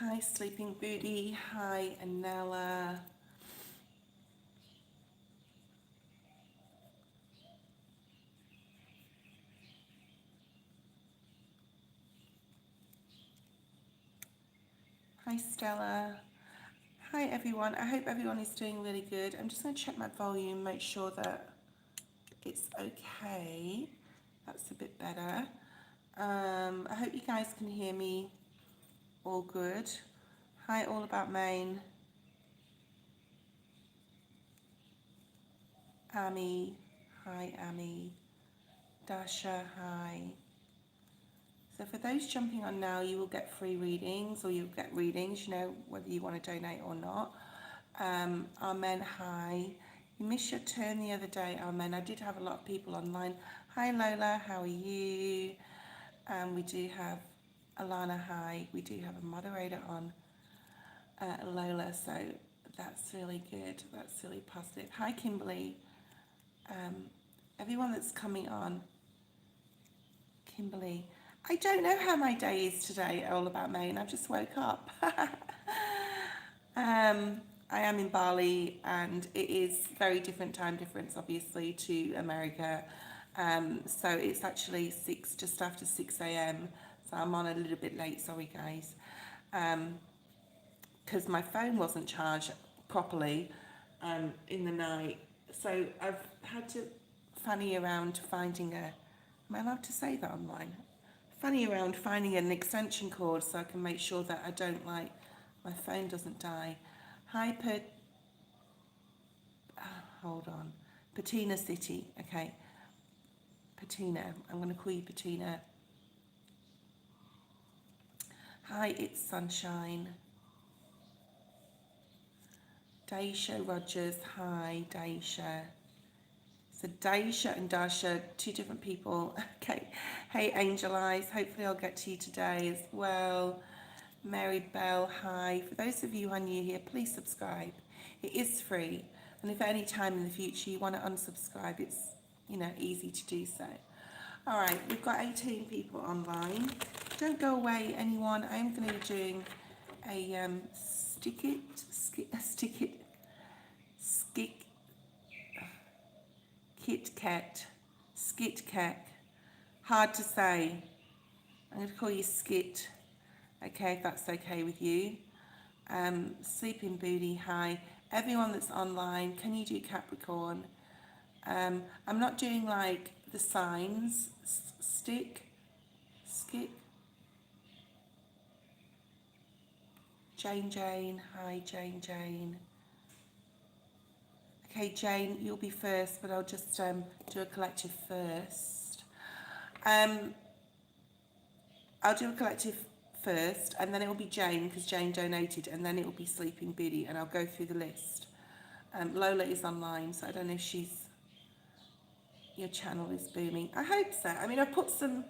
Hi, Sleeping Beauty. Hi, Anella. Hi, Stella. Hi, everyone. I hope everyone is doing really good. I'm just going to check my volume, make sure that it's okay. That's a bit better. I hope you guys can hear me all good. Hi, All About Maine. Amy. Hi, Amy. Dasha. Hi. So for those jumping on now, you will get free readings, or you'll get readings, you know, whether you want to donate or not. Amen, hi. You missed your turn the other day, Amen. I did have a lot of people online. Hi, Lola, how are you? We do have Alana, hi. We do have a moderator on, Lola, so that's really good. That's really positive. Hi, Kimberly. Everyone that's coming on, Kimberly. I don't know how my day is today, All About Maine. I've just woke up. I am in Bali, and it is very different time difference, obviously, to America. So it's actually just after 6 a.m. So I'm on a little bit late, sorry guys. Because my phone wasn't charged properly in the night. So I've had to fanny around finding a, am I allowed to say that online? Fanny around finding an extension cord so I can make sure that I don't, like, my phone doesn't die. Hi, hold on. Patina City, okay. Patina, I'm going to call you Patina. Hi, it's Sunshine. Dasha Rogers, hi, Dasha. So Dasha and Dasha, two different people. Okay. Hey, Angel Eyes, hopefully I'll get to you today as well. Mary Bell, hi. For those of you who are new here, please subscribe. It is free. And if at any time in the future you want to unsubscribe, it's, you know, easy to do so. All right, we've got 18 people online. Don't go away, anyone. I am going to be doing a skit cat. Hard to say. I'm going to call you skit. Okay, if that's okay with you. Sleeping Booty, hi. Everyone that's online, can you do Capricorn? I'm not doing like the signs. Skit. Jane, hi Jane. Okay, Jane, you'll be first, but I'll just do a collective first. I'll do a collective first, and then it will be Jane, because Jane donated, and then it will be Sleeping Beauty, and I'll go through the list. Lola is online, so I don't know if your channel is booming. I hope so. I mean, I've put some,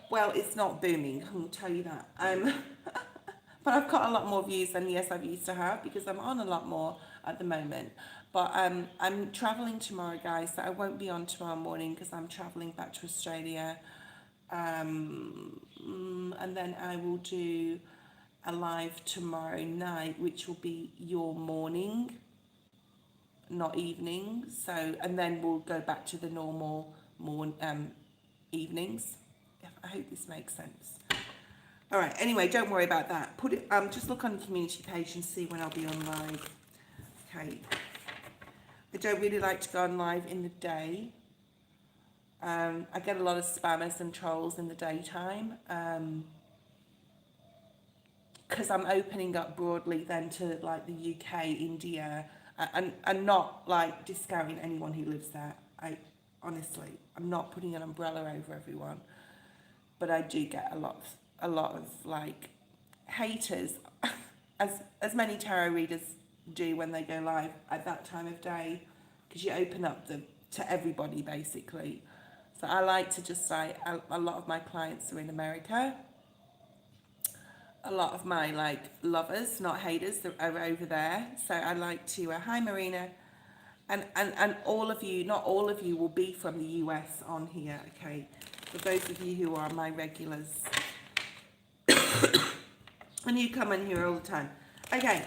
well, it's not booming, I'll tell you that. But I've got a lot more views than, yes, I've used to have, because I'm on a lot more at the moment. But I'm travelling tomorrow, guys, so I won't be on tomorrow morning because I'm travelling back to Australia. And then I will do a live tomorrow night, which will be your morning, not evening. So, and then we'll go back to the normal evenings. I hope this makes sense. All right. Anyway, don't worry about that. Put it. Just look on the community page and see when I'll be on live. Okay. I don't really like to go on live in the day. I get a lot of spammers and trolls in the daytime. Because I'm opening up broadly then to like the UK, India, and not like discounting anyone who lives there. Honestly, I'm not putting an umbrella over everyone, but I do get a lot a lot of like haters, as many tarot readers do when they go live at that time of day, because you open up to everybody basically. So I like to just say a lot of my clients are in America. A lot of my like lovers, not haters, are over there. So I like to hi Marina, and all of you, not all of you will be from the US on here, okay? For those of you who are my regulars, and you come in here all the time. Okay,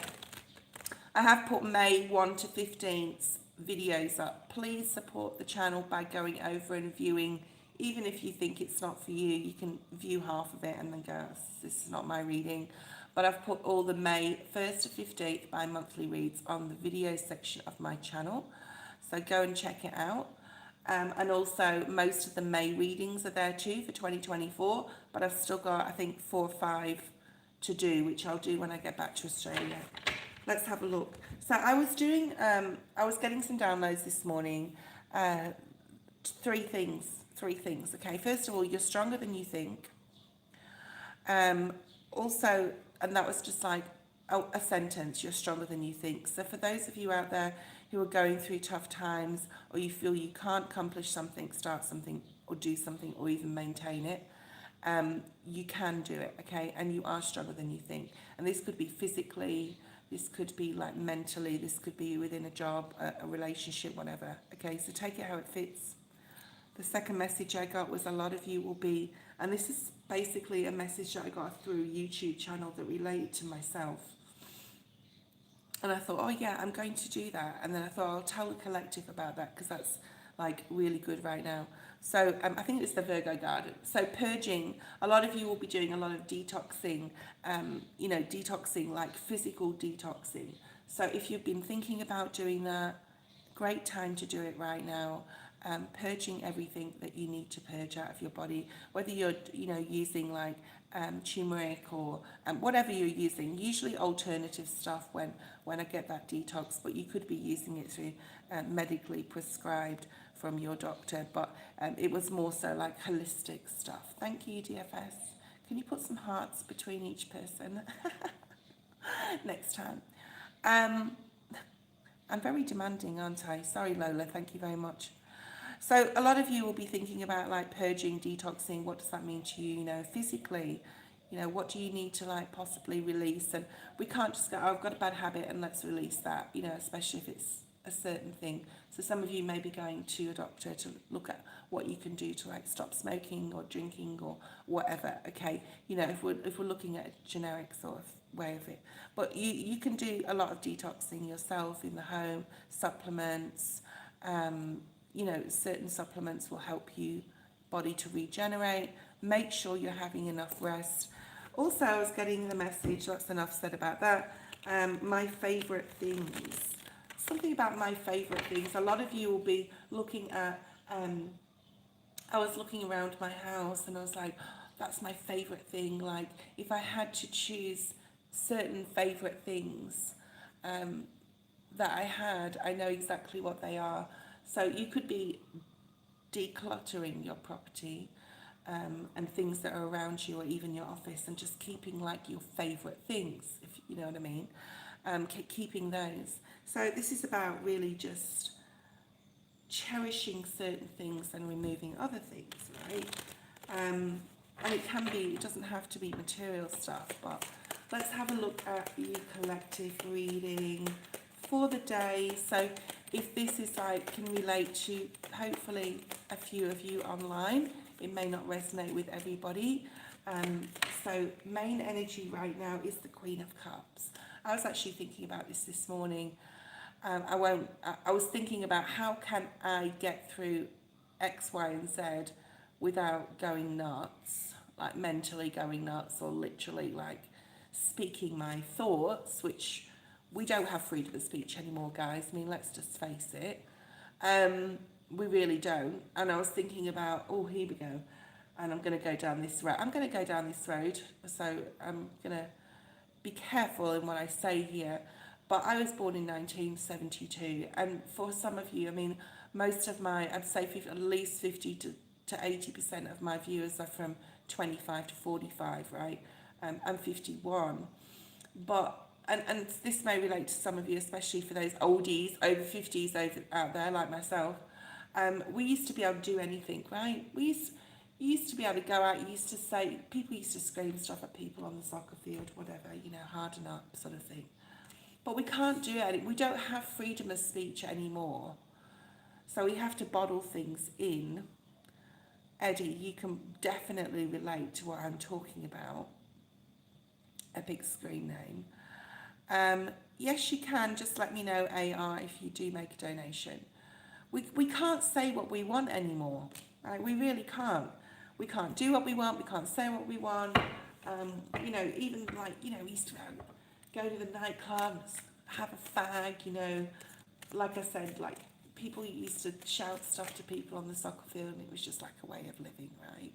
I have put May 1 to 15th videos up. Please support the channel by going over and viewing. Even if you think it's not for you, you can view half of it and then go, this is not my reading. But I've put all the May 1st to 15th bi-monthly reads on the video section of my channel. So go and check it out. And also most of the May readings are there too for 2024. But I've still got, I think, 4 or 5 to do, which I'll do when I get back to Australia. Let's have a look. So I was doing, I was getting some downloads this morning. Three things, okay? First of all, you're stronger than you think. Also, and that was just like a sentence, you're stronger than you think. So for those of you out there who are going through tough times, or you feel you can't accomplish something, start something, or do something, or even maintain it, you can do it, okay? And you are stronger than you think. And this could be physically, this could be like mentally, this could be within a job, a relationship, whatever, okay? So take it how it fits. The second message I got was a lot of you will be, and this is basically a message that I got through a YouTube channel that related to myself. And I thought, oh yeah, I'm going to do that. And then I thought, I'll tell the collective about that because that's like really good right now. So I think it's the Virgo Garden. So purging, a lot of you will be doing a lot of detoxing, you know, detoxing, like physical detoxing. So if you've been thinking about doing that, great time to do it right now. Purging everything that you need to purge out of your body, whether you're, you know, using like turmeric or whatever you're using, usually alternative stuff when I get that detox, but you could be using it through medically prescribed from your doctor, but it was more so like holistic stuff. Thank you, DFS. Can you put some hearts between each person next time? I'm very demanding, aren't I? Sorry, Lola, thank you very much. So a lot of you will be thinking about like purging, detoxing. What does that mean to you, you know, physically? You know, what do you need to like possibly release? And we can't just go, oh, I've got a bad habit and let's release that, you know, especially if it's a certain thing. So some of you may be going to a doctor to look at what you can do to like stop smoking or drinking or whatever, okay? You know, if we're looking at a generic sort of way of it. But you can do a lot of detoxing yourself in the home, supplements, you know, certain supplements will help you body to regenerate. Make sure you're having enough rest. Also, I was getting the message, that's enough said about that. My favourite things. Something about my favourite things. A lot of you will be looking at, I was looking around my house and I was like, that's my favourite thing. Like, if I had to choose certain favourite things that I had, I know exactly what they are. So you could be decluttering your property and things that are around you or even your office and just keeping like your favourite things, if you know what I mean, keeping those. So this is about really just cherishing certain things and removing other things, right? And it can be, it doesn't have to be material stuff, but let's have a look at the collective reading for the day. So if this is like, can relate to hopefully a few of you online, it may not resonate with everybody. So main energy right now is the Queen of Cups. I was actually thinking about this morning. I was thinking about how can I get through X, Y, and Z without going nuts, like mentally going nuts or literally like speaking my thoughts, which we don't have freedom of speech anymore, guys. I mean, let's just face it. We really don't. And I was thinking about, oh, here we go. And I'm going to go down this road. I'm going to go down this road. So I'm going to be careful in what I say here. But I was born in 1972. And for some of you, I mean, most of my, I'd say at least 50 to 80% of my viewers are from 25 to 45, right? I'm 51. But, and this may relate to some of you, especially for those oldies, over 50s out there like myself. We used to be able to do anything, right? You used to be able to go out, you used to say, people used to scream stuff at people on the soccer field, whatever, harden up sort of thing. But we can't do it. We don't have freedom of speech anymore. So we have to bottle things in. Eddie, you can definitely relate to what I'm talking about. A big screen name. Yes, you can. Just let me know, AR, if you do make a donation. We can't say what we want anymore. Right? We really can't. We can't do what we want. We can't say what we want. Even we used to go to the nightclubs, have a fag, like I said, like people used to shout stuff to people on the soccer field and it was just like a way of living, right?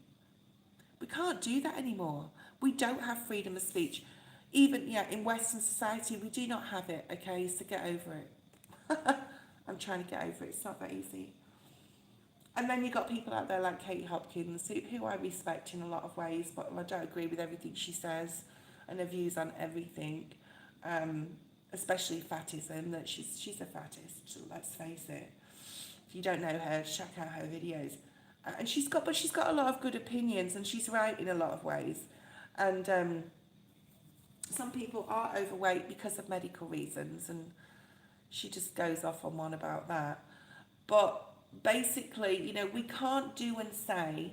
We can't do that anymore. We don't have freedom of speech. Even, in Western society, we do not have it, okay? So get over it. I'm trying to get over it. It's not that easy. And then you've got people out there like Kate Hopkins, who I respect in a lot of ways, but I don't agree with everything she says and her views on everything, especially fatism, that she's a fattist, so let's face it. If you don't know her, check out her videos. And she's got a lot of good opinions, and she's right in a lot of ways. And some people are overweight because of medical reasons, and she just goes off on one about that. But basically, we can't do and say,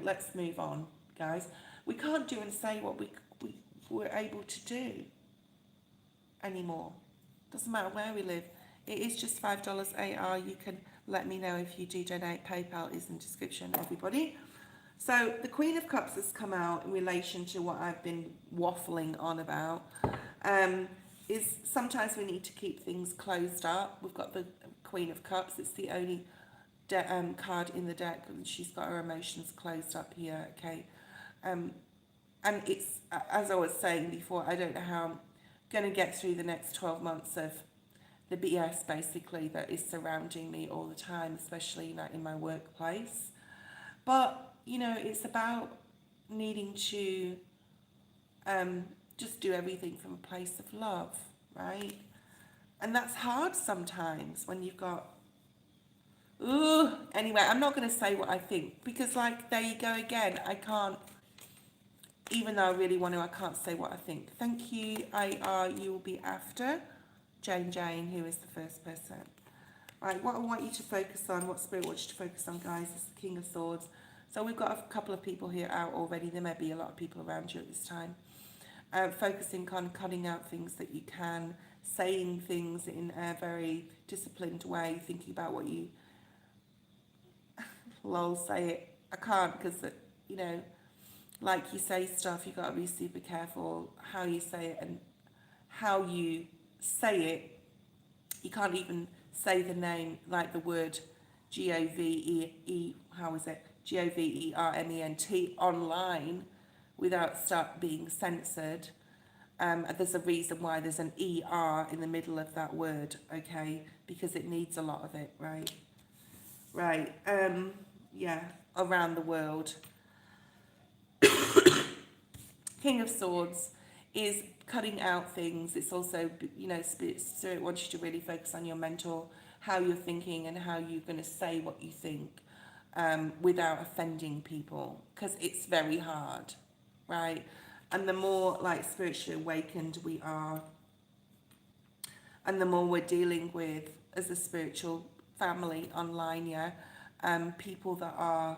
let's move on, guys. We can't do and say what we were able to do anymore. Doesn't matter where we live. It is just $5 AR. You can let me know if you do donate. PayPal is in the description, everybody. So the Queen of Cups has come out in relation to what I've been waffling on about. Is sometimes we need to keep things closed up. We've got the Queen of Cups. It's the only card in the deck, and she's got her emotions closed up here, okay? And it's, as I was saying before, I don't know how I'm going to get through the next 12 months of the BS, basically, that is surrounding me all the time, especially in my workplace. But, it's about needing to just do everything from a place of love, right? And that's hard sometimes when you've got... Anyway, I'm not going to say what I think, because, there you go again. I can't, even though I really want to, I can't say what I think. Thank you, you will be after Jane, who is the first person. Right, what I want you to focus on, what Spirit wants you to focus on, guys, is the King of Swords. So we've got a couple of people here out already. There may be a lot of people around you at this time. Focusing on cutting out things that you can, saying things in a very disciplined way, thinking about what you... lol, say it. I can't, because, like you say stuff, you've got to be super careful how you say it and how you say it. You can't even say the name, like the word G-O-V-E, how is it? G-O-V-E-R-M-E-N-T online without being censored. There's a reason why there's an E-R in the middle of that word, okay? Because it needs a lot of it, right? Right, around the world. King of Swords is cutting out things. It's also, Spirit wants you to really focus on your mental, how you're thinking and how you're going to say what you think without offending people, because it's very hard, right? And the more spiritually awakened we are, and the more we're dealing with as a spiritual family online, people that are...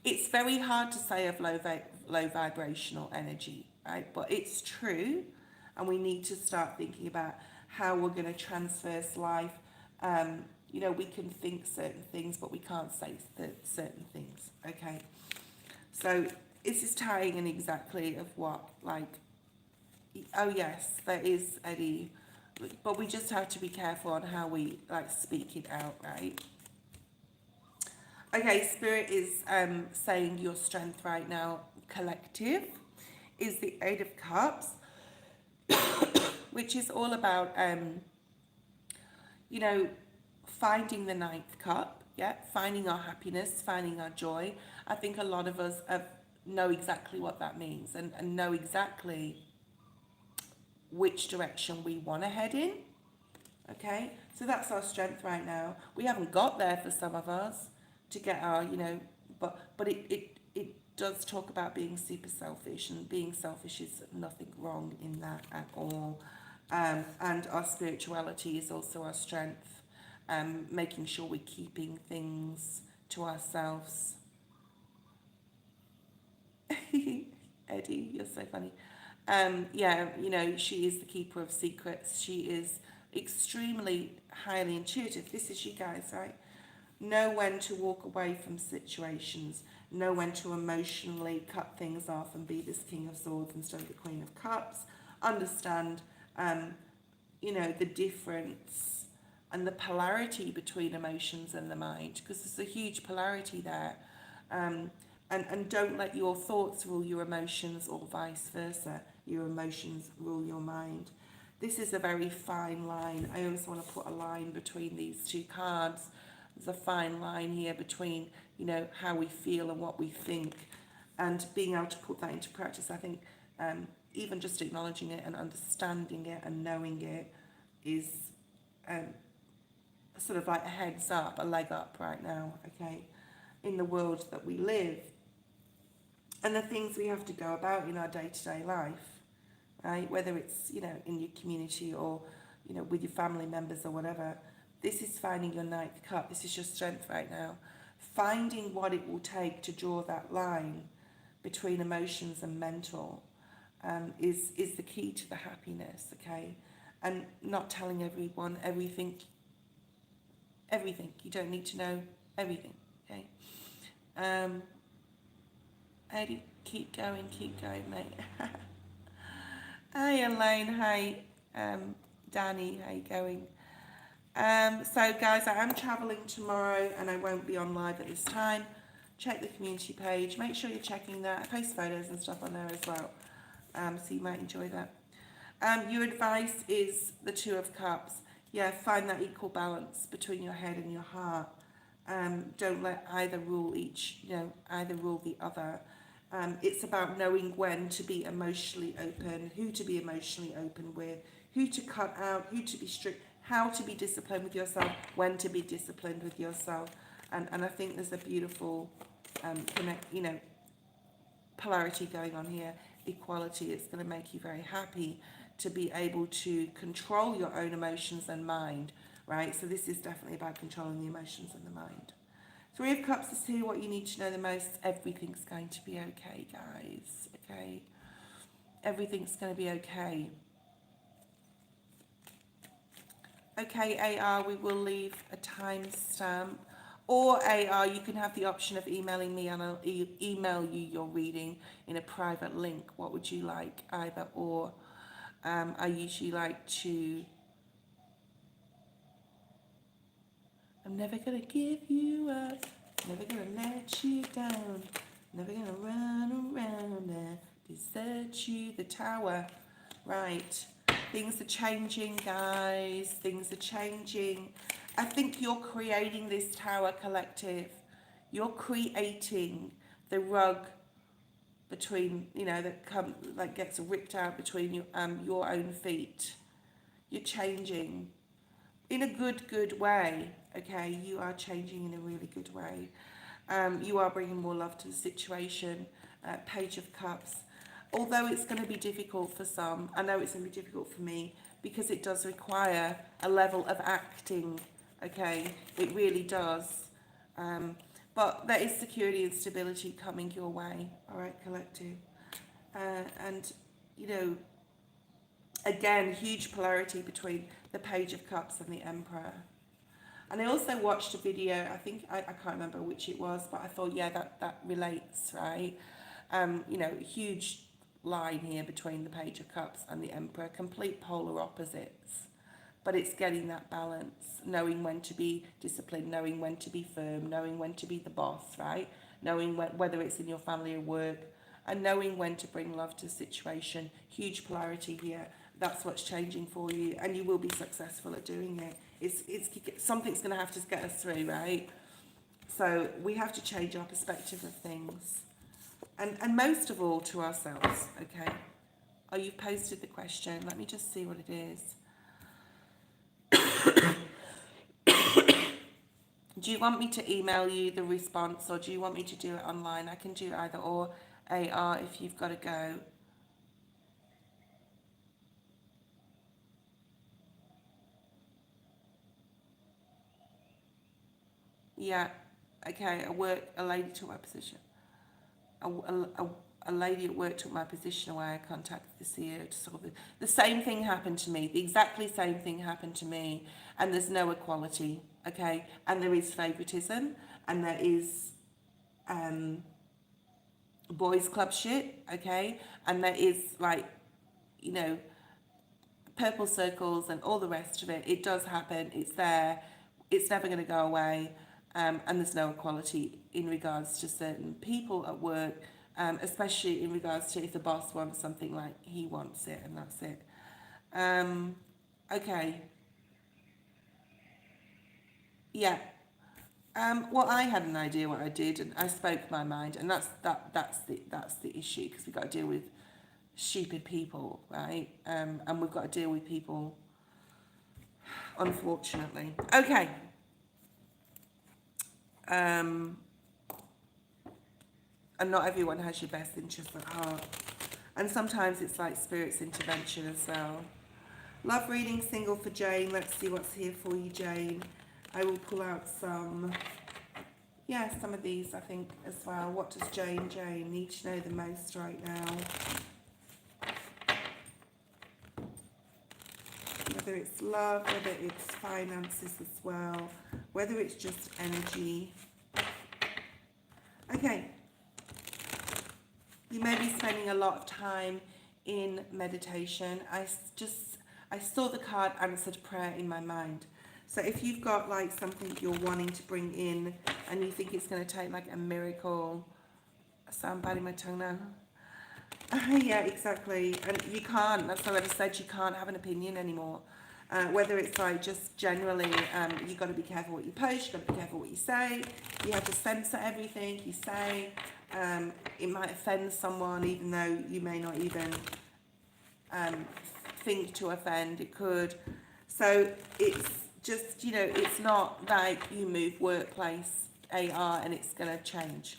It's very hard to say of low vibrational energy, right? But it's true, and we need to start thinking about how we're going to transverse life. We can think certain things, but we can't say certain things, okay? So this is tying in exactly of what, oh yes, there is Eddie, but we just have to be careful on how we speak it out, right? Okay, Spirit is saying your strength right now, collective, is the Eight of Cups, which is all about, finding the ninth cup Yeah, finding our happiness, finding our joy. I think a lot of us know exactly what that means, and know exactly which direction we want to head in. Okay, so that's our strength right now. We haven't got there for some of us to get our, but it does talk about being super selfish, and being selfish is nothing wrong in that at all. And our spirituality is also our strength. Making sure we're keeping things to ourselves. Eddie, you're so funny. Yeah, she is the keeper of secrets. She is extremely highly intuitive. This is you guys, right? Know when to walk away from situations. Know when to emotionally cut things off and be this King of Swords instead of the Queen of Cups. Understand, the difference and the polarity between emotions and the mind, because there's a huge polarity there. And don't let your thoughts rule your emotions, or vice versa. Your emotions rule your mind. This is a very fine line. I always want to put a line between these two cards. There's a fine line here between, how we feel and what we think. And being able to put that into practice, I think even just acknowledging it and understanding it and knowing it is sort of like a heads up, a leg up right now, okay, in the world that we live. And the things we have to go about in our day-to-day life, right? Whether it's, in your community or, with your family members or whatever. This is finding your ninth cup. This is your strength right now. Finding what it will take to draw that line between emotions and mental is the key to the happiness, okay? And not telling everyone everything. You don't need to know everything, okay? Eddie, keep going, mate. Hi, Elaine. Hi, Danny. How you going? So, guys, I am travelling tomorrow and I won't be on live at this time. Check the community page. Make sure you're checking that. I post photos and stuff on there as well. So you might enjoy that. Your advice is the Two of Cups. Yeah, find that equal balance between your head and your heart. Don't let either rule either rule the other. It's about knowing when to be emotionally open, who to be emotionally open with, who to cut out, who to be strict, how to be disciplined with yourself, when to be disciplined with yourself. And I think there's a beautiful polarity going on here. Equality. It's going to make you very happy to be able to control your own emotions and mind, right? So this is definitely about controlling the emotions and the mind. Three of Cups is here, what you need to know the most. Everything's going to be okay, guys, okay? Everything's going to be okay. Okay, AR, we will leave a timestamp. Or AR, you can have the option of emailing me and I'll email you your reading in a private link. What would you like? Either or. I usually like to... I'm never going to give you up. Never going to let you down. Never going to run around and desert you. The Tower. Right. Things are changing, guys. Things are changing. I think you're creating this Tower collective. You're creating the rug between, that gets ripped out between your own feet. You're changing in a good way, okay? You are changing in a really good way. You are bringing more love to the situation. Page of Cups. Although it's going to be difficult for some, I know it's going to be difficult for me because it does require a level of acting, okay? It really does. But there is security and stability coming your way, all right, collective? And, again, huge polarity between the Page of Cups and the Emperor. And I also watched a video, I think, I can't remember which it was, but I thought, yeah, that relates, right? Huge line here between the Page of Cups and the Emperor, complete polar opposites. But it's getting that balance, knowing when to be disciplined, knowing when to be firm, knowing when to be the boss, right? Knowing whether it's in your family or work, and knowing when to bring love to the situation. Huge polarity here. That's what's changing for you, and you will be successful at doing it. It's something's going to have to get us through, right? So we have to change our perspective of things. And most of all to ourselves, okay? Oh, you've posted the question. Let me just see what it is. Do you want me to email you the response or do you want me to do it online? I can do either or. AR if you've got to go. Yeah. Okay, a lady took my position. A lady at work took my position away. I contacted the CEO to solve it. The same thing happened to me. The exactly same thing happened to me. And there's no equality, okay? And there is favouritism, and there is boys club shit, okay? And there is like, you know, purple circles and all the rest of it. It does happen. It's there. It's never going to go away. And there's no equality in regards to certain people at work, especially in regards to if the boss wants something, like he wants it and that's it. Okay. Yeah. Well, I had an idea what I did, and I spoke my mind, and that's the issue, because we've got to deal with stupid people, right? And we've got to deal with people, unfortunately. Okay. And not everyone has your best interest at heart. And sometimes it's like spirit's intervention as well. Love reading single for Jane. Let's see what's here for you, Jane. I will pull out some of these, I think, as well. What does Jane need to know the most right now? Whether it's love, whether it's finances as well, whether it's just energy. Okay. You may be spending a lot of time in meditation. I saw the card answered prayer in my mind. So if you've got like something you're wanting to bring in and you think it's going to take like a miracle, I'm biting my tongue now. Yeah, exactly. And you can't, that's what I said, you can't have an opinion anymore. Whether it's like just generally, you've got to be careful what you post, you've got to be careful what you say, you have to censor everything you say. It might offend someone even though you may not even think to offend, it could. So it's just, it's not like you move workplace AR and it's going to change.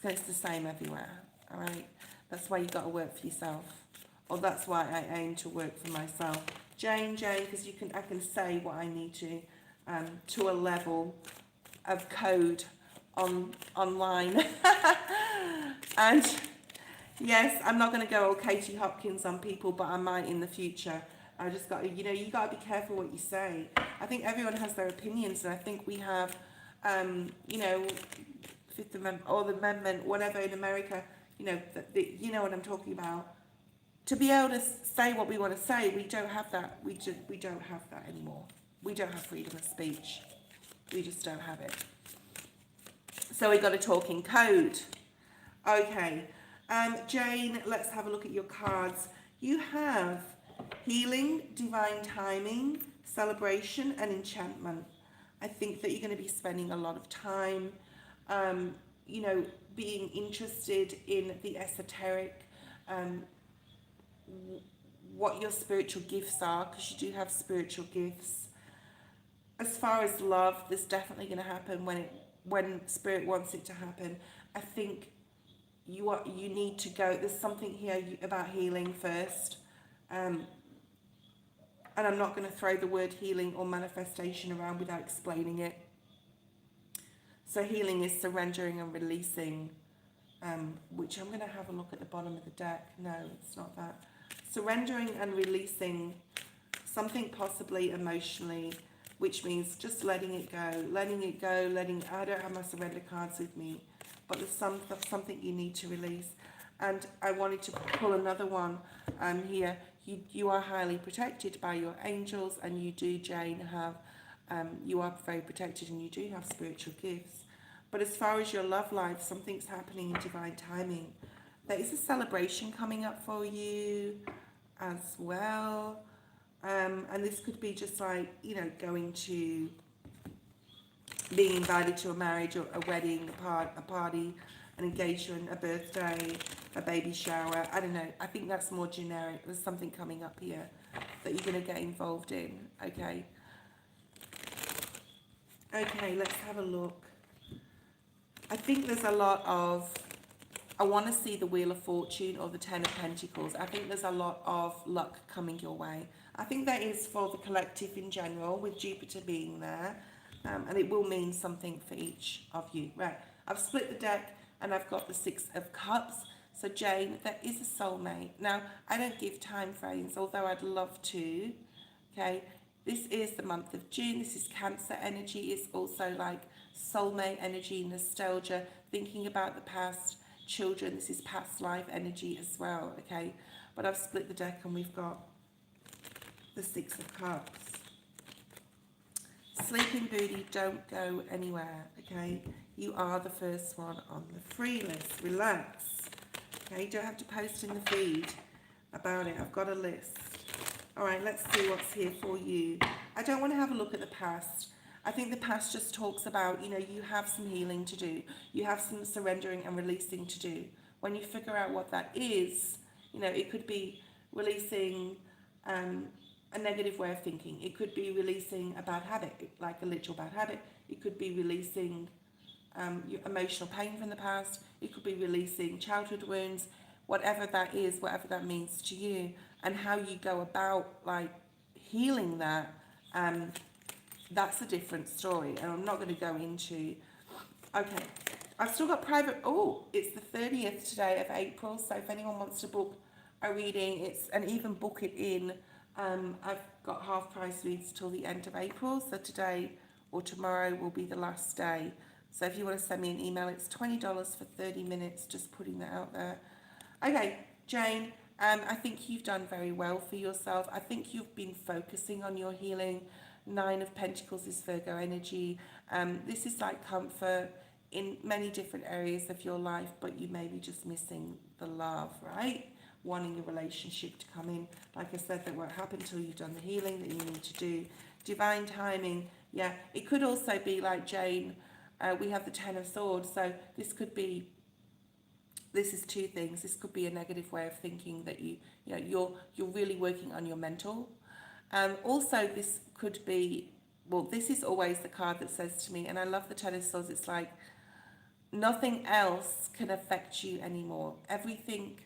It's the same everywhere, all right? That's why you've got to work for yourself. Or that's why I aim to work for myself. Jane, because I can say what I need to a level of code online. And yes, I'm not going to go all Katie Hopkins on people, but I might in the future. I just got to, you got to be careful what you say. I think everyone has their opinions, and I think we have, Fifth Amendment or the Amendment, whatever in America, you know what I'm talking about. To be able to say what we want to say, we don't have that. We don't have that anymore. We don't have freedom of speech. We just don't have it. So we got to talk in code. Okay, Jane, let's have a look at your cards. You have healing, divine timing, celebration, and enchantment. I think that you're going to be spending a lot of time, being interested in the esoteric, what your spiritual gifts are, because you do have spiritual gifts. As far as love, this is definitely going to happen when spirit wants it to happen. I think you need to go. There's something here about healing first, and I'm not going to throw the word healing or manifestation around without explaining it. So healing is surrendering and releasing, which I'm going to have a look at the bottom of the deck. No, it's not that. Surrendering and releasing something possibly emotionally, which means just letting it go, I don't have my surrender cards with me, but there's something you need to release. And I wanted to pull another one here. You are highly protected by your angels, and you do, Jane, have, you are very protected and you do have spiritual gifts. But as far as your love life, something's happening in divine timing. There is a celebration coming up for you as well. And this could be just like, going to being invited to a marriage or a wedding, a party, an engagement, a birthday, a baby shower. I don't know. I think that's more generic. There's something coming up here that you're going to get involved in. Okay. Okay, let's have a look. I think there's a lot of, I want to see the Wheel of Fortune or the Ten of Pentacles. I think there's a lot of luck coming your way. I think that is for the collective in general, with Jupiter being there. And it will mean something for each of you. Right, I've split the deck and I've got the Six of Cups. So Jane, that is a soulmate. Now, I don't give time frames, although I'd love to. Okay, this is the month of June. This is Cancer energy. It's also like soulmate energy, nostalgia, thinking about the past, children. This is past life energy as well. Okay, but I've split the deck and we've got the Six of Cups. Sleeping Beauty, don't go anywhere, okay? You are the first one on the free list. Relax. Okay, you don't have to post in the feed about it. I've got a list. All right, let's see what's here for you. I don't want to have a look at the past. I think the past just talks about, you know, you have some healing to do. You have some surrendering and releasing to do. When you figure out what that is, you know, it could be releasing a negative way of thinking. It could be releasing a bad habit, like a literal bad habit. It could be releasing your emotional pain from the past. It could be releasing childhood wounds, whatever that is, whatever that means to you, and how you go about like healing that. That's a different story, and I'm not going to go into. Okay, I've still got private. Oh, it's the 30th today of April, so if anyone wants to book a reading, and even book it in. I've got half price reads till the end of April, so today or tomorrow will be the last day. So if you want to send me an email, it's $20 for 30 minutes, just putting that out there. Okay, Jane, I think you've done very well for yourself. I think you've been focusing on your healing. Nine of Pentacles is Virgo energy. This is like comfort in many different areas of your life, but you may be just missing the love, right? Wanting a relationship to come in. Like I said, that won't happen until you've done the healing that you need to do. Divine timing, yeah. It could also be like Jane, we have the Ten of Swords, so this could be, this is two things. This could be a negative way of thinking that you know, you're really working on your mental. Also, this could be, well, this is always the card that says to me, and I love the Ten of Swords, it's like, nothing else can affect you anymore. Everything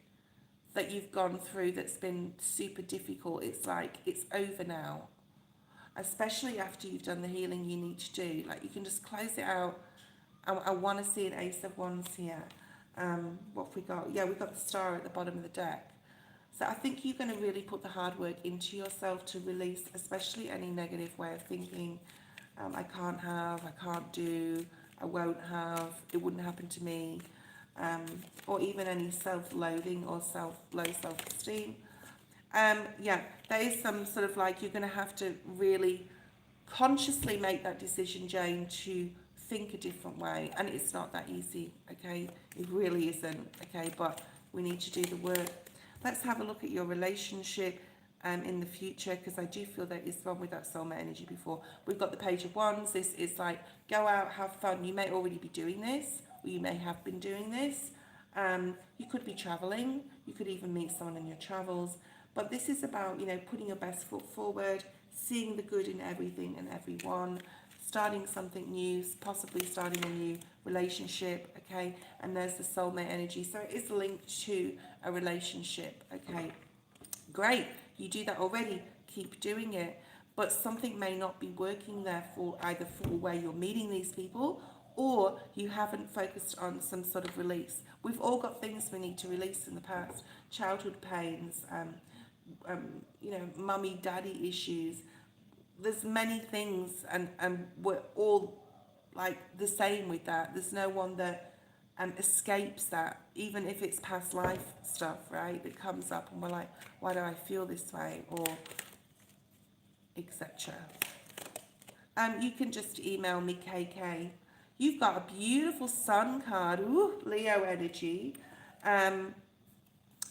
that you've gone through that's been super difficult, it's like it's over now, especially after you've done the healing you need to do. Like, you can just close it out. I want to see an Ace of Wands here. What have we got? Yeah, we've got the Star at the bottom of the deck. So I think you're going to really put the hard work into yourself to release, especially any negative way of thinking. I can't have, I can't do, I won't have, it wouldn't happen to me. Or even any self-loathing or low self-esteem. Yeah, there is some sort of like, you're going to have to really consciously make that decision, Jane, to think a different way. And it's not that easy, okay? It really isn't, okay? But we need to do the work. Let's have a look at your relationship in the future, because I do feel there is one with that soulmate energy before. We've got the Page of Wands. This is like, go out, have fun. You may already be doing this, or you may have been doing this. You could be traveling. You could even meet someone in your travels. But this is about, you know, putting your best foot forward, seeing the good in everything and everyone, starting something new, possibly starting a new relationship, okay? And there's the soulmate energy. So it is linked to a relationship, okay? Great. You do that already. Keep doing it. But something may not be working there for either for where you're meeting these people, or you haven't focused on some sort of release. We've all got things we need to release in the past. Childhood pains, you know, mummy, daddy issues. There's many things, and we're all like the same with that. There's no one that escapes that, even if it's past life stuff, right? That comes up and we're like, why do I feel this way? Or etc. You can just email me, KK. You've got a beautiful sun card. Ooh, Leo energy.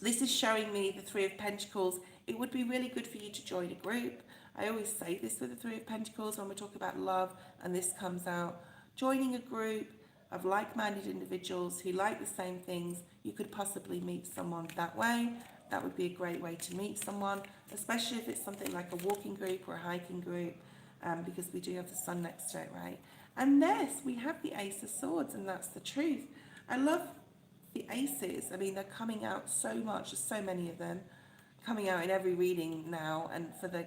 This is showing me the Three of Pentacles. It would be really good for you to join a group. I always say this with the Three of Pentacles when we talk about love, and this comes out. joining a group of like-minded individuals who like the same things. You could possibly meet someone that way. That would be a great way to meet someone, especially if it's something like a walking group or a hiking group, because we do have the sun next to it, right? And yes, we have the Ace of Swords, and that's the truth. I love the aces. I mean, they're coming out so much. There's so many of them coming out in every reading now, and for the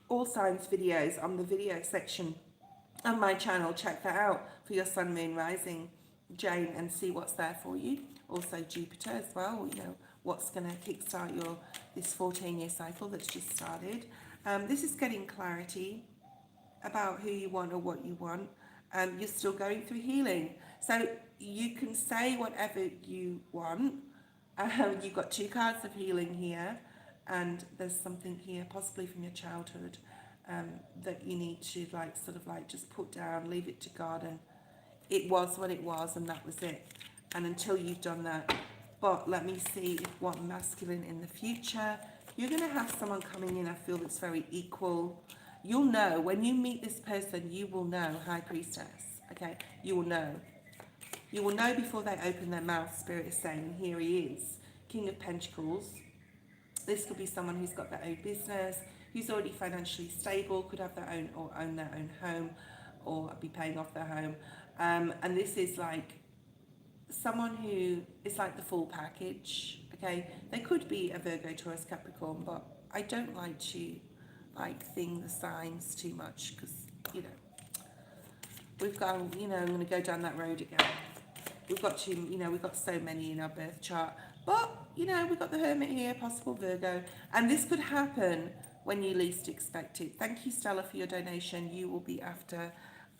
all signs videos on the video section on my channel. Check that out for your sun, moon, rising, Jane, and see what's there for you. Also Jupiter as well, you know, what's going to kickstart this 14-year cycle that's just started. This is getting clarity about who you want or what you want. You're still going through healing, so you can say whatever you want. You've got 2 cards of healing here, and there's something here possibly from your childhood that you need to just put down, leave it to God, and it was what it was, and that was it. And until you've done that, but let me see if what masculine in the future. You're going to have someone coming in, I feel, that's very equal. You'll know when you meet this person. You will know, High Priestess. Okay, you will know. You will know before they open their mouth. Spirit is saying, and here he is, King of Pentacles. This could be someone who's got their own business, who's already financially stable, could have their own or own their own home, or be paying off their home. And this is like someone who is like the full package. Okay, they could be a Virgo, Taurus, Capricorn, but I don't like to thing the signs too much, because we've got, I'm going to go down that road again. We've got we've got so many in our birth chart, but we've got the Hermit here, possible Virgo, and this could happen when you least expect it. Thank you, Stella, for your donation. You will be after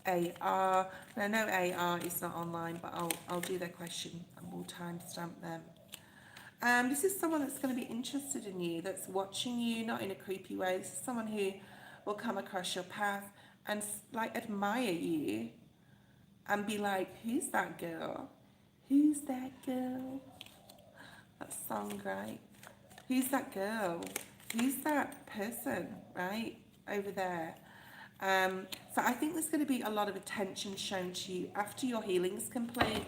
AR. And I know AR is not online, but I'll do their question and we'll timestamp them. This is someone that's going to be interested in you, that's watching you, not in a creepy way. This is someone who will come across your path and admire you and be like, who's that girl? Who's that girl? That song, right? Who's that girl? Who's that person, right? Over there. So I think there's going to be a lot of attention shown to you after your healing's complete.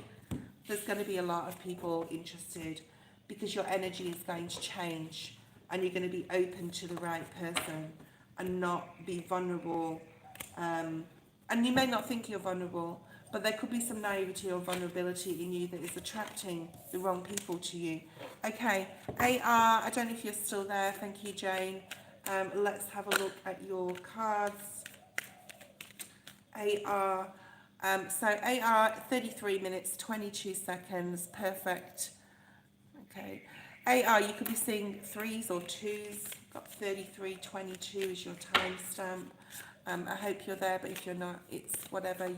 There's going to be a lot of people interested, because your energy is going to change and you're going to be open to the right person and not be vulnerable. And you may not think you're vulnerable, but there could be some naivety or vulnerability in you that is attracting the wrong people to you. Okay, AR, I don't know if you're still there. Thank you, Jane. Let's have a look at your cards. AR, so AR, 33 minutes, 22 seconds, perfect. Okay, AR, you could be seeing 3s or 2s. Got 33, 22 is your timestamp. I hope you're there, but if you're not, it's whatever.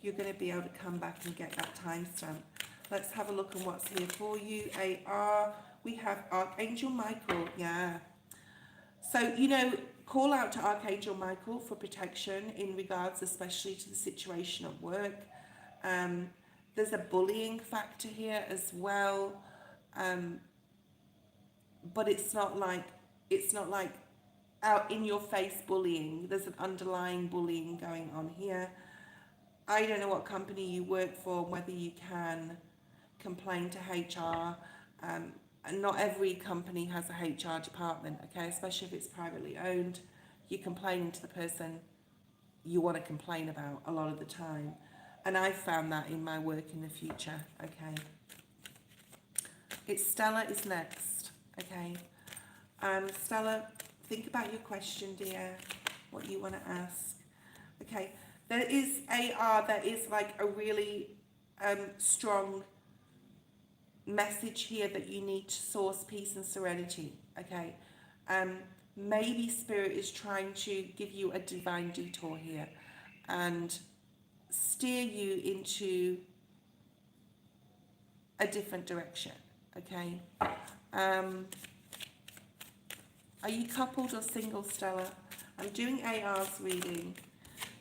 You're going to be able to come back and get that timestamp. Let's have a look on what's here for you. AR, we have Archangel Michael. Yeah. So, call out to Archangel Michael for protection in regards especially to the situation at work. There's a bullying factor here as well. But it's not like out in your face bullying. There's an underlying bullying going on here. I don't know what company you work for, whether you can complain to HR. And not every company has a HR department, okay? Especially if it's privately owned. You're complaining to the person you want to complain about a lot of the time. And I've found that in my work in the future, okay? It's Stella is next, okay? Stella, think about your question, dear, what you want to ask. Okay, there is AR, there is like a really strong message here that you need to source peace and serenity, okay? Maybe Spirit is trying to give you a divine detour here and steer you into a different direction, okay? Are you coupled or single, Stella? I'm doing AR's reading.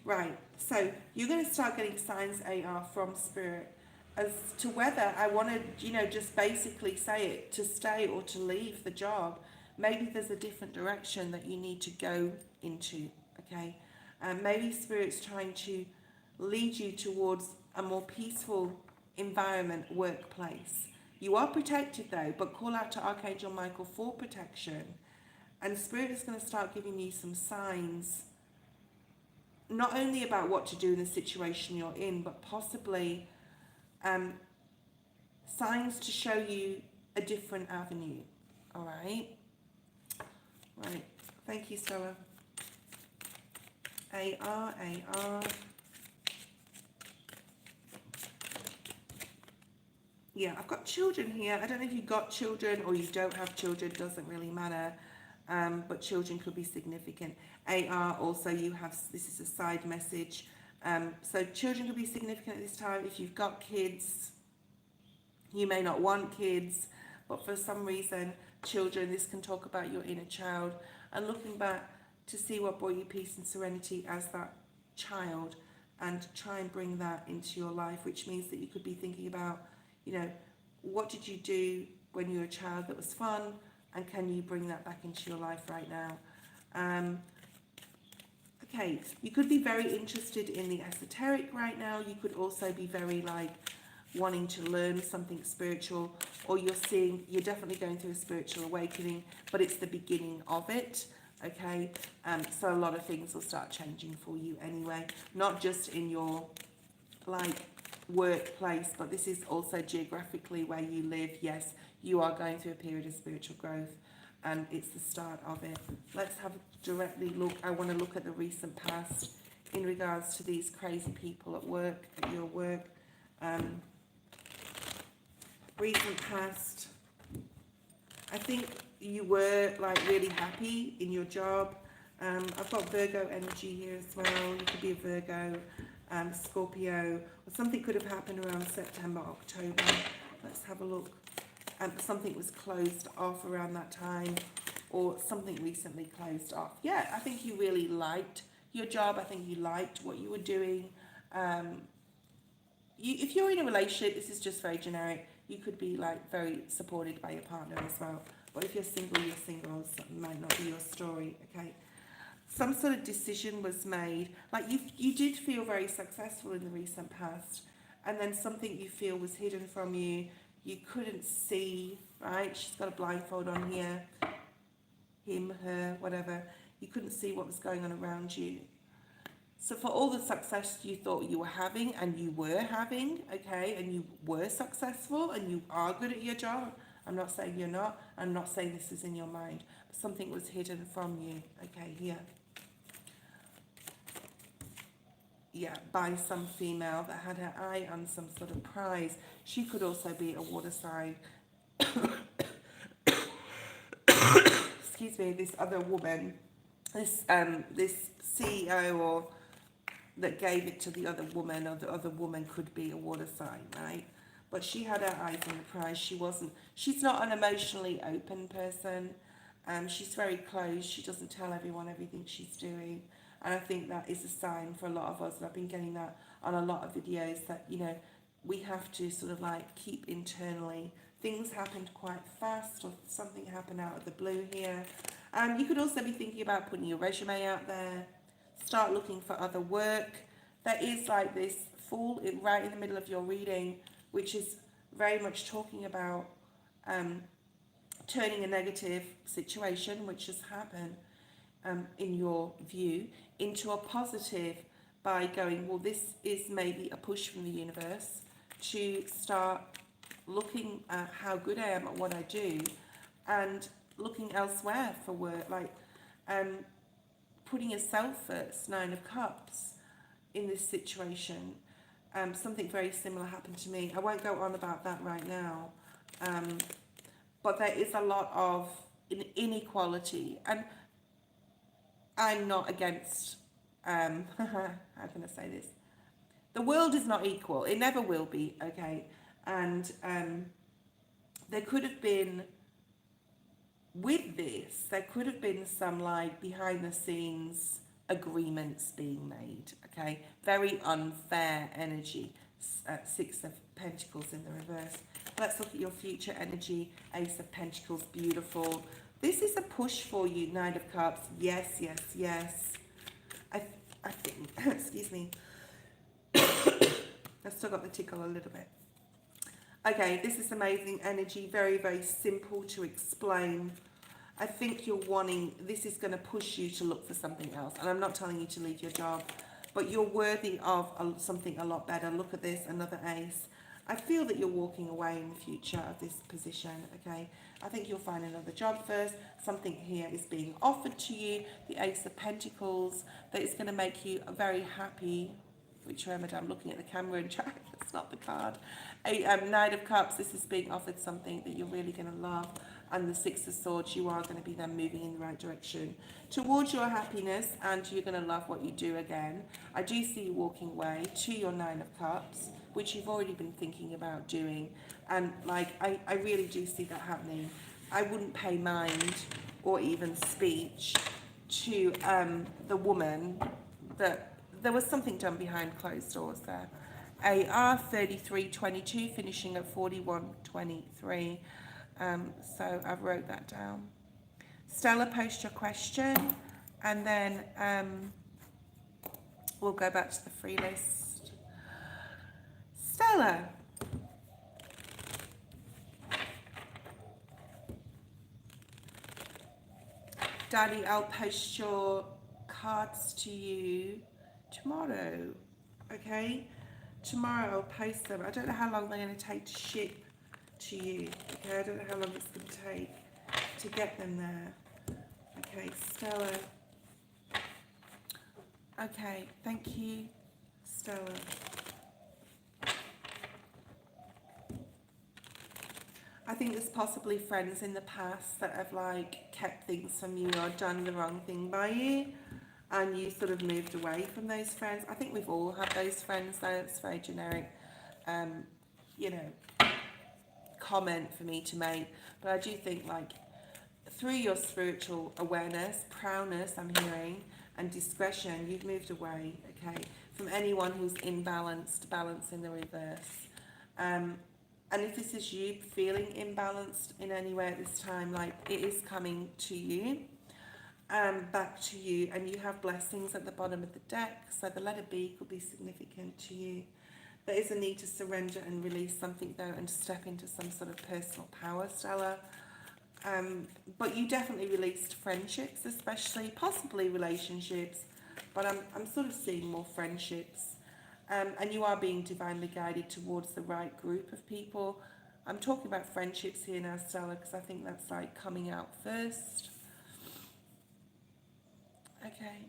Right, so you're going to start getting signs, AR, from Spirit as to whether I want to, just basically say it, to stay or to leave the job. Maybe there's a different direction that you need to go into, okay? Maybe Spirit's trying to lead you towards a more peaceful environment, workplace. You are protected though, but call out to Archangel Michael for protection. And Spirit is going to start giving you some signs, not only about what to do in the situation you're in, but possibly signs to show you a different avenue. All right? Right. Thank you, Stella. AR. Yeah, I've got children here. I don't know if you've got children or you don't have children, doesn't really matter. But children could be significant. AR also, you have, this is a side message. So children could be significant at this time. If you've got kids, you may not want kids, but for some reason, children, this can talk about your inner child and looking back to see what brought you peace and serenity as that child and try and bring that into your life, which means that you could be thinking about, you know, what did you do when you were a child that was fun, and can you bring that back into your life right now? Okay, you could be very interested in the esoteric right now. You could also be very like wanting to learn something spiritual, or you're definitely going through a spiritual awakening, but it's the beginning of it. Okay, so a lot of things will start changing for you anyway, not just in your like workplace, but this is also geographically where you live. Yes, you are going through a period of spiritual growth and it's the start of it. Let's have a directly look. I want to look at the recent past in regards to these crazy people at work, at your work. Recent past, I think you were like really happy in your job. I've got Virgo energy here as well. You could be a Virgo, Scorpio, or something could have happened around September, October. Let's have a look. Something was closed off around that time, or something recently closed off. Yeah, I think you really liked your job. I think you liked what you were doing. If you're in a relationship, this is just very generic. You could be like very supported by your partner as well. But if you're single, you're single. Something might not be your story. Okay. Some sort of decision was made. Like you did feel very successful in the recent past, and then something you feel was hidden from you. You couldn't see, right? She's got a blindfold on here. Him, her, whatever. You couldn't see what was going on around you. So for all the success you thought you were having, and you were having, okay, and you were successful, and you are good at your job, I'm not saying you're not, I'm not saying this is in your mind, but something was hidden from you, okay, here. Yeah, by some female that had her eye on some sort of prize. She could also be a water sign. Excuse me, this other woman, this CEO or that gave it to the other woman, or the other woman could be a water sign, right? But she had her eyes on the prize. She's not an emotionally open person. She's very closed. She doesn't tell everyone everything she's doing. And I think that is a sign for a lot of us, and I've been getting that on a lot of videos, that, you know, we have to sort of like keep internally. Things happened quite fast, or something happened out of the blue here. You could also be thinking about putting your resume out there, start looking for other work. There is like this Fool right in the middle of your reading, which is very much talking about turning a negative situation, which has happened in your view, into a positive by going, well, this is maybe a push from the universe to start looking at how good I am at what I do and looking elsewhere for work, like putting yourself first. 9 of Cups in this situation. Something very similar happened to me. I won't go on about that right now, but there is a lot of inequality, and I'm not against, how can I say this? The world is not equal. It never will be, okay? And there could have been, with this, there could have been some like behind the scenes agreements being made, okay? Very unfair energy. 6 of Pentacles in the reverse. Let's look at your future energy. Ace of Pentacles, beautiful. This is a push for you, 9 of Cups. Yes, yes, yes. I think, excuse me, I've still got the tickle a little bit. Okay, this is amazing energy, very, very simple to explain. I think you're wanting, this is going to push you to look for something else. And I'm not telling you to leave your job, but you're worthy of something a lot better. Look at this, another ace. I feel that you're walking away in the future of this position, okay? I think you'll find another job first. Something here is being offered to you. The Ace of Pentacles, that is going to make you very happy. Which remember, I'm looking at the camera and trying, that's not the card. Knight of Cups, this is being offered something that you're really going to love. And the Six of Swords, you are going to be then moving in the right direction towards your happiness, and you're going to love what you do again. I do see you walking away to your Nine of Cups, which you've already been thinking about doing. And like, I really do see that happening. I wouldn't pay mind or even speech to the woman that there was something done behind closed doors there. AR 3322 finishing at 4123. So I've wrote that down. Stella, post your question, and then we'll go back to the free list. Stella. Daddy, I'll post your cards to you tomorrow, okay? Tomorrow I'll post them. I don't know how long they're going to take to ship to you, okay? I don't know how long it's going to take to get them there. Okay, Stella. Okay, thank you, Stella. I think there's possibly friends in the past that have like kept things from you or done the wrong thing by you, and you sort of moved away from those friends. I think we've all had those friends though. It's very generic, you know, comment for me to make. But I do think like through your spiritual awareness, prowess, I'm hearing, and discretion, you've moved away, okay, from anyone who's imbalanced, balance in the reverse. And if this is you feeling imbalanced in any way at this time, like it is coming to you, back to you, and you have blessings at the bottom of the deck. So the letter B could be significant to you. There is a need to surrender and release something though, and step into some sort of personal power, Stella. But you definitely released friendships, especially, possibly relationships, but I'm sort of seeing more friendships. And you are being divinely guided towards the right group of people. I'm talking about friendships here now, Stella, because I think that's like coming out first. Okay.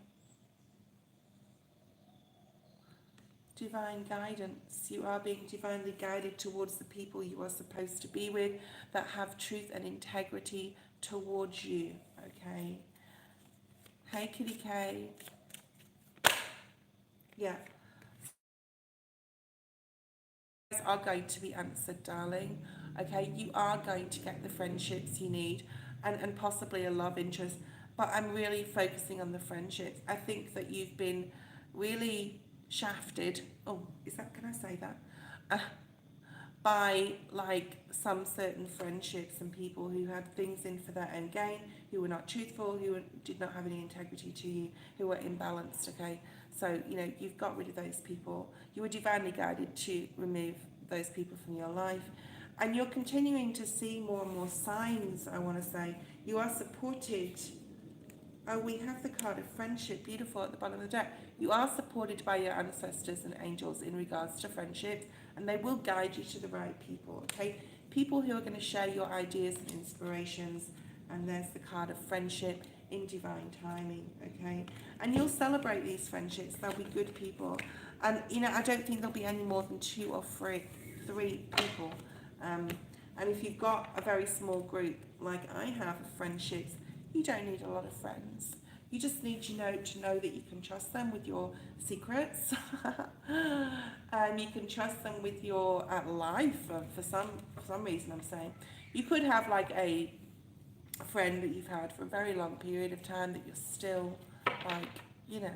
Divine guidance. You are being divinely guided towards the people you are supposed to be with that have truth and integrity towards you. Okay. Hey, Kitty K. Yeah. Are going to be answered, darling. Okay, you are going to get the friendships you need, and possibly a love interest, but I'm really focusing on the friendships. I think that you've been really shafted, oh, is that, can I say that, by like some certain friendships and people who had things in for their own gain, who were not truthful, did not have any integrity to you, who were imbalanced, okay? So, you know, you've got rid of those people. You were divinely guided to remove those people from your life. And you're continuing to see more and more signs, I want to say. You are supported. Oh, we have the card of friendship, beautiful, at the bottom of the deck. You are supported by your ancestors and angels in regards to friendship, and they will guide you to the right people, okay? People who are going to share your ideas and inspirations, and there's the card of friendship in divine timing, okay? And you'll celebrate these friendships. They'll be good people. And, you know, I don't think there'll be any more than two or three people. And if you've got a very small group, like I have, of friendships, you don't need a lot of friends. You just need to know that you can trust them with your secrets. You can trust them with your life for some reason, I'm saying. You could have like a friend that you've had for a very long period of time that you're still like, you know,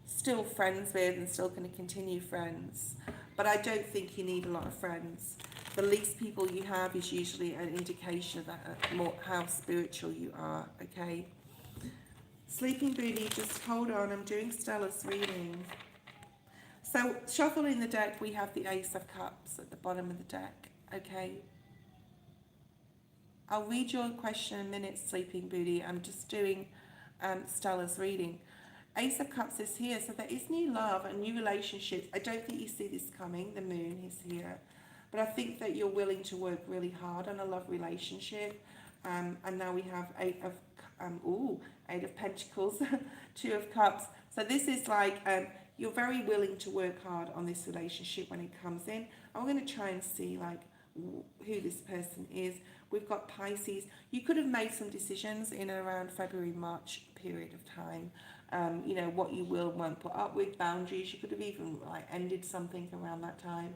still friends with and still going to continue friends. But I don't think you need a lot of friends. The least people you have is usually an indication of that, more how spiritual you are, okay? Sleeping Beauty, just hold on. I'm doing Stella's reading. So, shuffling the deck, we have the Ace of Cups at the bottom of the deck. Okay. I'll read your question in a minute, Sleeping Beauty. I'm just doing Stella's reading. Ace of Cups is here, so there is new love and new relationships. I don't think you see this coming. The moon is here. But I think that you're willing to work really hard on a love relationship. And now we have Eight of Pentacles, Two of Cups. So this is like you're very willing to work hard on this relationship when it comes in. I'm going to try and see like who this person is. We've got Pisces. You could have made some decisions in and around February, March period of time. You know, what you will and won't put up with, boundaries. You could have even like ended something around that time.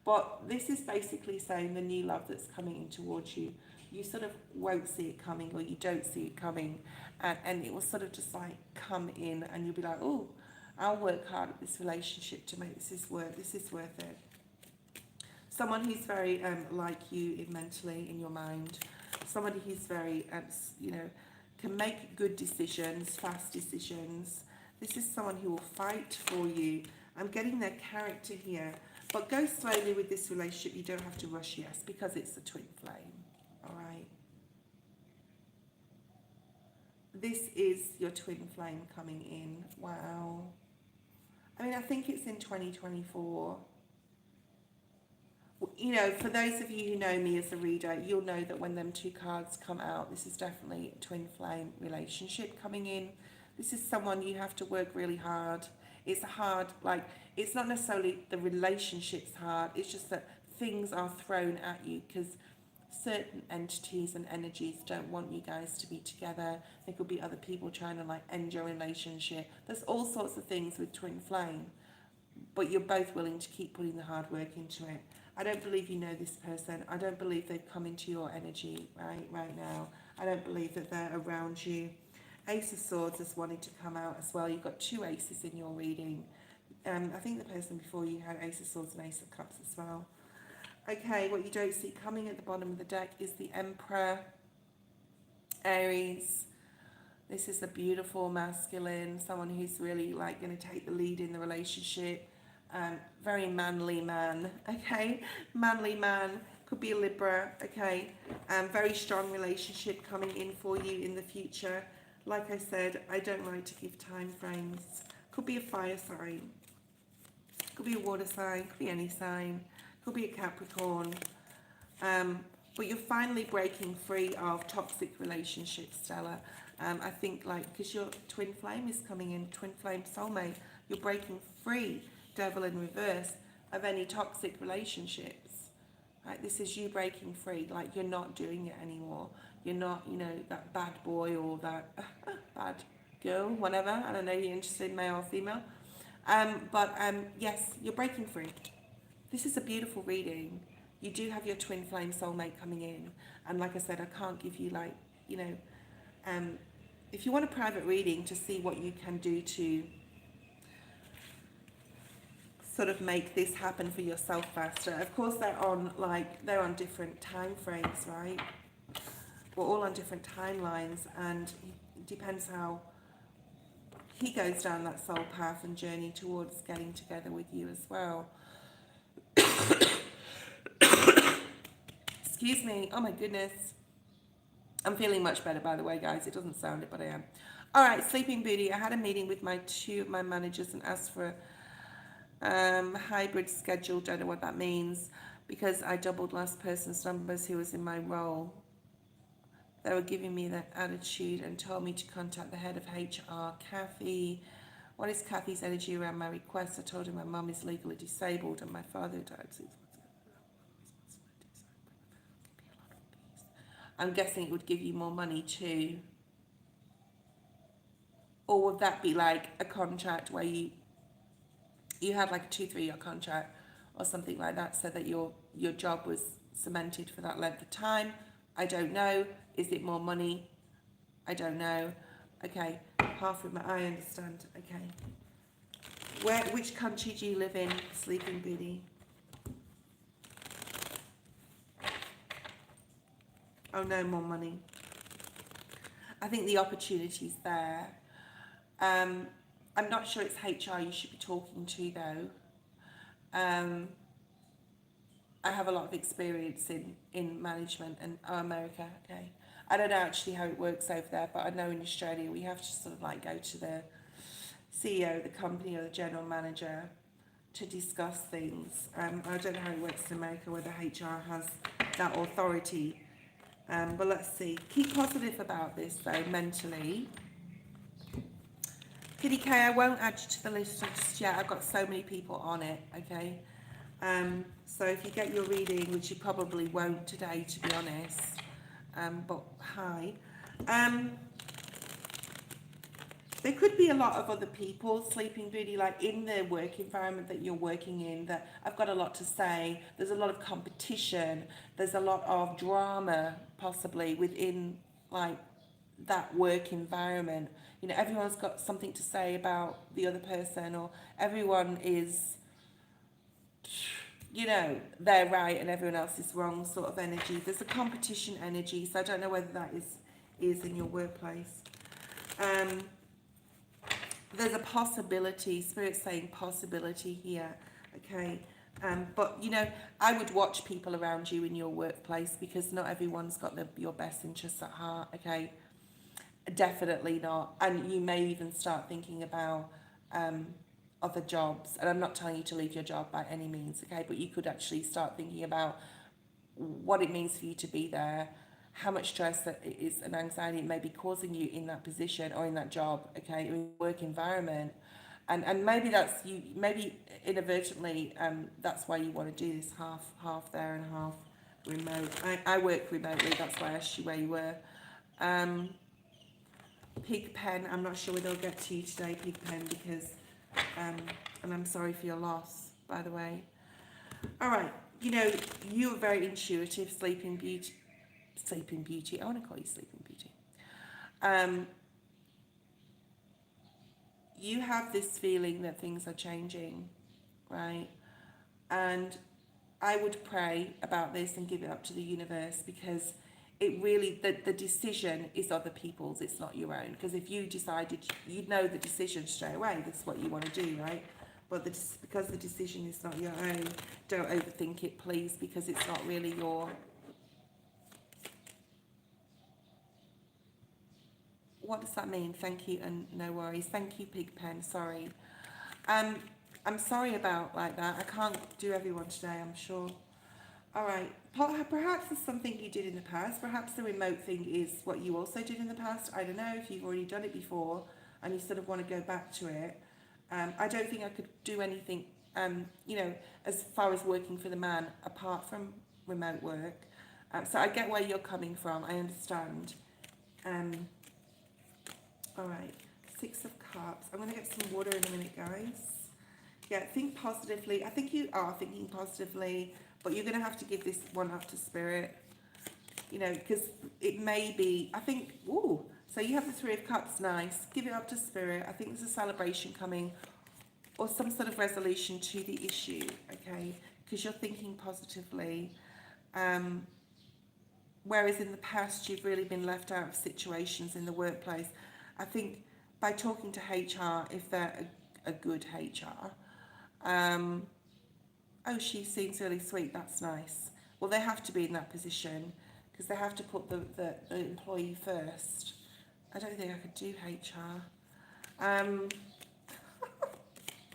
But this is basically saying the new love that's coming in towards you. You sort of won't see it coming, or you don't see it coming. And it will sort of just like come in, and you'll be like, oh, I'll work hard at this relationship to make this work. This is worth it. Someone who's very like you mentally, in your mind. Somebody who's very, you know, can make good decisions, fast decisions. This is someone who will fight for you. I'm getting their character here. But go slowly with this relationship. You don't have to rush, yes, because it's a twin flame. All right. This is your twin flame coming in. Wow. I mean, I think it's in 2024. You know, for those of you who know me as a reader, you'll know that when them two cards come out, this is definitely a twin flame relationship coming in. This is someone you have to work really hard. It's hard, like, it's not necessarily the relationship's hard, it's just that things are thrown at you because certain entities and energies don't want you guys to be together. There could be other people trying to like end your relationship. There's all sorts of things with twin flame, but you're both willing to keep putting the hard work into it. I don't believe you know this person. I don't believe they've come into your energy right now. I don't believe that they're around you. Ace of Swords is wanting to come out as well. You've got two aces in your reading. I think the person before you had Ace of Swords and Ace of Cups as well. Okay, what you don't see coming at the bottom of the deck is the Emperor, Aries. This is a beautiful masculine, someone who's really like going to take the lead in the relationship. Very manly man, okay? Manly man, could be a Libra, okay? Very strong relationship coming in for you in the future. Like I said, I don't like to give time frames. Could be a fire sign, could be a water sign, could be any sign, could be a Capricorn. But you're finally breaking free of toxic relationships, Stella. I think like, because your twin flame is coming in, twin flame soulmate, you're breaking free, Devil in reverse, of any toxic relationships. Right? This is you breaking free, like you're not doing it anymore. You're not, you know, that bad boy or that bad girl, whatever. I don't know if you're interested in male or female. Yes, you're breaking free. This is a beautiful reading. You do have your twin flame soulmate coming in. And like I said, I can't give you like, you know, if you want a private reading to see what you can do to sort of make this happen for yourself faster. Of course, they're on different time frames, right? We're all on different timelines, and it depends how he goes down that soul path and journey towards getting together with you as well. Excuse me. Oh my goodness. I'm feeling much better, by the way, guys. It doesn't sound it, but I am. All right, Sleeping Beauty. I had a meeting with two of my managers and asked for hybrid schedule. Don't know what that means, because I doubled last person's numbers who was in my role. They were giving me that attitude and told me to contact the head of HR, Kathy. What is Kathy's energy around my request? I told her my mum is legally disabled and my father died 6 months ago. I'm guessing it would give you more money too. Or would that be like a contract where you had like a 2-3 year contract or something like that, so that your job was cemented for that length of time? I don't know. Is it more money? I don't know. Okay, half of my, I understand. Okay. Which country do you live in, Sleeping Beauty? Oh, no more money. I think the opportunity's there. I'm not sure it's HR you should be talking to though. Um, I have a lot of experience in management and America, okay. I don't know actually how it works over there, but I know in Australia we have to sort of like go to the CEO of the company or the general manager to discuss things. I don't know how it works in America, whether HR has that authority. But let's see. Keep positive about this though, mentally. Kitty K, I won't add you to the list just yet. I've got so many people on it, okay? So if you get your reading, which you probably won't today, to be honest, but hi. Um, there could be a lot of other people, Sleeping Beauty, like in the work environment that you're working in, that I've got a lot to say. There's a lot of competition. There's a lot of drama, possibly, within, like, that work environment. You know, everyone's got something to say about the other person, or everyone is, you know, they're right and everyone else is wrong sort of energy. There's a competition energy, so I don't know whether that is in your workplace. There's a possibility, Spirit's saying possibility here, okay? But, you know, I would watch people around you in your workplace, because not everyone's got your best interests at heart, okay? Definitely not. And you may even start thinking about other jobs. And I'm not telling you to leave your job by any means, okay? But you could actually start thinking about what it means for you to be there, how much stress that it is and anxiety it may be causing you in that position or in that job, okay, in work environment. And maybe that's you, maybe inadvertently, that's why you want to do this half there and half remote. I work remotely, that's why I asked you where you were. Pig Pen, I'm not sure whether I'll get to you today, Pig Pen, because, and I'm sorry for your loss, by the way. All right, you know, you are very intuitive, Sleeping Beauty. I want to call you Sleeping Beauty. You have this feeling that things are changing, right? And I would pray about this and give it up to the universe, because it really, the decision is other people's, it's not your own. Because if you decided, you'd know the decision straight away, that's what you want to do, right? But because the decision is not your own, don't overthink it, please, because it's not really your... What does that mean? Thank you and no worries. Thank you, Pig Pen. Sorry. I'm sorry about like that. I can't do everyone today, I'm sure. All right. Perhaps it's something you did in the past. Perhaps the remote thing is what you also did in the past. I don't know if you've already done it before and you sort of want to go back to it. I don't think I could do anything, you know, as far as working for the man apart from remote work. So I get where you're coming from. I understand. All right, Six of Cups. I'm going to get some water in a minute, guys. Yeah, think positively. I think you are thinking positively, but you're going to have to give this one up to Spirit. You know, because it may be, I think, ooh, so you have the Three of Cups, nice. Give it up to Spirit. I think there's a celebration coming, or some sort of resolution to the issue, okay? Because you're thinking positively. Whereas in the past, you've really been left out of situations in the workplace. I think by talking to HR, if they're a good HR, oh, she seems really sweet, that's nice. Well, they have to be in that position because they have to put the employee first. I don't think I could do HR. Oh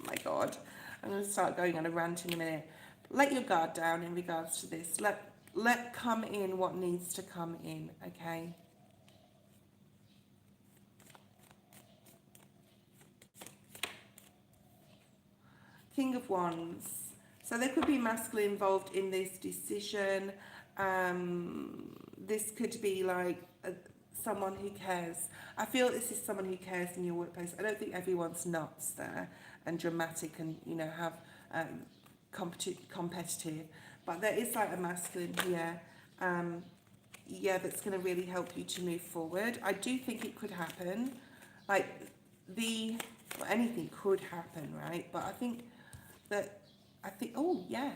my God, I'm going to start going on a rant in a minute. Let your guard down in regards to this. Let come in what needs to come in, okay? King of Wands. So there could be masculine involved in this decision. This could be like someone who cares. I feel this is someone who cares in your workplace. I don't think everyone's nuts there and dramatic and, you know, have competitive. But there is like a masculine here. Yeah, that's going to really help you to move forward. I do think it could happen. Like well, anything could happen, right? But I think, oh yeah,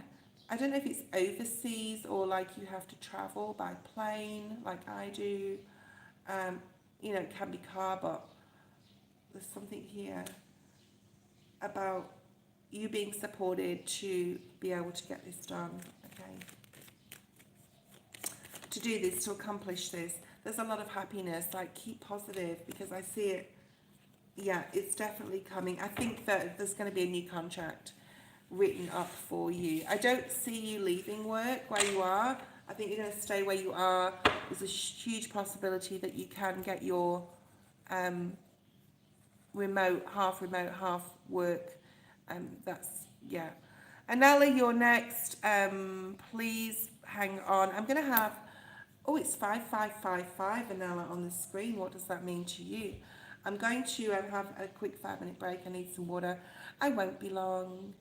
I don't know if it's overseas or like you have to travel by plane like I do. You know, it can be car, but there's something here about you being supported to be able to get this done, okay? To do this, to accomplish this. There's a lot of happiness, like keep positive because I see it, yeah, it's definitely coming. I think that there's going to be a new contract written up for you. I don't see you leaving work where you are. I think you're going to stay where you are. There's a huge possibility that you can get your um, remote, half work. That's, yeah. Anella, you're next. Please hang on. I'm going to have, oh, it's 5555, Anella, on the screen. What does that mean to you? I'm going to have a quick 5-minute break. I need some water. I won't be long.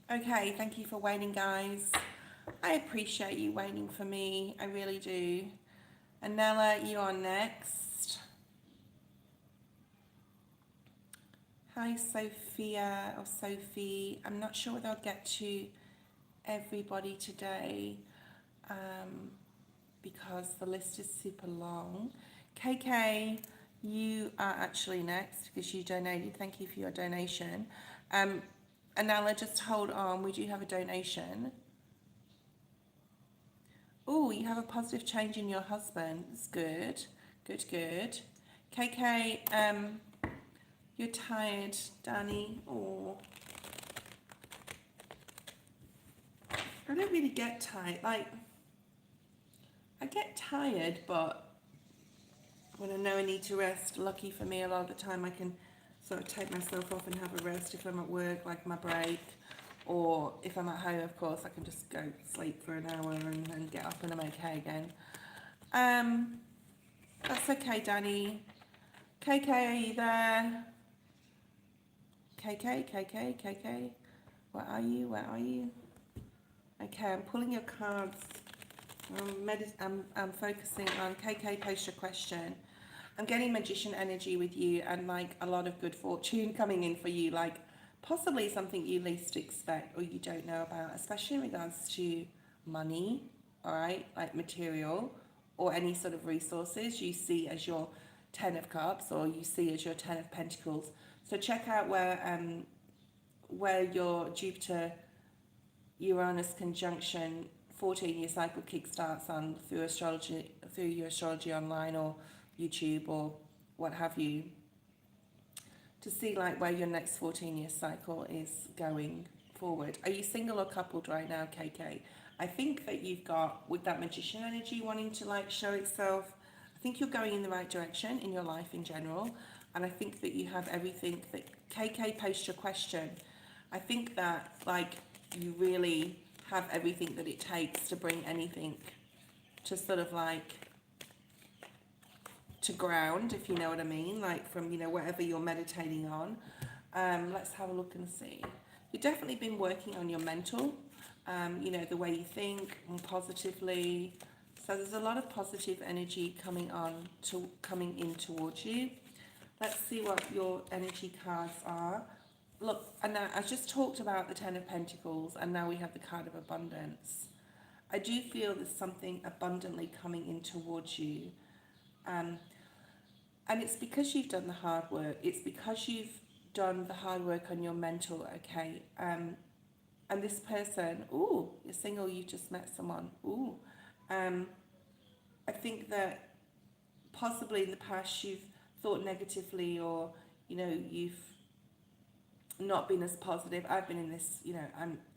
Okay, thank you for waiting, guys. I appreciate you waiting for me. I really do. Anella, you are next. Hi, Sophia or Sophie. I'm not sure whether I'll get to everybody today because the list is super long. KK, you are actually next because you donated. Thank you for your donation. Anella, just hold on. We do have a donation. Oh, you have a positive change in your husband. It's good. Good, good. KK, you're tired, Danny. Oh, I don't really get tired. Like, I get tired, but when I know I need to rest, lucky for me, a lot of the time I can sort of take myself off and have a rest if I'm at work, like my break. Or if I'm at home, of course, I can just go sleep for an hour and then get up and I'm okay again. That's okay, Danny. KK, are you there? KK. Where are you? Where are you? Okay, I'm pulling your cards. I'm focusing on KK, post your question. I'm getting magician energy with you and like a lot of good fortune coming in for you, like possibly something you least expect or you don't know about, especially in regards to money, all right, like material or any sort of resources you see as your 10 of cups or you see as your 10 of pentacles. So check out where your Jupiter Uranus conjunction 14-year cycle kickstarts on through astrology, through your astrology online or YouTube or what have you, to see like where your next 14-year cycle is going forward. Are you single or coupled right now, KK? I think that you've got, with that magician energy wanting to like show itself, I think you're going in the right direction in your life in general. And I think that you have everything that, KK, post your question. I think that like you really have everything that it takes to bring anything to sort of like to ground, if you know what I mean, like from, you know, whatever you're meditating on. Let's have a look and see. You've definitely been working on your mental, you know, the way you think more positively. So there's a lot of positive energy coming in towards you. Let's see what your energy cards are. Look, and now I just talked about the Ten of Pentacles, and now we have the card of abundance. I do feel there's something abundantly coming in towards you. And it's because you've done the hard work. It's because you've done the hard work on your mental, okay? And this person, ooh, you're single, you just met someone, ooh. I think that possibly in the past you've thought negatively or, you know, you've not been as positive. I've been in this, you know,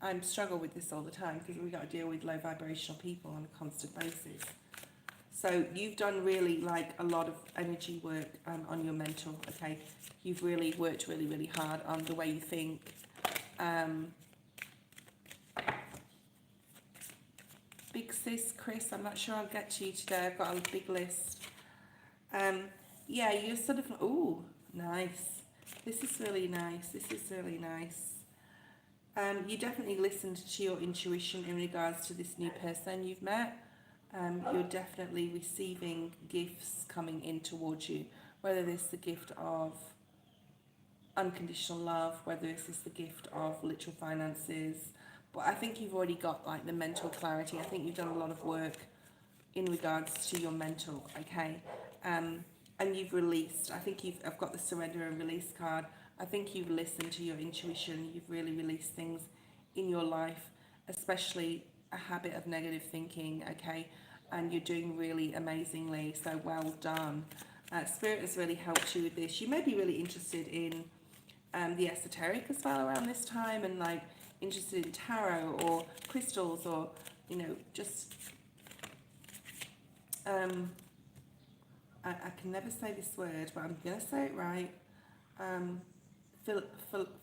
I'm struggle with this all the time because we've got to deal with low vibrational people on a constant basis. So you've done really like a lot of energy work on your mental, okay? You've really worked really, really hard on the way you think. Big sis, Chris, I'm not sure I'll get to you today. I've got a big list. Yeah, you're sort of, ooh, nice. This is really nice. This is really nice. You definitely listened to your intuition in regards to this new person you've met. You're definitely receiving gifts coming in towards you, whether it's the gift of unconditional love, whether it's the gift of literal finances. But I think you've already got like the mental clarity. I think you've done a lot of work in regards to your mental, okay? And you've released. I think I've got the surrender and release card. I think you've listened to your intuition. You've really released things in your life, especially a habit of negative thinking, okay? And you're doing really amazingly, so well done. Spirit has really helped you with this. You may be really interested in the esoteric as well around this time, and like interested in tarot or crystals, or, you know, just I can never say this word, but I'm going to say it right.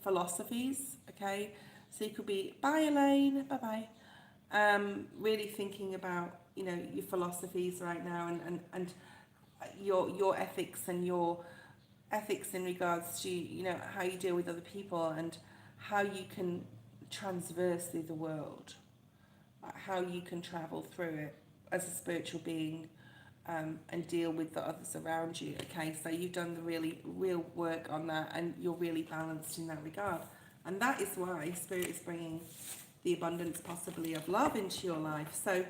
Philosophies, okay? So you could be, bye Elaine, bye-bye. Really thinking about, you know, your philosophies right now, and your ethics and your ethics in regards to, you know, how you deal with other people and how you can transverse through the world, how you can travel through it as a spiritual being, and deal with the others around you. Okay, so you've done the real work on that, and you're really balanced in that regard. And that is why Spirit is bringing the abundance possibly of love into your life. So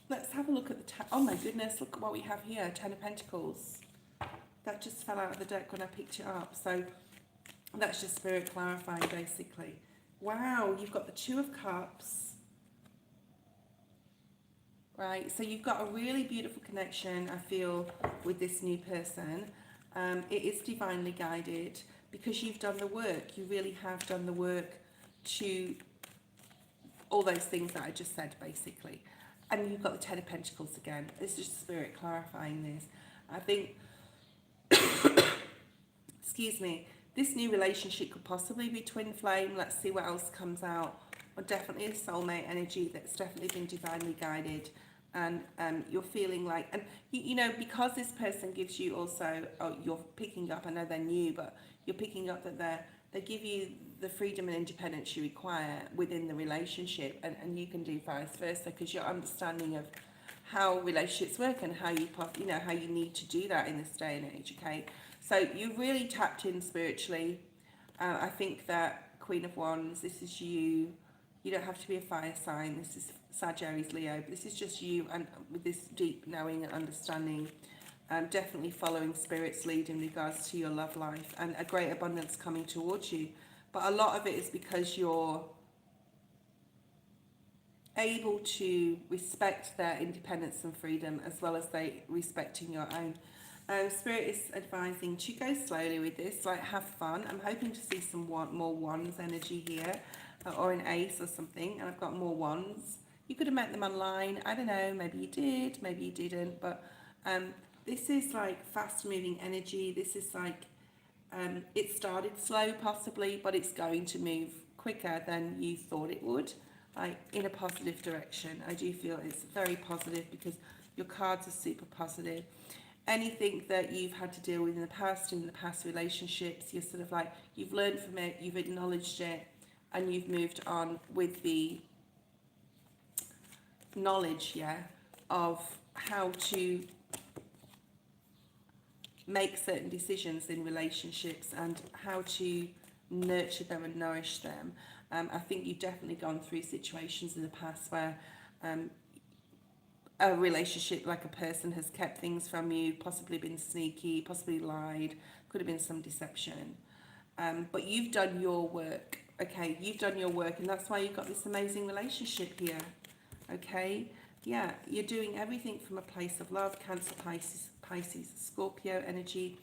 let's have a look at the oh my goodness, look at what we have here. 10 of Pentacles. That just fell out of the deck when I picked it up. So that's just Spirit clarifying, basically. Wow, you've got the 2 of Cups. Right, so you've got a really beautiful connection, I feel, with this new person. It is divinely guided because you've done the work. You really have done the work to all those things that I just said, basically. And you've got the 10 of Pentacles again. This is just Spirit clarifying this. I think, excuse me, this new relationship could possibly be twin flame. Let's see what else comes out. Or definitely a soulmate energy that's definitely been divinely guided. And you're feeling like, and you know, because this person gives you also, oh, you're picking up, I know they're new, but you're picking up that they give you the freedom and independence you require within the relationship, and you can do vice versa, because you're understanding of how relationships work and how you know, how you need to do that in this day and age. Okay, so you really tapped in spiritually. I think that Queen of Wands, this is you. You don't have to be a fire sign. This is Sagittarius, Leo. But this is just you, and with this deep knowing and understanding, definitely following Spirit's lead in regards to your love life, and a great abundance coming towards you. But a lot of it is because you're able to respect their independence and freedom, as well as they respecting your own. Spirit is advising to go slowly with this, like have fun. I'm hoping to see some more wands energy here, or an ace or something, and I've got more wands. You could have met them online, I don't know, maybe you did, maybe you didn't, but this is like fast moving energy. This is like, it started slow possibly, but it's going to move quicker than you thought it would, like in a positive direction. I do feel it's very positive because your cards are super positive. Anything that you've had to deal with in the past relationships, you're sort of like, you've learned from it, you've acknowledged it, and you've moved on with the knowledge, yeah, of how to make certain decisions in relationships and how to nurture them and nourish them. I think you've definitely gone through situations in the past where a relationship, like a person has kept things from you, possibly been sneaky, possibly lied, could have been some deception. But you've done your work, okay? You've done your work, and that's why you've got this amazing relationship here, okay? Yeah, you're doing everything from a place of love. Cancer, Pisces, Scorpio energy.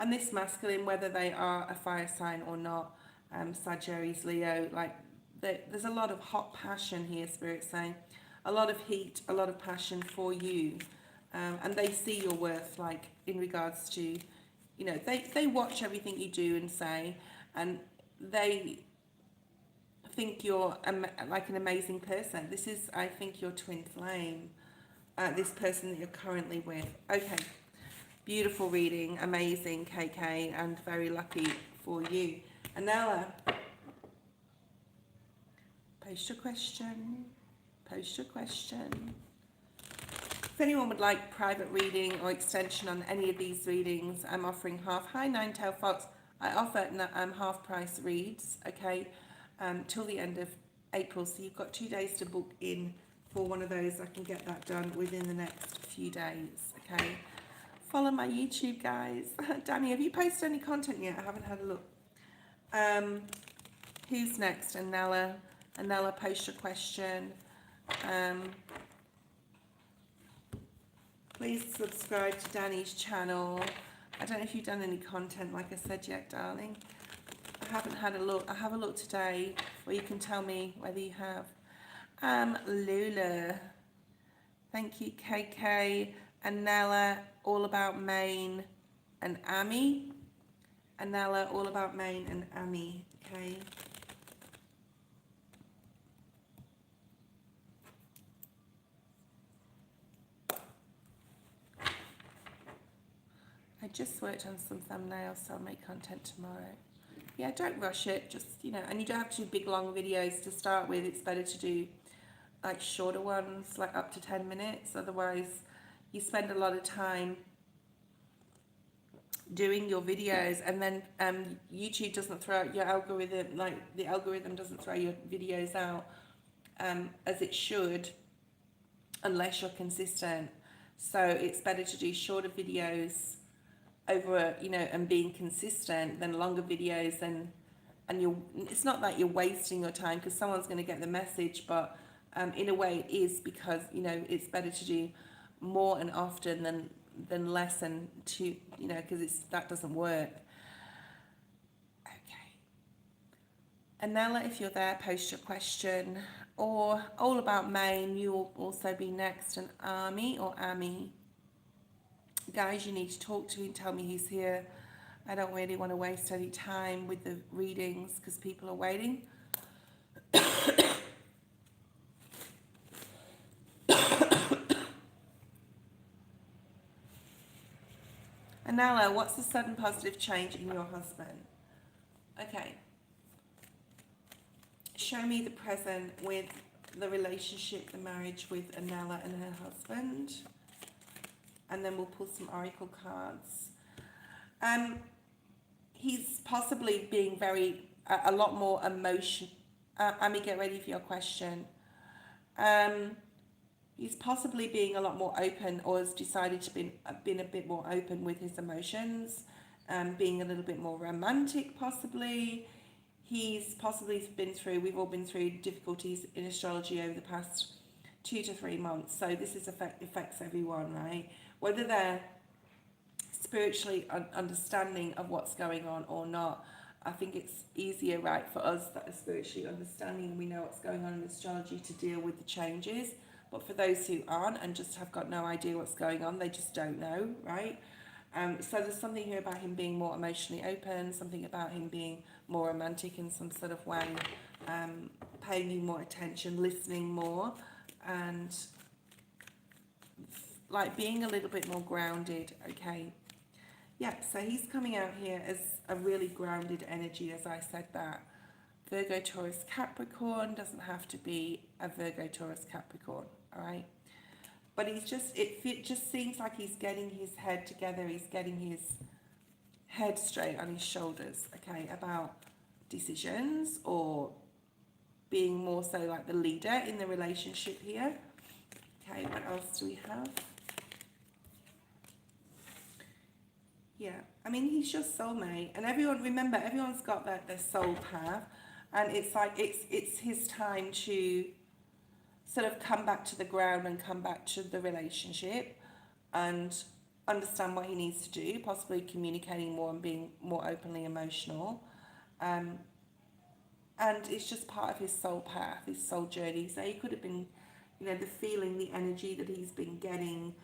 And this masculine, whether they are a fire sign or not, Sagittarius, Leo, like there's a lot of hot passion here, Spirit saying. A lot of heat, a lot of passion for you. And they see your worth, like in regards to, you know, they watch everything you do and say, and they think you're like an amazing person. This is, I think, your twin flame, this person that you're currently with. Okay, beautiful reading, amazing, KK, and very lucky for you. Anella, post your question. Post your question. If anyone would like private reading or extension on any of these readings, I'm offering half. Hi, Nine-Tailed Fox. I offer half price reads, okay, till the end of April. So you've got 2 days to book in for one of those. I can get that done within the next few days, okay. Follow my YouTube, guys. Danny, have you posted any content yet? I haven't had a look. Who's next? Anella. Anella, post your question. Please subscribe to Danny's channel. I don't know if you've done any content, like I said yet, darling. I haven't had a look. I'll have a look today, or you can tell me whether you have. Lola. Thank you, KK. Anella, All About Maine, and Amy. Anella, All About Maine, and Amy. Okay. I just worked on some thumbnails, so I'll make content tomorrow. Yeah, don't rush it. Just, you know, and you don't have to do big long videos to start with. It's better to do like shorter ones, like up to 10 minutes. Otherwise, you spend a lot of time doing your videos, and then YouTube doesn't throw out your algorithm, like the algorithm doesn't throw your videos out as it should unless you're consistent. So it's better to do shorter videos over, you know, and being consistent than longer videos. And you're, it's not that you're wasting your time because someone's going to get the message, but in a way it is, because, you know, it's better to do more and often than less and to, you know, because it's, that doesn't work. Okay. Anella, if you're there, post your question. Or All About Maine, you will also be next. And Army or Amy. Guys, you need to talk to me and tell me he's here. I don't really want to waste any time with the readings because people are waiting. Anella, what's the sudden positive change in your husband? Okay. Show me the present with the relationship, the marriage with Anella and her husband. And then we'll pull some oracle cards. He's possibly being a lot more emotion. Amy, get ready for your question. He's possibly being a lot more open, or has decided to been a bit more open with his emotions, being a little bit more romantic possibly. He's possibly been through, we've all been through difficulties in astrology over the past 2 to 3 months. So this affects everyone, right? Whether they're spiritually understanding of what's going on or not. I think it's easier, right, for us that are spiritually understanding, we know what's going on in astrology, to deal with the changes. But for those who aren't and just have got no idea what's going on, they just don't know, right? So there's something here about him being more emotionally open, something about him being more romantic in some sort of way, paying you more attention, listening more, and like being a little bit more grounded, okay? Yeah, so he's coming out here as a really grounded energy, as I said that. Virgo, Taurus, Capricorn, doesn't have to be a Virgo, Taurus, Capricorn, all right? But he's just, it just seems like he's getting his head together, he's getting his head straight on his shoulders, okay, about decisions, or being more so like the leader in the relationship here. Okay, what else do we have? Yeah, I mean, he's your soulmate, and everyone, remember, everyone's got their soul path, and it's like it's his time to sort of come back to the ground and come back to the relationship and understand what he needs to do, possibly communicating more and being more openly emotional. And it's just part of his soul path, his soul journey. So he could have been, you know, the feeling, the energy that he's been getting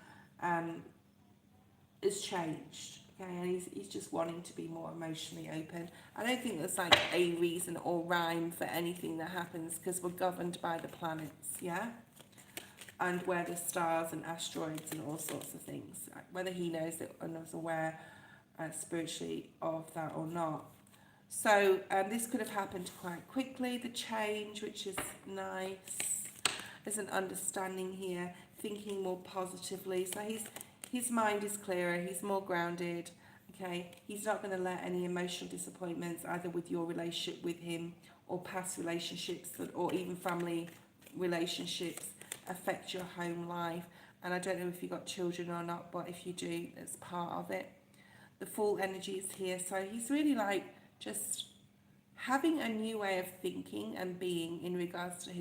has changed. Okay, and he's just wanting to be more emotionally open. I don't think there's like a reason or rhyme for anything that happens, because we're governed by the planets, yeah? And where the stars and asteroids and all sorts of things. Whether he knows it and is aware spiritually of that or not. So this could have happened quite quickly, the change, which is nice. There's an understanding here, thinking more positively. So his mind is clearer, he's more grounded, okay? He's not going to let any emotional disappointments, either with your relationship with him or past relationships, or even family relationships, affect your home life. And I don't know if you've got children or not, but if you do, it's part of it. The full energy is here. So he's really like just having a new way of thinking and being in regards to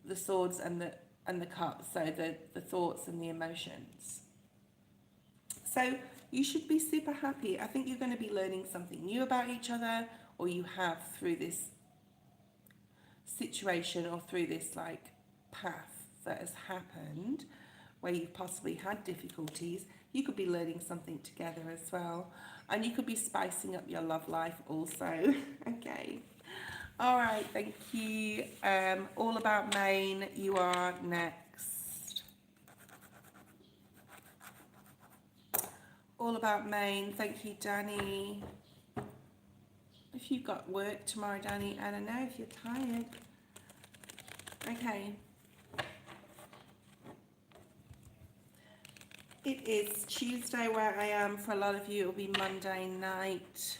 the swords and the cups, so the thoughts and the emotions. So you should be super happy. I think you're going to be learning something new about each other, or you have through this situation, or through this like path that has happened where you've possibly had difficulties. You could be learning something together as well, and you could be spicing up your love life also. Okay, all right, thank you. All About Maine, you are next. All About Maine, thank you, Danny. If you've got work tomorrow, Danny, I don't know if you're tired. Okay. It is Tuesday where I am. For a lot of you, it'll be Monday night.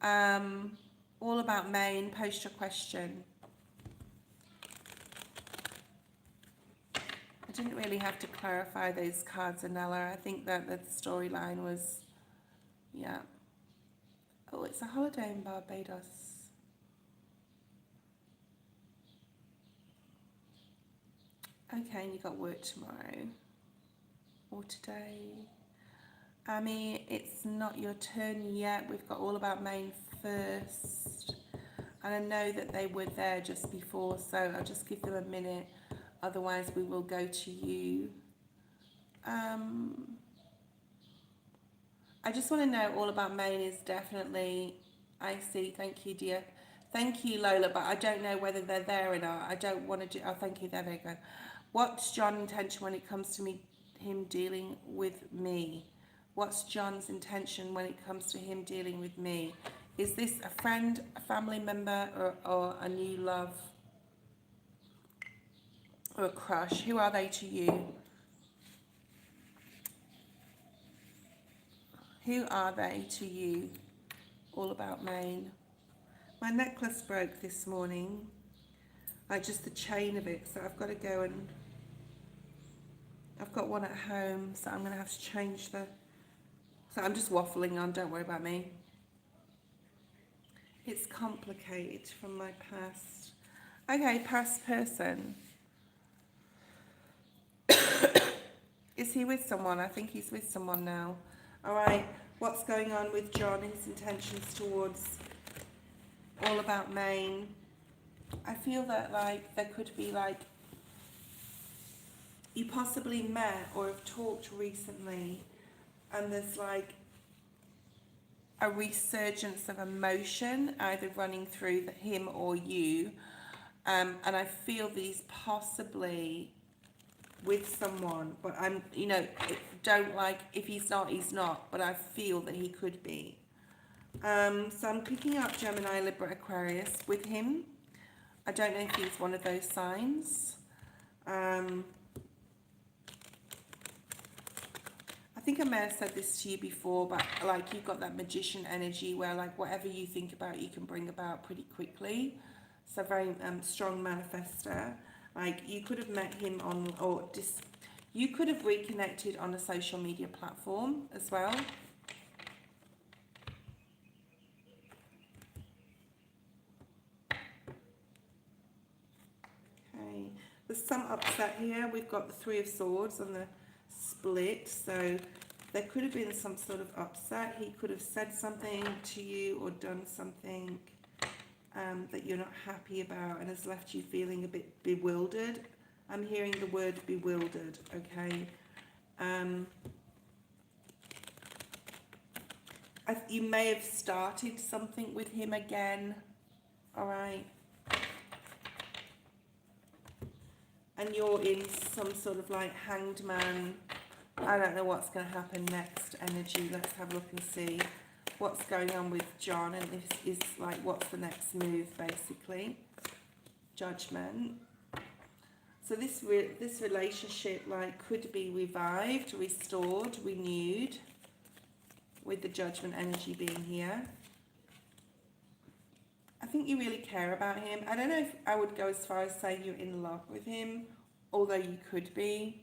All About Maine. Post your question. I didn't really have to clarify those cards, Anella. I think that the storyline was, yeah. Oh, it's a holiday in Barbados. Okay, and you got work tomorrow. Or today. Amy, it's not your turn yet. We've got All About Maine first. And I know that they were there just before, so I'll just give them a minute. Otherwise, we will go to you. I just want to know All About Maine is definitely, I see, thank you, dear. Thank you, Lola, but I don't know whether they're there or not. I don't want to do, oh, thank you, there they go. What's John's intention when it comes to him dealing with me? What's John's intention when it comes to him dealing with me? Is this a friend, a family member, or a new love? Or a crush? Who are they to you? Who are they to you? All About Maine. My necklace broke this morning. Like just the chain of it, so I've got to go and... I've got one at home, so I'm going to have to change the... So I'm just waffling on, don't worry about me. It's complicated from my past. Okay, past person. Is he with someone? I think he's with someone now. All right, what's going on with John, his intentions towards All About Maine? I feel that like there could be like, you possibly met or have talked recently and there's like a resurgence of emotion either running through him or you, and I feel these possibly with someone, but I'm, you know, don't like, if he's not, but I feel that he could be. So I'm picking up Gemini, Libra, Aquarius with him. I don't know if he's one of those signs. I think I may have said this to you before, but like you've got that magician energy where like whatever you think about, you can bring about pretty quickly. So very strong manifester. Like you could have met him on, or you could have reconnected on a social media platform as well. Okay, there's some upset here. We've got the Three of Swords on the split, so there could have been some sort of upset. He could have said something to you or done something that you're not happy about and has left you feeling a bit bewildered. I'm hearing the word bewildered, okay? You may have started something with him again, all right? And you're in some sort of like hanged man. I don't know what's going to happen next energy. Let's have a look and see what's going on with John, and this is like what's the next move basically. Judgment. So this relationship like could be revived, restored, renewed, with the Judgment energy being here. I think you really care about him. I don't know if I would go as far as saying you're in love with him, although you could be.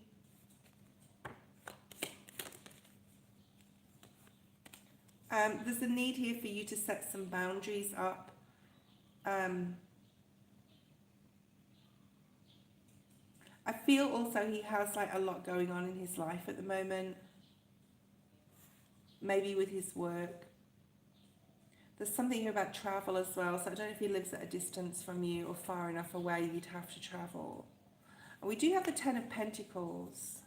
There's a need here for you to set some boundaries up. I feel also he has like a lot going on in his life at the moment. Maybe with his work. There's something here about travel as well. So I don't know if he lives at a distance from you or far enough away you'd have to travel. And we do have the Ten of Pentacles.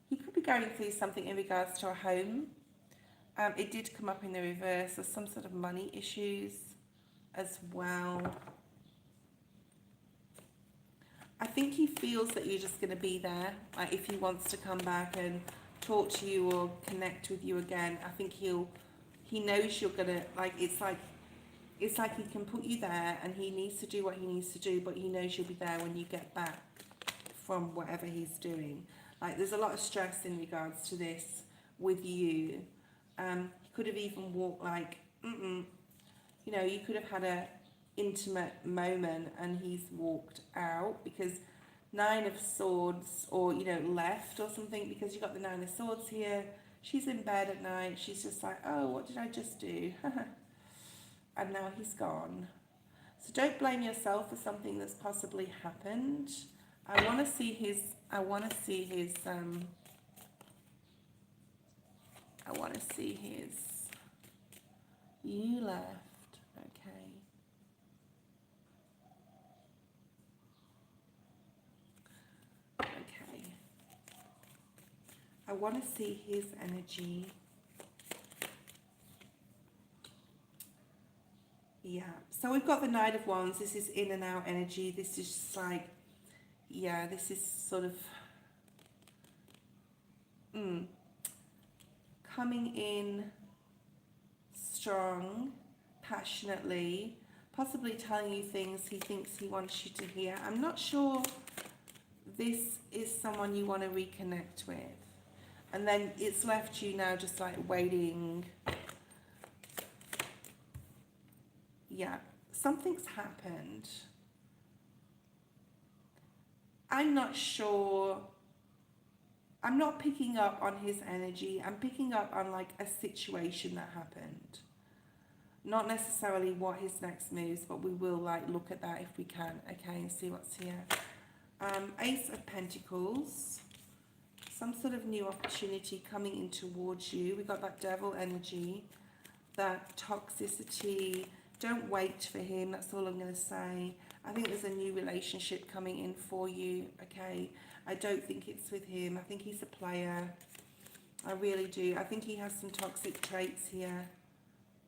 He could be going through something in regards to a home. It did come up in the reverse. There's some sort of money issues as well. I think he feels that you're just going to be there. Like if he wants to come back and talk to you or connect with you again, I think he'll he knows you're gonna, like, it's like he can put you there and he needs to do what he needs to do, but he knows you'll be there when you get back from whatever he's doing. Like, there's a lot of stress in regards to this with you. He could have even walked, like, you know, you could have had a intimate moment and he's walked out, because Nine of Swords, or, you know, left or something, because you got the Nine of Swords here. She's in bed at night. She's just like, oh, what did I just do? And now he's gone. So don't blame yourself for something that's possibly happened. I want to see his, you left, okay. Okay. I want to see his energy. Yeah, so we've got the Knight of Wands. This is in and out energy. This is just like, yeah, this is sort of coming in strong, passionately, possibly telling you things he thinks he wants you to hear. I'm not sure this is someone you want to reconnect with. And then it's left you now just like waiting. Yeah, something's happened. I'm not sure. I'm not picking up on his energy. I'm picking up on like a situation that happened. Not necessarily what his next moves, but we will like look at that if we can, okay, and see what's here. Ace of Pentacles. Some sort of new opportunity coming in towards you. We got that devil energy, that toxicity. Don't wait for him, that's all I'm going to say. I think there's a new relationship coming in for you, okay? I don't think it's with him. I think he's a player. I really do. I think he has some toxic traits here,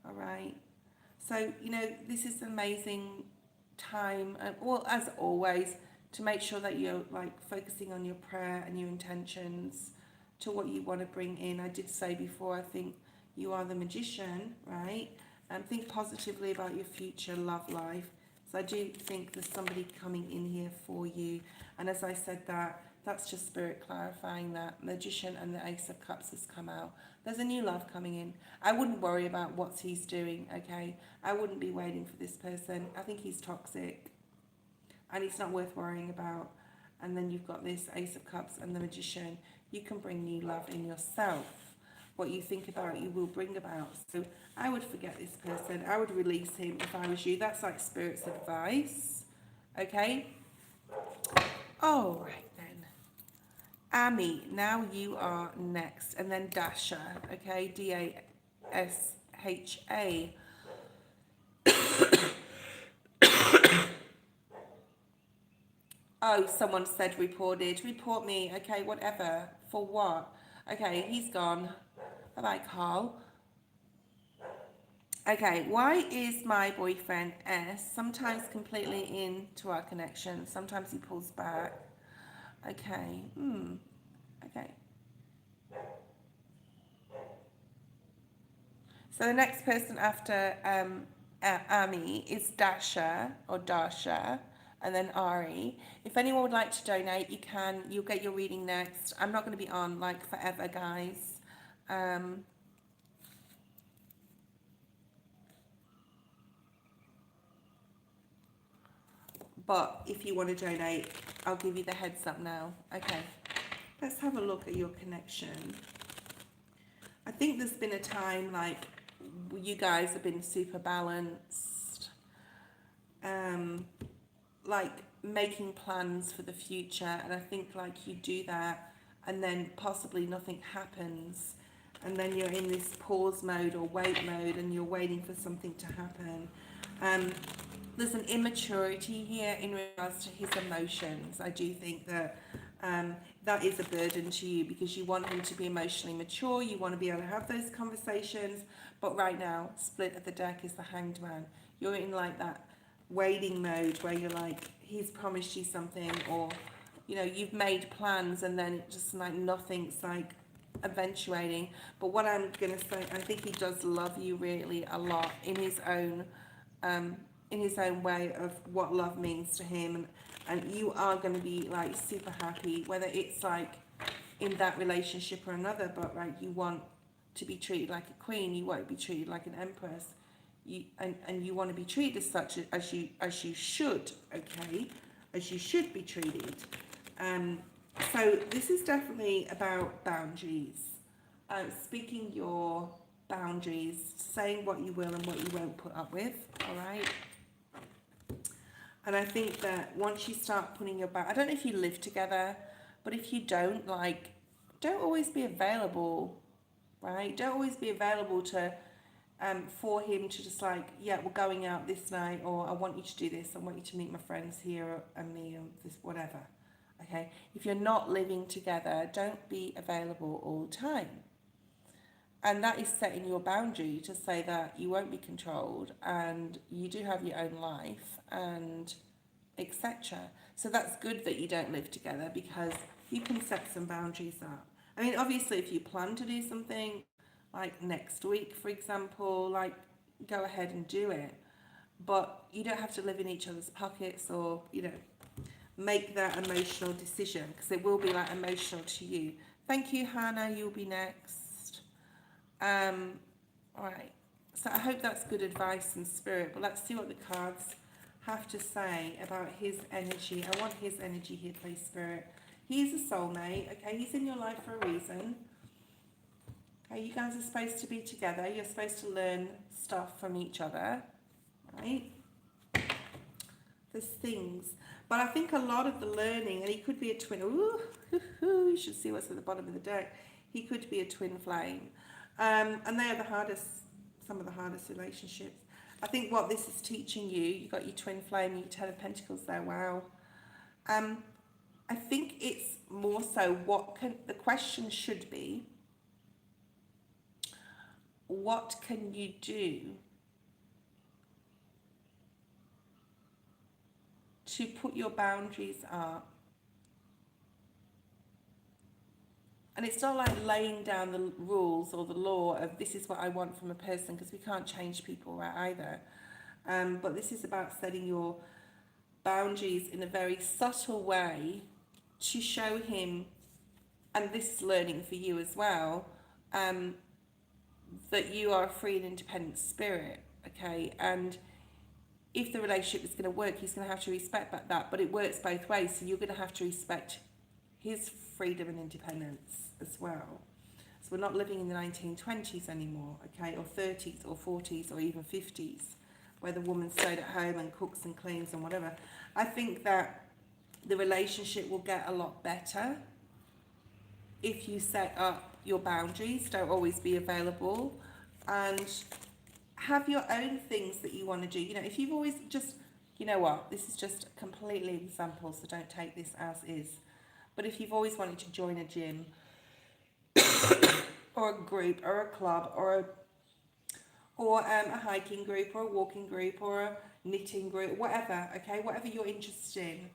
all right? So, you know, this is an amazing time, well, as always, to make sure that you're, like, focusing on your prayer and your intentions to what you want to bring in. I did say before, I think you are the magician, right? And think positively about your future love life. So I do think there's somebody coming in here for you. And as I said that, that's just Spirit clarifying that. Magician and the Ace of Cups has come out. There's a new love coming in. I wouldn't worry about what he's doing, okay? I wouldn't be waiting for this person. I think he's toxic. And it's not worth worrying about. And then you've got this Ace of Cups and the Magician. You can bring new love in yourself. What you think about, you will bring about. So I would forget this person. I would release him if I was you. That's like Spirit's advice. Okay? All right then. Amy, now you are next. And then Dasha. Okay? D-A-S-H-A. Oh, someone said reported. Report me. Okay, whatever. For what? Okay, he's gone. Bye-bye, Carl. Okay, why is my boyfriend S sometimes completely into our connection? Sometimes he pulls back. Okay, okay. So the next person after Amy is Dasha, or Dasha, and then Ari. If anyone would like to donate, you can. You'll get your reading next. I'm not going to be on like forever, guys. But if you want to donate, I'll give you the heads up now. Okay, let's have a look at your connection. I think there's been a time like you guys have been super balanced, like making plans for the future, and I think like you do that and then possibly nothing happens, and then you're in this pause mode or wait mode and you're waiting for something to happen. There's an immaturity here in regards to his emotions. I do think that that is a burden to you, because you want him to be emotionally mature, you want to be able to have those conversations, but right now, split of the deck is the Hanged Man. You're in like that waiting mode where you're like, he's promised you something, or, you know, you've made plans and then it just like nothing's like eventuating. But what I'm going to say, I think he does love you really a lot um, in his own way of what love means to him, and you are going to be like super happy, whether it's like in that relationship or another. But like, you want to be treated like a queen, you won't be treated like an empress. And you want to be treated as such, as you should, okay, as you should be treated. Um, so this is definitely about boundaries, speaking your boundaries, saying what you will and what you won't put up with. All right. And I think that once you start putting your I don't know if you live together, but if you don't, like, don't always be available, right? Don't always be available to for him to just like, yeah, we're going out this night, or I want you to do this, I want you to meet my friends here and me, or this, whatever. Okay, if you're not living together, don't be available all the time. And that is setting your boundary to say that you won't be controlled and you do have your own life and etc. So that's good that you don't live together, because you can set some boundaries up. I mean, obviously, if you plan to do something like next week, for example, like, go ahead and do it. But you don't have to live in each other's pockets, or, make that emotional decision, because it will be like emotional to you. Thank you, Hannah. You'll be next. All right. So I hope that's good advice and spirit. But let's see what the cards have to say about his energy. I want his energy here, please, spirit. He's a soulmate. Okay, he's in your life for a reason. Okay, you guys are supposed to be together. You're supposed to learn stuff from each other, right? There's things. But I think a lot of the learning, and he could be a twin. Ooh, you should see what's at the bottom of the deck. He could be a twin flame. And they are some of the hardest relationships. I think what this is teaching you, you got your twin flame, your Ten of Pentacles there, wow. I think it's more so the question should be, what can you do to put your boundaries up? And it's not like laying down the rules or the law of this is what I want from a person, because we can't change people, right, either. But this is about setting your boundaries in a very subtle way to show him, and this is learning for you as well, that you are a free and independent spirit, okay? And if the relationship is going to work, he's going to have to respect that, but it works both ways, so you're going to have to respect his freedom and independence as well. So we're not living in the 1920s anymore, okay, or 30s or 40s or even 50s, where the woman stayed at home and cooks and cleans and whatever. I think that the relationship will get a lot better if you set up your boundaries, don't always be available, and have your own things that you want to do. If you've always just, this is just completely example, so don't take this as is. But if you've always wanted to join a gym or a group or a club or a hiking group or a walking group or a knitting group, whatever, okay, whatever you're interested in,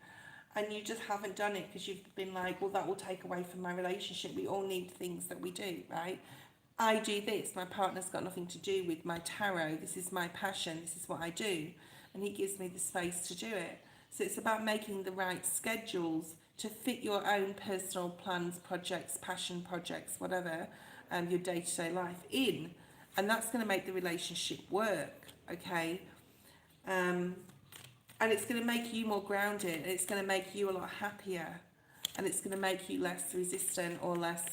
and you just haven't done it because you've been like, well, that will take away from my relationship. We all need things that we do, right? I do this, my partner's got nothing to do with my tarot, this is my passion, this is what I do, and he gives me the space to do it. So it's about making the right schedules to fit your own personal plans, projects, passion projects, whatever, your day-to-day life in. And that's going to make the relationship work, okay? And it's going to make you more grounded. It's going to make you a lot happier. And it's going to make you less resistant or less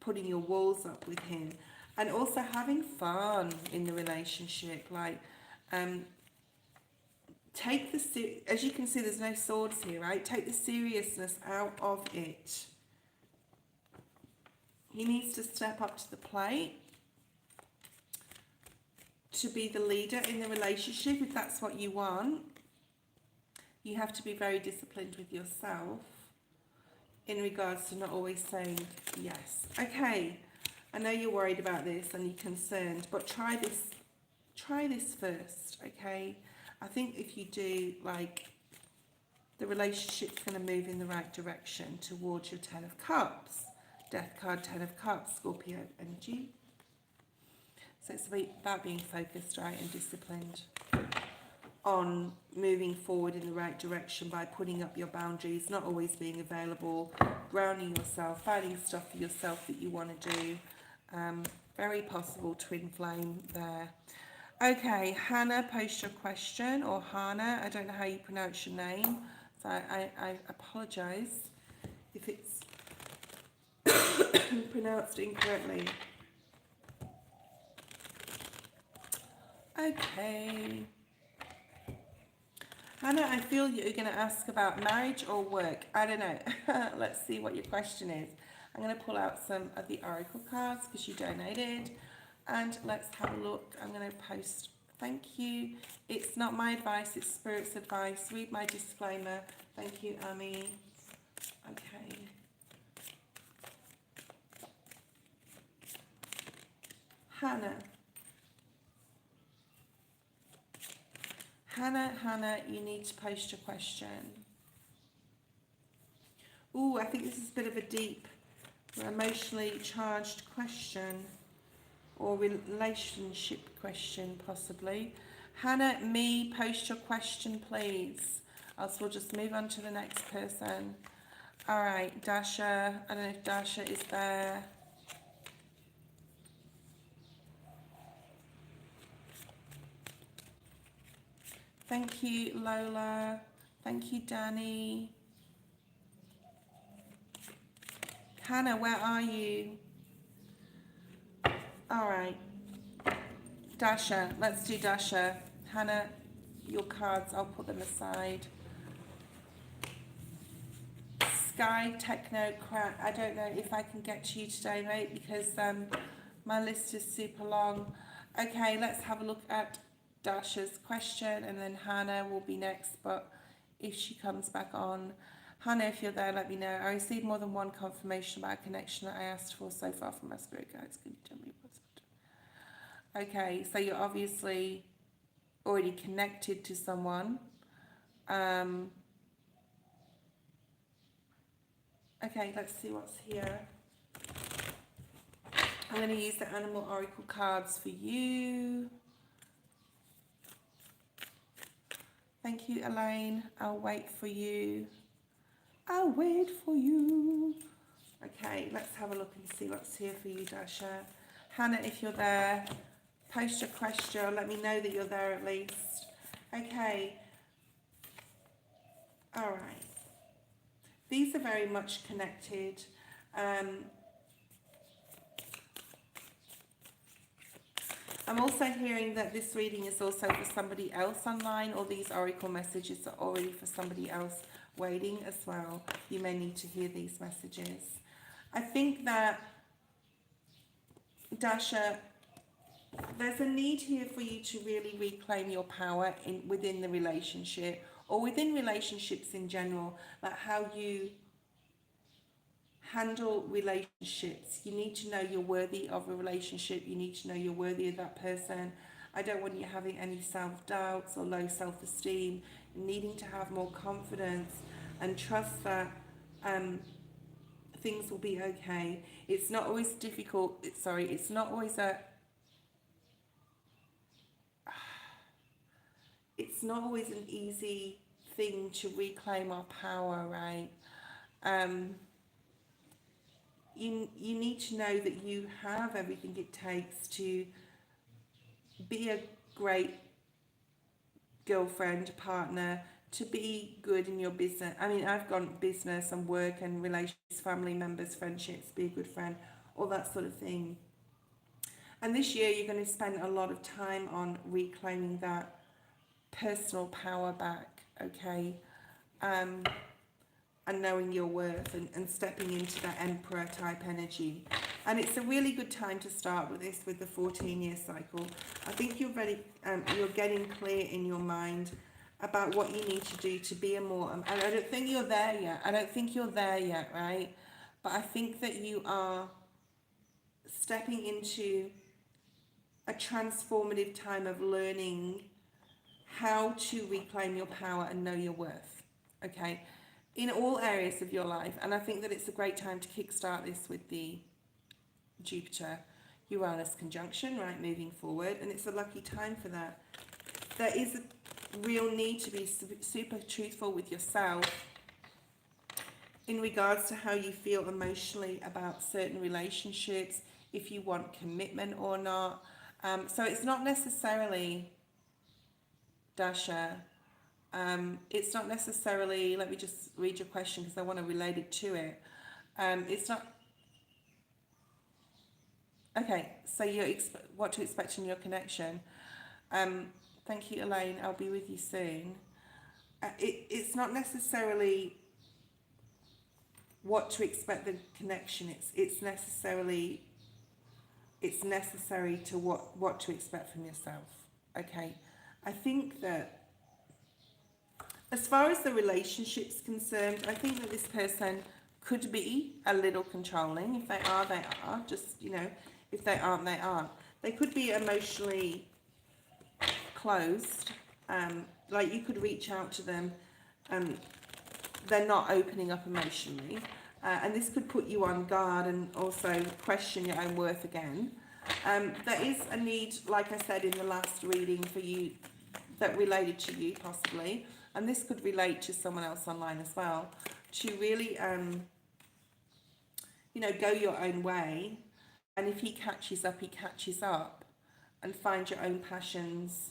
putting your walls up with him. And also having fun in the relationship. Like, take as you can see, there's no swords here, right? Take the seriousness out of it. He needs to step up to the plate to be the leader in the relationship, if that's what you want. You have to be very disciplined with yourself in regards to not always saying yes. Okay, I know you're worried about this and you're concerned, but try this first, okay? I think if you do, like, the relationship's going to move in the right direction towards your Ten of Cups. Death card, 10 of Cups, Scorpio energy. So it's about being focused, right, and disciplined on moving forward in the right direction by putting up your boundaries, not always being available, grounding yourself, finding stuff for yourself that you want to do. Very possible twin flame there. Okay, Hannah, post your question, or Hannah, I don't know how you pronounce your name, so I apologise if it's pronounced incorrectly. Okay. Hannah, I feel you're going to ask about marriage or work. I don't know. Let's see what your question is. I'm going to pull out some of the oracle cards because you donated. And let's have a look. I'm going to post, thank you. It's not my advice, it's Spirit's advice. Read my disclaimer. Thank you, Amy. Okay. Hannah. Hannah, you need to post your question. Ooh, I think this is a bit of a deep, emotionally charged question, or relationship question, possibly. Hannah, post your question, please. Else we'll just move on to the next person. All right, Dasha. I don't know if Dasha is there. Thank you, Lola. Thank you, Danny. Hannah, where are you? All right. Dasha, let's do Dasha. Hannah, your cards, I'll put them aside. Sky, Techno, Crack. I don't know if I can get to you today, mate, because my list is super long. Okay, let's have a look at Dasha's question, and then Hannah will be next, but if she comes back on. Hannah, if you're there, let me know. I received more than one confirmation about a connection that I asked for so far from my spirit guides. Can you tell me what's it? Okay, so you're obviously already connected to someone. Okay, let's see what's here. I'm going to use the Animal Oracle cards for you. Thank you, Elaine. I'll wait for you. I'll wait for you. Okay, let's have a look and see what's here for you, Dasha. Hannah, if you're there, post your question. Let me know that you're there at least. Okay. All right. These are very much connected. I'm also hearing that this reading is also for somebody else online, or these oracle messages are already for somebody else waiting as well. You may need to hear these messages. I think that, Dasha, there's a need here for you to really reclaim your power within the relationship, or within relationships in general, like how you handle relationships. You need to know you're worthy of a relationship. You need to know you're worthy of that person. I don't want you having any self-doubts or low self-esteem, needing to have more confidence and trust that things will be okay. It's not always difficult. It's not always it's not always an easy thing to reclaim our power, right? You need to know that you have everything it takes to be a great girlfriend, partner, to be good in your business. I mean, I've gone business and work and relations, family members, friendships, be a good friend, all that sort of thing. And this year you're going to spend a lot of time on reclaiming that personal power back, okay? And knowing your worth, and stepping into that emperor type energy. And it's a really good time to start with this, with the 14-year cycle. I think you're ready, you're getting clear in your mind about what you need to do to be a more, and I don't think you're there yet. I don't think you're there yet, right? But I think that you are stepping into a transformative time of learning how to reclaim your power and know your worth, okay? in all areas of your life. And I think that it's a great time to kickstart this with the Jupiter Uranus conjunction, right, moving forward. And it's a lucky time for that. There is a real need to be super truthful with yourself in regards to how you feel emotionally about certain relationships, if you want commitment or not. So it's not necessarily, Dasha, it's not necessarily, let me just read your question because I want to relate it to it. It's not, okay, so what to expect in your connection. Thank you, Elaine, I'll be with you soon. It's not necessarily what to expect the connection, it's necessary to what to expect from yourself. Okay, I think that as far as the relationship's concerned, I think that this person could be a little controlling. If they are, they are. Just, if they aren't, they aren't. They could be emotionally closed. Like you could reach out to them and they're not opening up emotionally. And this could put you on guard and also question your own worth again. There is a need, like I said in the last reading for you, that related to you possibly, and this could relate to someone else online as well, to really, go your own way. And if he catches up, he catches up, and find your own passions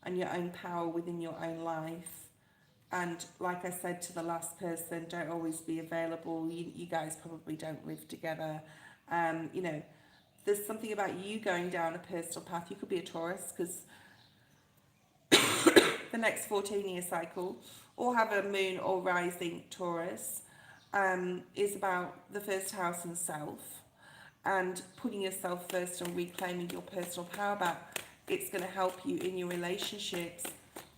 and your own power within your own life. And like I said to the last person, don't always be available. You guys probably don't live together. There's something about you going down a personal path. You could be a Taurus because the next 14-year cycle, or have a moon or rising Taurus, is about the first house and self, and putting yourself first and reclaiming your personal power back. It's going to help you in your relationships.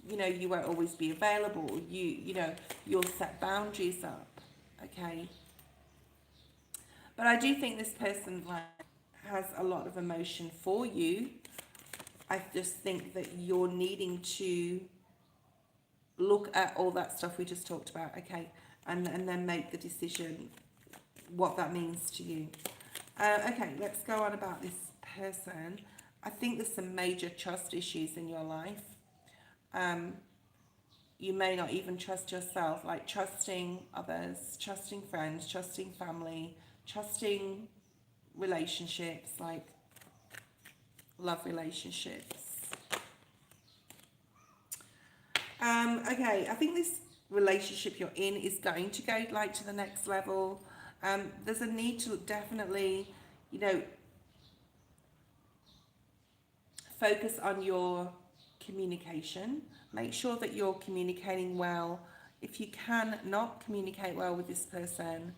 You won't always be available. You'll set boundaries up, okay? But I do think this person has a lot of emotion for you. I just think that you're needing to look at all that stuff we just talked about, okay, and then make the decision what that means to you. Okay, let's go on about this person. I think there's some major trust issues in your life. You may not even trust yourself, like trusting others, trusting friends, trusting family, trusting relationships, like love relationships. Okay, I think this relationship you're in is going to go to the next level. There's a need to definitely, focus on your communication. Make sure that you're communicating well. If you can not communicate well with this person,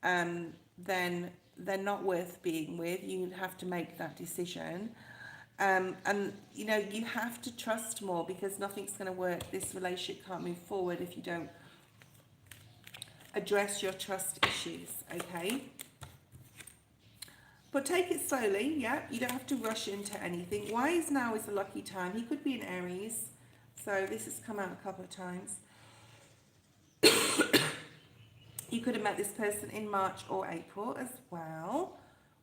then they're not worth being with. You have to make that decision. And you have to trust more, because nothing's going to work. This relationship can't move forward if you don't address your trust issues, okay? But take it slowly, yeah? You don't have to rush into anything. Why is now is a lucky time? He could be in Aries, so this has come out a couple of times. You could have met this person in March or April as well,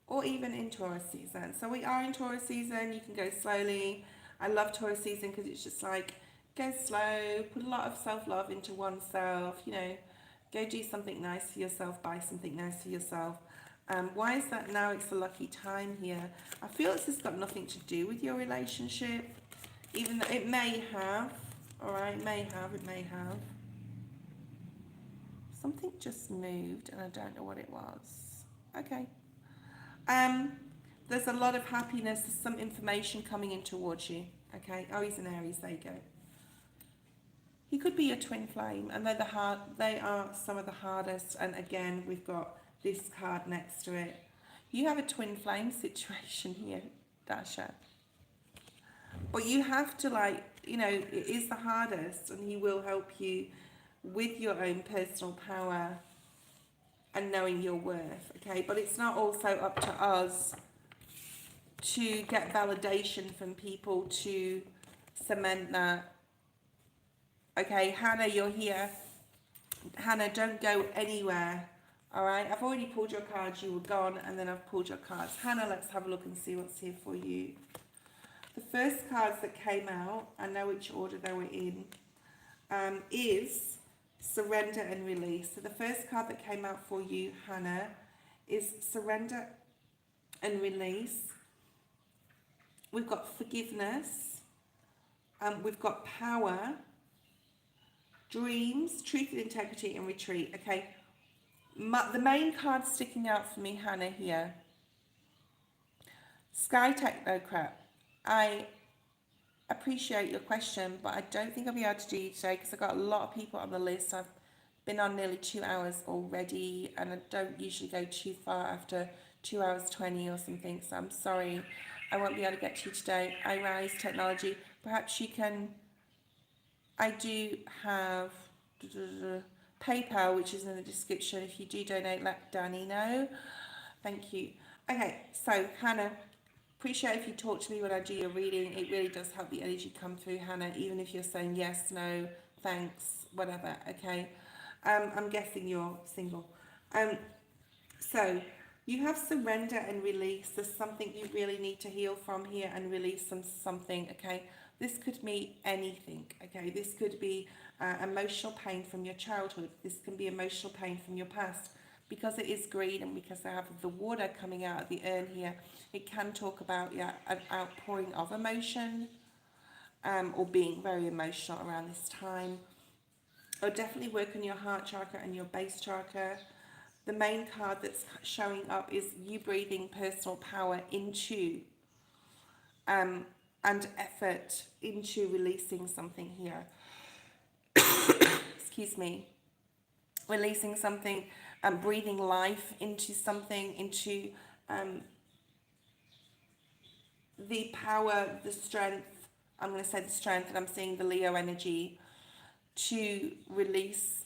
or even in Taurus season. So we are in Taurus season. You can go slowly. I love Taurus season because it's just like, go slow, put a lot of self-love into oneself, go do something nice for yourself, buy something nice for yourself. Why is that now it's a lucky time here? I feel this has got nothing to do with your relationship, even though it may have, all right, it may have. Something just moved and I don't know what it was. Okay. There's a lot of happiness. There's some information coming in towards you. Okay. Oh, he's in Aries. There you go. He could be your twin flame, and they are some of the hardest. And again, we've got this card next to it. You have a twin flame situation here, Dasha. But you have to it is the hardest, and he will help you with your own personal power and knowing your worth, okay? But it's not also up to us to get validation from people to cement that. Okay, Hannah, you're here. Hannah, don't go anywhere. All right, I've already pulled your cards. You were gone, and then I've pulled your cards. Hannah, let's have a look and see what's here for you. The first cards that came out, I know which order they were in, is surrender and release. So the first card that came out for you, Hannah, is surrender and release. We've got forgiveness. We've got power, dreams, truth and integrity, and retreat. Okay, the main card sticking out for me, Hannah, here, Sky Technocrat. I appreciate your question, but I don't think I'll be able to do you today because I've got a lot of people on the list. I've been on nearly 2 hours already, and I don't usually go too far after 2 hours 20 or something, so I'm sorry I won't be able to get to you today. I Rise Technology, perhaps you can, I do have PayPal, which is in the description. If you do donate, let Danny know. Thank you. Okay, so Hannah, appreciate if you talk to me when I do your reading. It really does help the energy come through, Hannah, even if you're saying yes, no, thanks, whatever, okay? I'm guessing you're single. So you have surrender and release. There's something you really need to heal from here and release something, okay? This could mean anything, okay? This could be emotional pain from your childhood. This can be emotional pain from your past. Because it is green and because I have the water coming out of the urn here, it can talk about an outpouring of emotion, or being very emotional around this time. Or definitely work on your heart chakra and your base chakra. The main card that's showing up is you breathing personal power into and effort into releasing something here. Excuse me. Releasing something, breathing life into something, into the power, the strength. I'm going to say the strength, and I'm seeing the Leo energy to release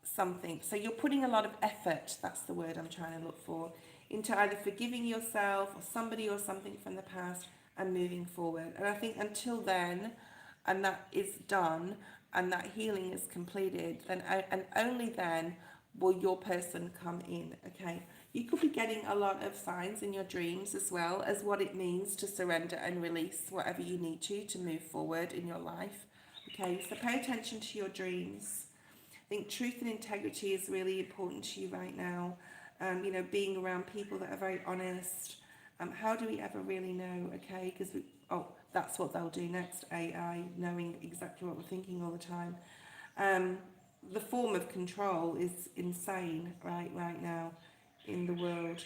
something. So you're putting a lot of effort, that's the word I'm trying to look for, into either forgiving yourself or somebody or something from the past and moving forward. And I think until then, and that is done, and that healing is completed, then and only then will your person come in, okay? You could be getting a lot of signs in your dreams as well as what it means to surrender and release whatever you need to move forward in your life. Okay, so pay attention to your dreams. I think truth and integrity is really important to you right now. You know, being around people that are very honest. How do we ever really know, okay? Because that's what they'll do next, AI, knowing exactly what we're thinking all the time. The form of control is insane right now in the world.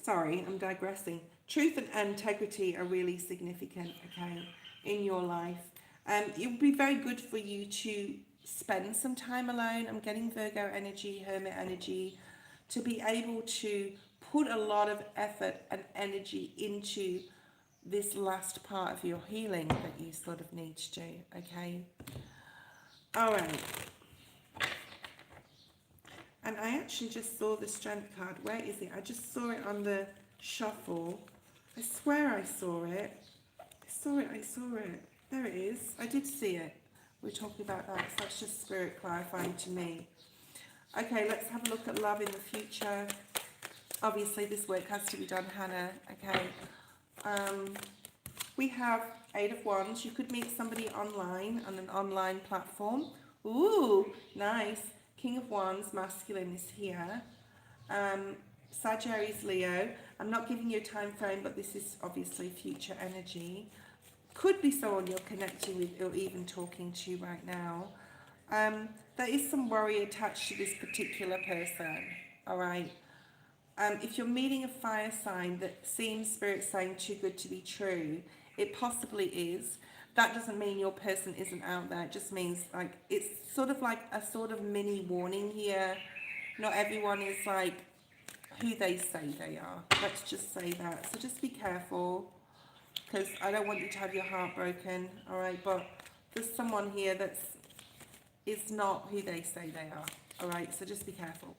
Sorry, I'm digressing. Truth and integrity are really significant, okay, in your life. It would be very good for you to spend some time alone. I'm getting Virgo energy, Hermit energy, to be able to put a lot of effort and energy into this last part of your healing that you sort of need to do, okay? All right. And I actually just saw the strength card. Where is it? I just saw it on the shuffle. I swear I saw it. I saw it. There it is. I did see it. We're talking about that. So that's just spirit clarifying to me. Okay, let's have a look at love in the future. Obviously, this work has to be done, Hannah. Okay. We have Eight of Wands. You could meet somebody online on an online platform. Ooh, nice. King of Wands, masculine, is here. Sagittarius, Leo. I'm not giving you a time frame, but this is obviously future energy. Could be someone you're connecting with or even talking to right now. There is some worry attached to this particular person, all right? If you're meeting a fire sign that seems spirit saying too good to be true, it possibly is. That doesn't mean your person isn't out there. It just means like it's sort of like a sort of mini warning here. Not everyone is like who they say they are. Let's just say that. So just be careful, because I don't want you to have your heart broken, all right? But there's someone here is not who they say they are, all right? So just be careful.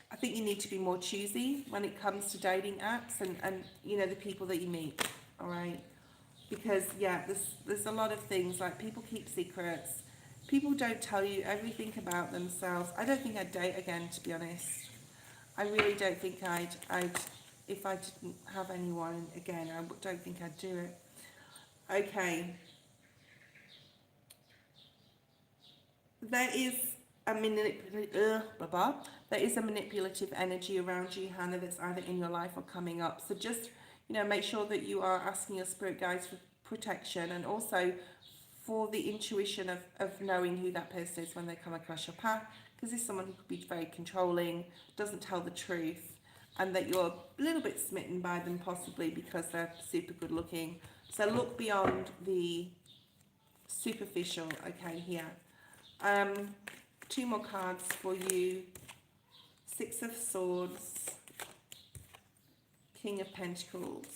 I think you need to be more choosy when it comes to dating apps and you know, the people that you meet, all right? because yeah, there's a lot of things, like people keep secrets, people don't tell you everything about themselves. I don't think I'd date again, to be honest. I really don't think I'd if I didn't have anyone again, I don't think I'd do it. Okay, there is a blah, blah. There is a manipulative energy around you, Hannah, that's either in your life or coming up. So just, make sure that you are asking your spirit guides for protection, and also for the intuition of knowing who that person is when they come across your path. Because there's someone who could be very controlling, doesn't tell the truth, and that you're a little bit smitten by them, possibly because they're super good looking. So look beyond the superficial, okay, here. Two more cards for you. Six of Swords, King of Pentacles.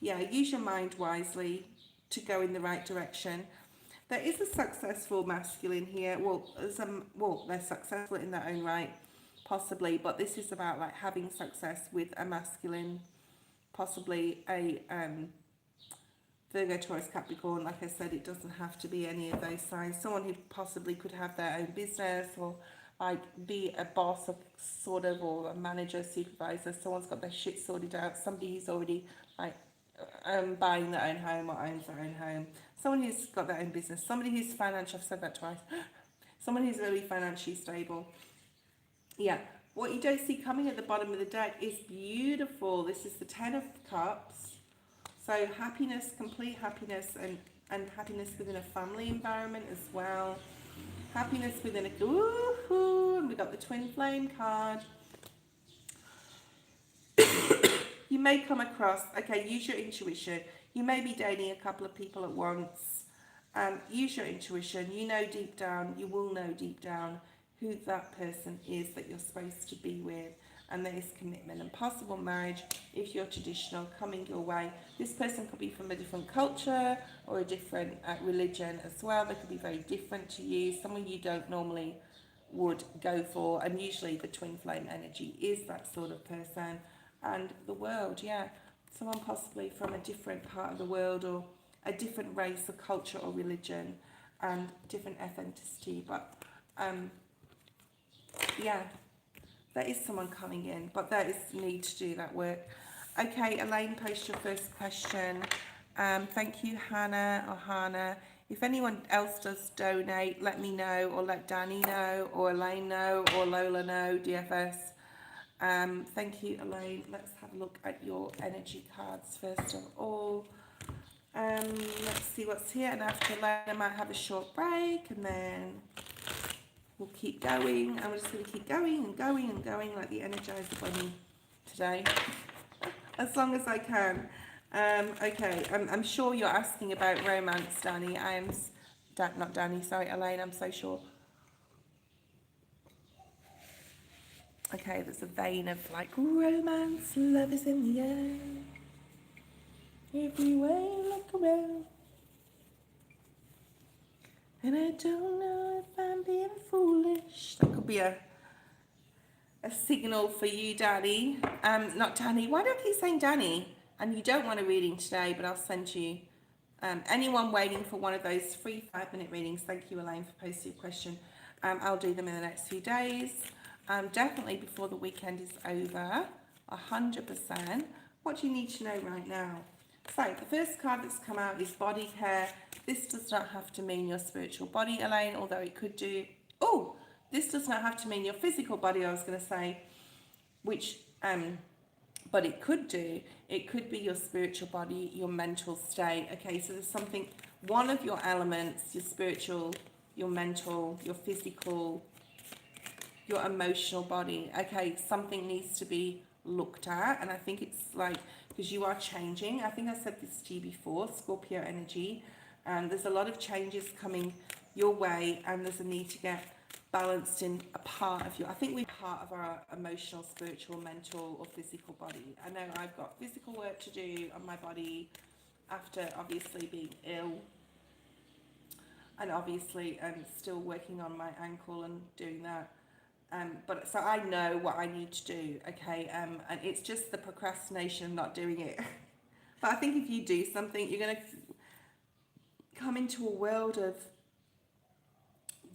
Yeah, use your mind wisely to go in the right direction. There is a successful masculine here. Well, they're successful in their own right, possibly, but this is about like having success with a masculine, possibly a Virgo, Taurus, Capricorn. Like I said, it doesn't have to be any of those signs. Someone who possibly could have their own business, or like be a boss of sort of, or a manager, supervisor. Someone's got their shit sorted out. Somebody who's already like buying their own home or owns their own home. Someone who's got their own business. Somebody who's financial. I've said that twice. Someone who's really financially stable. Yeah. What you don't see coming at the bottom of the deck is beautiful. This is the Ten of Cups. So happiness, complete happiness, and happiness within a family environment as well. Happiness within a... Woohoo! And we got the Twin Flame card. You may come across... Okay, use your intuition. You may be dating a couple of people at once. Use your intuition. You know deep down, you will know deep down who that person is that you're supposed to be with. And there is commitment and possible marriage if you're traditional coming your way. This person could be from a different culture or a different religion as well. They could be very different to you, someone you don't normally would go for. And usually the twin flame energy is that sort of person. And the world, yeah, someone possibly from a different part of the world, or a different race or culture or religion, and different ethnicity. But yeah, there is someone coming in, but there is need to do that work. Okay, Elaine, post your first question. Thank you, Hannah or Hannah. If anyone else does donate, let me know, or let Danny know, or Elaine know, or Lola know, DFS. Thank you, Elaine. Let's have a look at your energy cards first of all. Let's see what's here. And after Elaine, I might have a short break, and then we'll keep going. And we're just going to keep going and going and going like the Energizer Bunny today, as long as I can. Okay, I'm sure you're asking about romance, Danny. Not Danny, sorry, Elaine, I'm so sure. Okay, there's a vein of like romance, love is in the air. Everywhere you look around. And I don't know if I'm being foolish. That could be a signal for you, Danny. Not Danny. Why do I keep saying Danny? And you don't want a reading today, but I'll send you. Anyone waiting for one of those free 5-minute readings, thank you, Elaine, for posting your question. I'll do them in the next few days. Definitely before the weekend is over. 100%. What do you need to know right now? So the first card that's come out is body care. This does not have to mean your spiritual body, Elaine, although it could do. Oh, this does not have to mean your physical body, I was going to say, which, but it could do. It could be your spiritual body, your mental state. Okay, so there's something, one of your elements, your spiritual, your mental, your physical, your emotional body. Okay, something needs to be looked at, and I think it's like, because you are changing. I think I said this to you before, Scorpio energy. There's a lot of changes coming your way, and there's a need to get balanced in a part of I think we're part of our emotional, spiritual, mental, or physical body. I know I've got physical work to do on my body after obviously being ill, and obviously still working on my ankle and doing that. But so I know what I need to do, okay, and it's just the procrastination of not doing it. But I think if you do something, you're going to come into a world of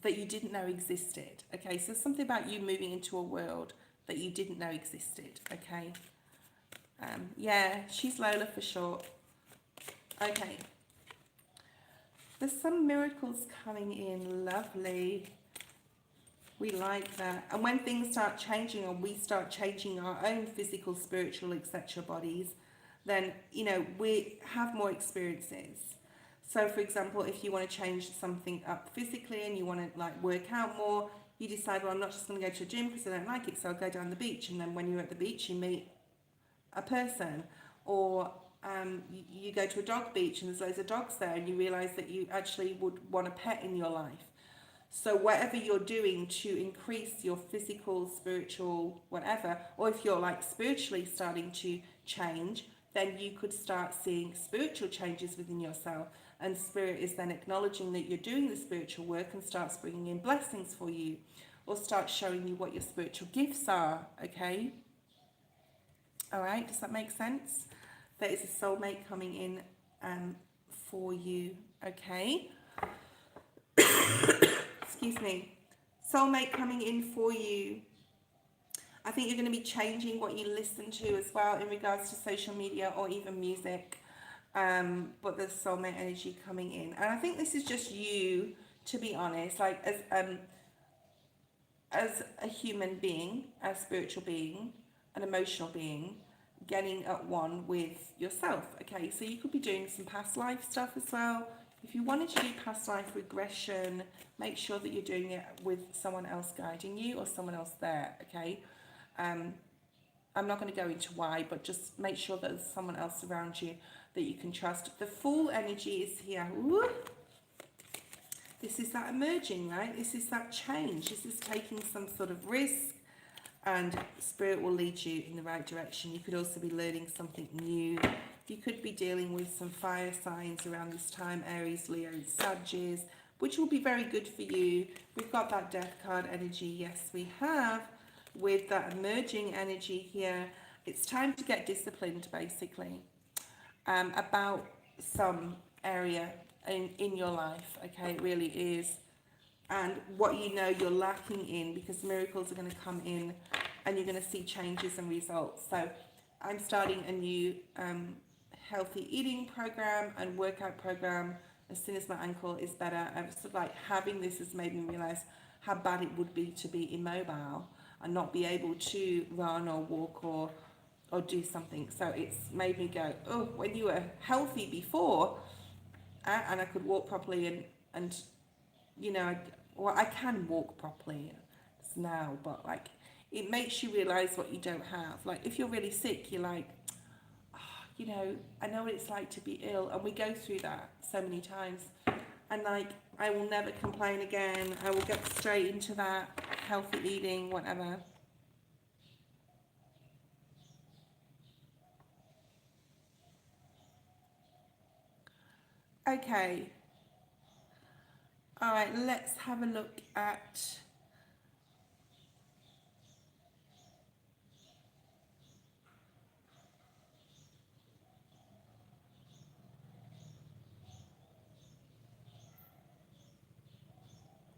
that you didn't know existed. Okay, so something about you moving into a world that you didn't know existed. Okay, yeah, she's Lola for short. Okay, there's some miracles coming in. Lovely. We like that. And when things start changing, and we start changing our own physical, spiritual, etc. bodies, then, you know, we have more experiences. So, for example, if you want to change something up physically and you want to like work out more, you decide, well, I'm not just going to go to a gym because I don't like it, so I'll go down the beach. And then when you're at the beach, you meet a person. Or you go to a dog beach and there's loads of dogs there, and you realise that you actually would want a pet in your life. So whatever you're doing to increase your physical, spiritual, whatever, or if you're like spiritually starting to change, then you could start seeing spiritual changes within yourself. And spirit is then acknowledging that you're doing the spiritual work and starts bringing in blessings for you, or starts showing you what your spiritual gifts are, okay? All right, does that make sense? There is a soulmate coming in for you, okay? Excuse me. Soulmate coming in for you. I think you're going to be changing what you listen to as well in regards to social media or even music. But there's soulmate energy coming in. And I think this is just you, to be honest, like as a human being, a spiritual being, an emotional being, getting at one with yourself. Okay, so you could be doing some past life stuff as well. If you wanted to do past life regression, make sure that you're doing it with someone else guiding you or someone else there, okay? I'm not going to go into why, but just make sure that there's someone else around you that you can trust. The Fool energy is here. Woo! This is that emerging, right? This is that change. This is taking some sort of risk, and spirit will lead you in the right direction. You could also be learning something new. You could be dealing with some fire signs around this time, Aries, Leo, Sagittarius, which will be very good for you. We've got that Death card energy. Yes, we have. With that emerging energy here, it's time to get disciplined, basically, about some area in your life. Okay, it really is. And what you know you're lacking in, because miracles are going to come in and you're going to see changes and results. So I'm starting a new healthy eating program and workout program as soon as my ankle is better. And sort of like having this has made me realize how bad it would be to be immobile and not be able to run or walk or do something. So it's made me go, oh, when you were healthy before, and I could walk properly and you know, I can walk properly now, but like it makes you realize what you don't have. Like if you're really sick, you're like, oh, you know, I know what it's like to be ill, and we go through that so many times. And like, I will never complain again. I will get straight into that healthy eating, whatever. Okay. All right, let's have a look at...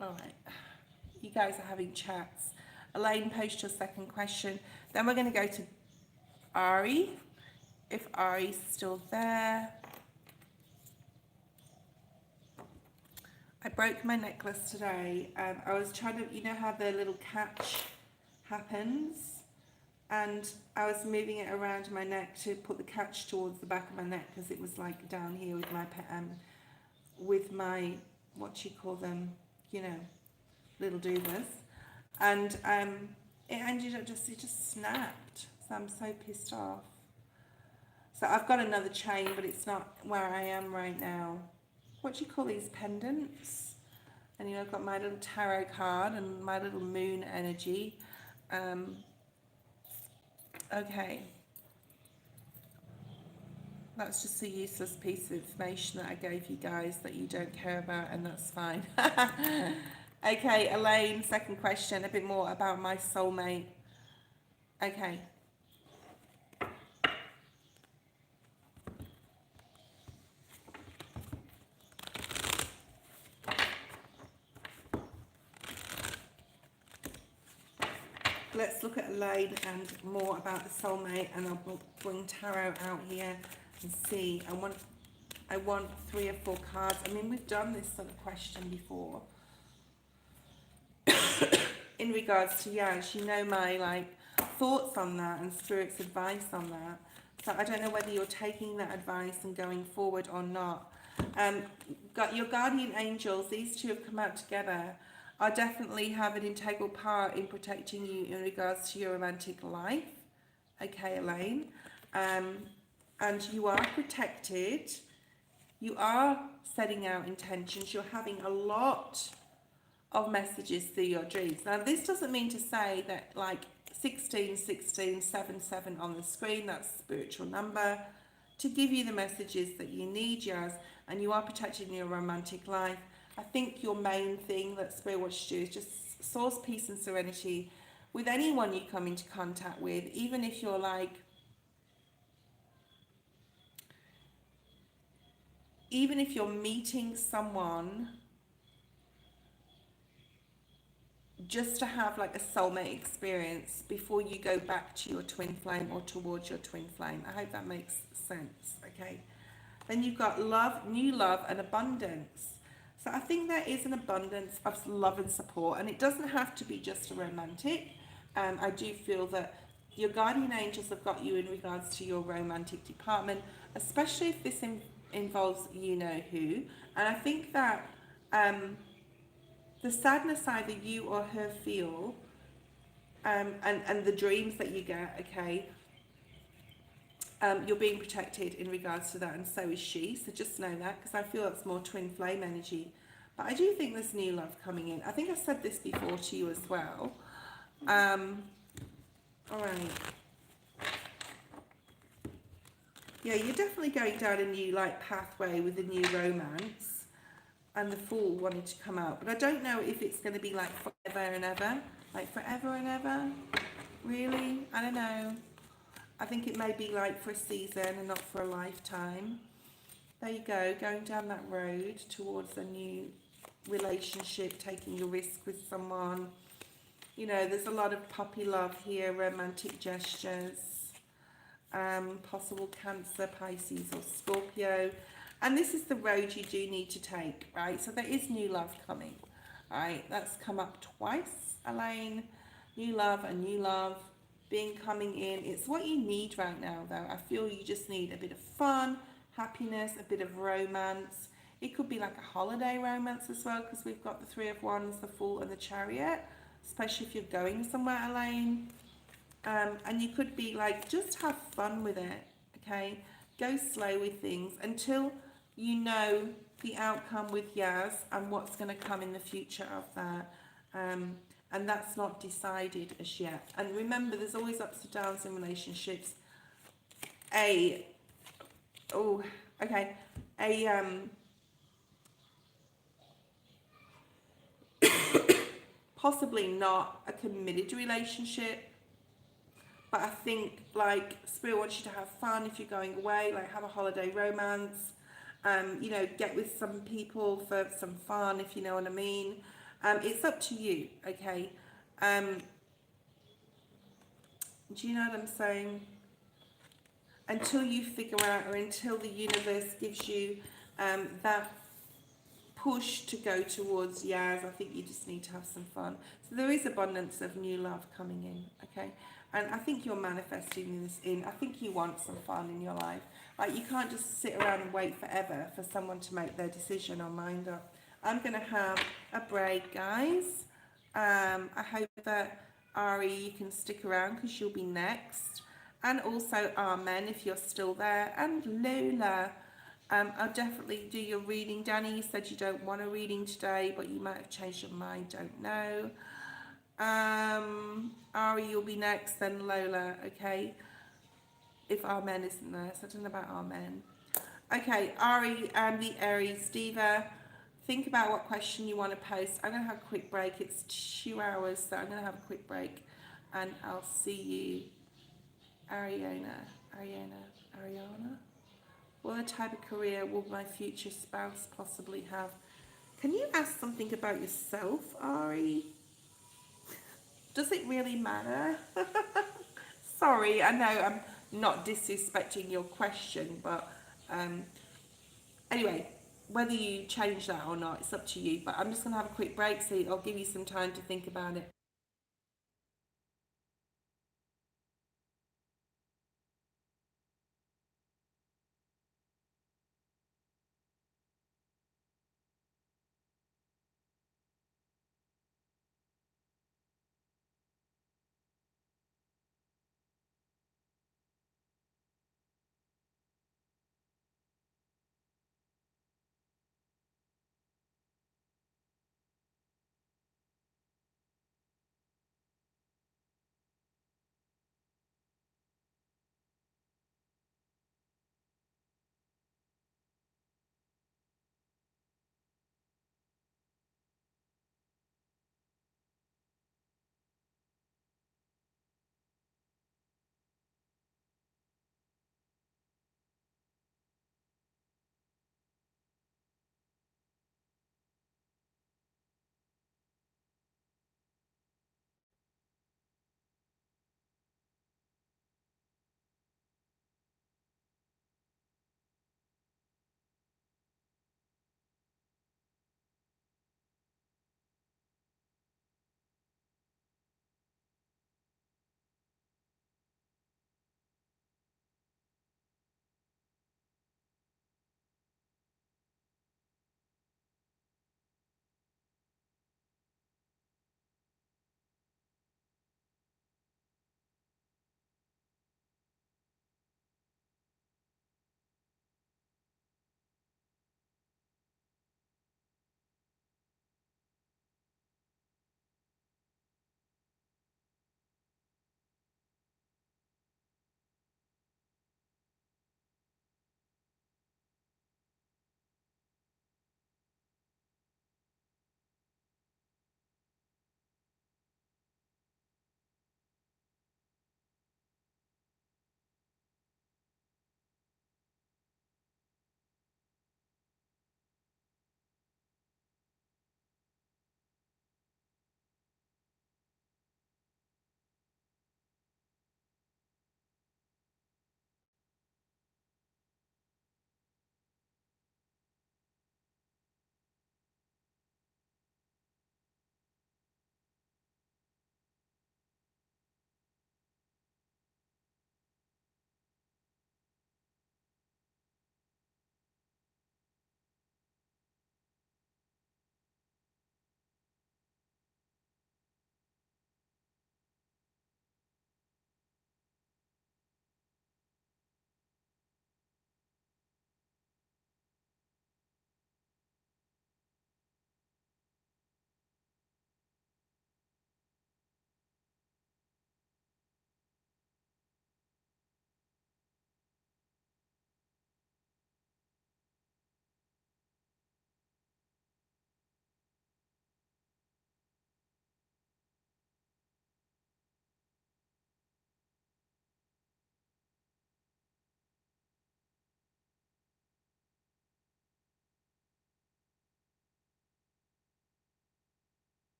All right. You guys are having chats. Elaine, post your second question. Then we're going to go to Ari, if Ari's still there. I broke my necklace today. I was trying to, you know how the little catch happens? And I was moving it around my neck to put the catch towards the back of my neck because it was like down here with my, what you call them, you know, little doovers. And it ended up it just snapped. So I'm so pissed off. So I've got another chain, but it's not where I am right now. What do you call these, pendants? And you know, I've got my little tarot card and my little moon energy. Okay. That's just a useless piece of information that I gave you guys that you don't care about, and that's fine. Okay, Elaine, second question, a bit more about my soulmate. Okay. let's look at Elaine and more about the soulmate, and I'll bring tarot out here and see. I want 3 or 4 cards. I mean, we've done this sort of question before in regards to, as you know, my like thoughts on that and Spirit's advice on that. So I don't know whether you're taking that advice and going forward or not. Got your guardian angels, these two have come out together, are definitely have an integral part in protecting you in regards to your romantic life. Okay, Elaine. And you are protected. You are setting out intentions. You're having a lot of messages through your dreams. Now, this doesn't mean to say that like 16, 16, 7, 7 on the screen, that's spiritual number, to give you the messages that you need, Yaz, and you are protecting your romantic life. I think your main thing that Spirit wants to do is just source peace and serenity with anyone you come into contact with, even if you're like, even if you're meeting someone just to have like a soulmate experience before you go back to your twin flame or towards your twin flame. I hope that makes sense, okay? Then you've got love, new love, and abundance. So I think there is an abundance of love and support, and it doesn't have to be just a romantic. I do feel that your guardian angels have got you in regards to your romantic department, especially if this involves you know who. And I think that the sadness either you or her feel, and the dreams that you get, okay, you're being protected in regards to that, and so is she. So just know that, because I feel that's more twin flame energy. But I do think there's new love coming in. I think I said this before to you as well. All right. Yeah, you're definitely going down a new like pathway with a new romance, and the Fool wanted to come out. But I don't know if it's going to be like forever and ever. Like forever and ever? Really? I don't know. I think it may be like for a season and not for a lifetime. There you go, going down that road towards a new relationship, taking a risk with someone. You know, there's a lot of puppy love here, romantic gestures, possible Cancer, Pisces or Scorpio. And this is the road you do need to take, right? So there is new love coming, right? That's come up twice, Elaine. New love and new love being coming in. It's what you need right now, though. I feel you just need a bit of fun, happiness, a bit of romance. It could be like a holiday romance as well, because we've got the 3 of Wands, the Fool and the Chariot, especially if you're going somewhere, Elaine. And you could be like, just have fun with it, okay? Go slow with things until you know the outcome with Yaz and what's going to come in the future of that. And that's not decided as yet. And remember, there's always ups and downs in relationships. Possibly not a committed relationship, but I think like Spirit wants you to have fun if you're going away, like have a holiday romance. You know, get with some people for some fun, if you know what I mean. It's up to you, okay? Do you know what I'm saying? Until you figure out, or until the universe gives you that push to go towards Yaz, I think you just need to have some fun. So there is abundance of new love coming in, okay? And I think you're manifesting this in. I think you want some fun in your life. Like, you can't just sit around and wait forever for someone to make their decision or mind up. I'm going to have a break, guys. I hope that Ari, you can stick around because you'll be next. And also Amen, if you're still there. And Lola. I'll definitely do your reading. Danny, you said you don't want a reading today, but you might have changed your mind. Don't know. Ari, you'll be next, then Lola, okay? If Amen isn't there, so I don't know about Amen. Okay, Ari and the Aries Diva, think about what question you want to post. I'm going to have a quick break. It's 2 hours, so I'm going to have a quick break, and I'll see you. Ariana. What type of career will my future spouse possibly have? Can you ask something about yourself, Ari? Does it really matter? Sorry, I know I'm not disrespecting your question, but um, anyway, whether you change that or not, it's up to you. But I'm just going to have a quick break so I'll give you some time to think about it.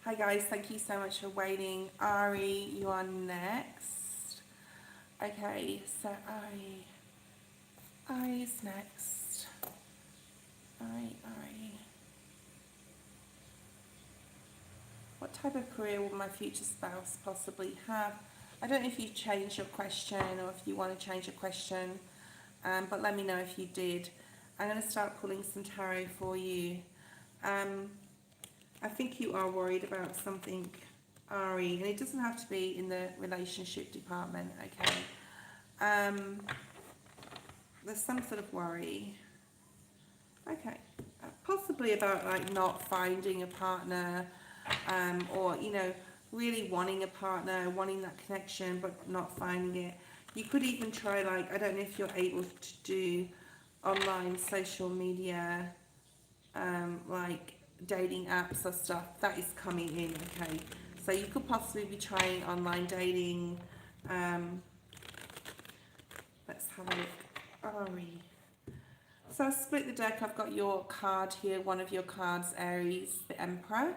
Hi guys, thank you so much for waiting. Ari, you are next. Okay, so Ari's next. Ari. What type of career will my future spouse possibly have? I don't know if you changed your question or if you want to change your question, but let me know if you did. I'm going to start pulling some tarot for you. I think you are worried about something, Ari, and it doesn't have to be in the relationship department, okay? There's some sort of worry. Okay. Possibly about like not finding a partner, or, you know, really wanting a partner, wanting that connection, but not finding it. You could even try, like, I don't know if you're able to do online social media, like dating apps or stuff. That is coming in, okay? So you could possibly be trying online dating. Let's have a look. Ari. So I've split the deck. I've got your card here, one of your cards, Aries, the Emperor.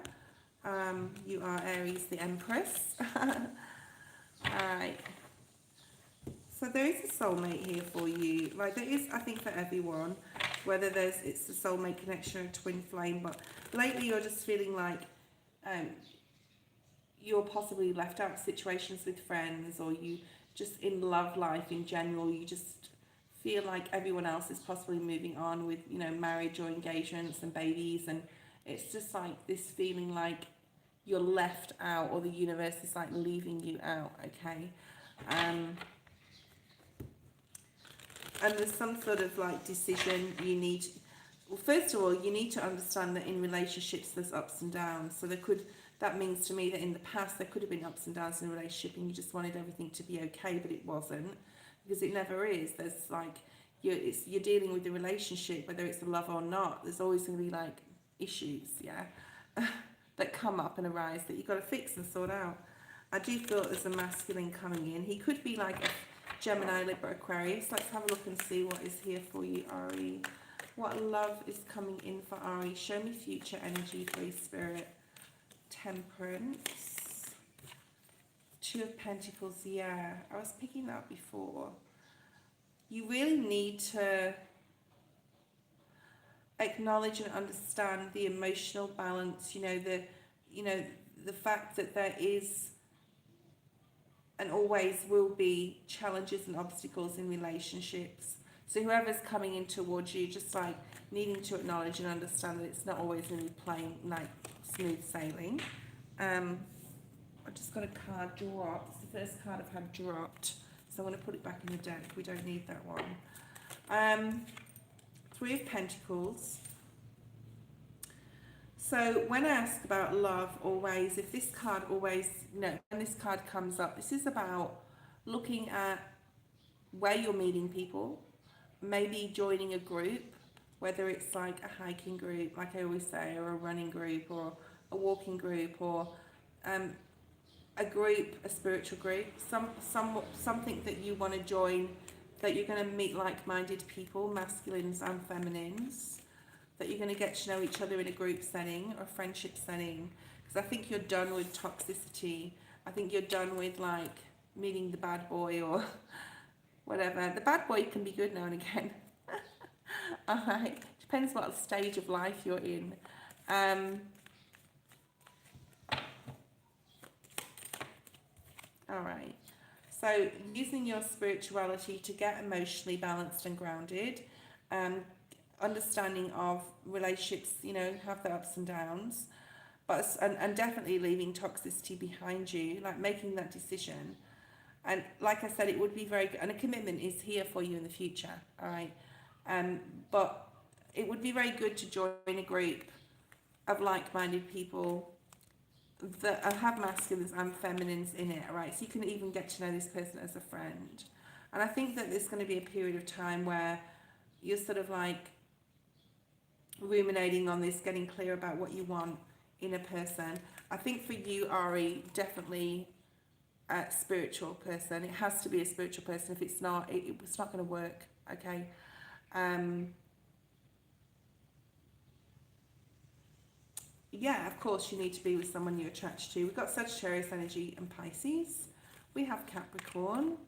You are Aries, the Empress. Alright. So there is a soulmate here for you. Like, there is, I think, for everyone. Whether it's a soulmate connection or a twin flame. But lately you're just feeling like you're possibly left out of situations with friends, or you just in love life in general, you just feel like everyone else is possibly moving on with, you know, marriage or engagements and babies, and it's just like this feeling like you're left out, or the universe is like leaving you out, okay? And there's some sort of like decision you need. Well, first of all, you need to understand that in relationships there's ups and downs. So that means to me that in the past there could have been ups and downs in a relationship and you just wanted everything to be okay, but it wasn't, because it never is. There's like, you're dealing with the relationship, whether it's a love or not, there's always going to be like issues, yeah, that come up and arise that you've got to fix and sort out. I do feel there's a masculine coming in. He could be like a Gemini, Libra, Aquarius. Let's have a look and see what is here for you, Ari. What love is coming in for Ari? Show me future energy, please, Spirit. Temperance. Two of Pentacles, yeah. I was picking that up before. You really need to acknowledge and understand the emotional balance, the fact that there is and always will be challenges and obstacles in relationships. So whoever's coming in towards you, just like needing to acknowledge and understand that it's not always going to be plain, like smooth sailing. I've just got a card dropped. It's the first card I've had dropped, so I want to put it back in the deck. We don't need that one. Three of Pentacles. So when I ask about love, always, if this card always, when this card comes up, this is about looking at where you're meeting people, maybe joining a group, whether it's like a hiking group, like I always say, or a running group, or a walking group, or a group, a spiritual group, something that you want to join, that you're going to meet like-minded people, masculines and feminines, that you're going to get to know each other in a group setting or a friendship setting. Because I think you're done with toxicity. I think you're done with like meeting the bad boy or whatever. The bad boy can be good now and again. Alright, depends what stage of life you're in. Alright, so using your spirituality to get emotionally balanced and grounded, understanding of relationships, have their ups and downs, but and definitely leaving toxicity behind you, like making that decision. And like I said, it would be very good, and a commitment is here for you in the future, all right? But it would be very good to join a group of like-minded people that have masculines and feminines in it, right? So you can even get to know this person as a friend. And I think that there's going to be a period of time where you're sort of like ruminating on this, getting clear about what you want in a person. I think for you, Ari, definitely a spiritual person. It has to be a spiritual person. If it's not, it's not going to work, okay? yeah, of course, you need to be with someone you're attracted to. We've got Sagittarius energy and Pisces. We have Capricorn.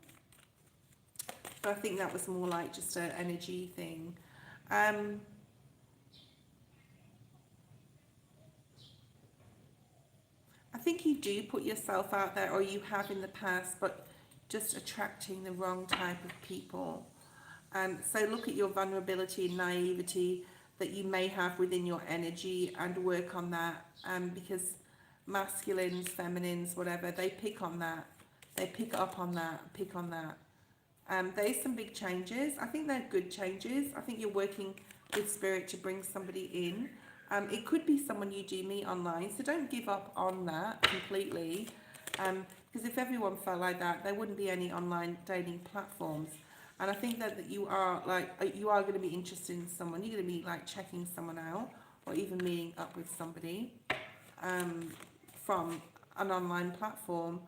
But I think that was more like just an energy thing. Um, I think you do put yourself out there, or you have in the past, but just attracting the wrong type of people. So look at your vulnerability and naivety that you may have within your energy and work on that. Because masculines, feminines, whatever, they pick on that. They pick up on that, pick on that. There's some big changes. I think they're good changes. I think you're working with spirit to bring somebody in. It could be someone you do meet online, so don't give up on that completely. Because if everyone felt like that, there wouldn't be any online dating platforms. And I think that you are going to be interested in someone. You're going to be like checking someone out, or even meeting up with somebody from an online platform.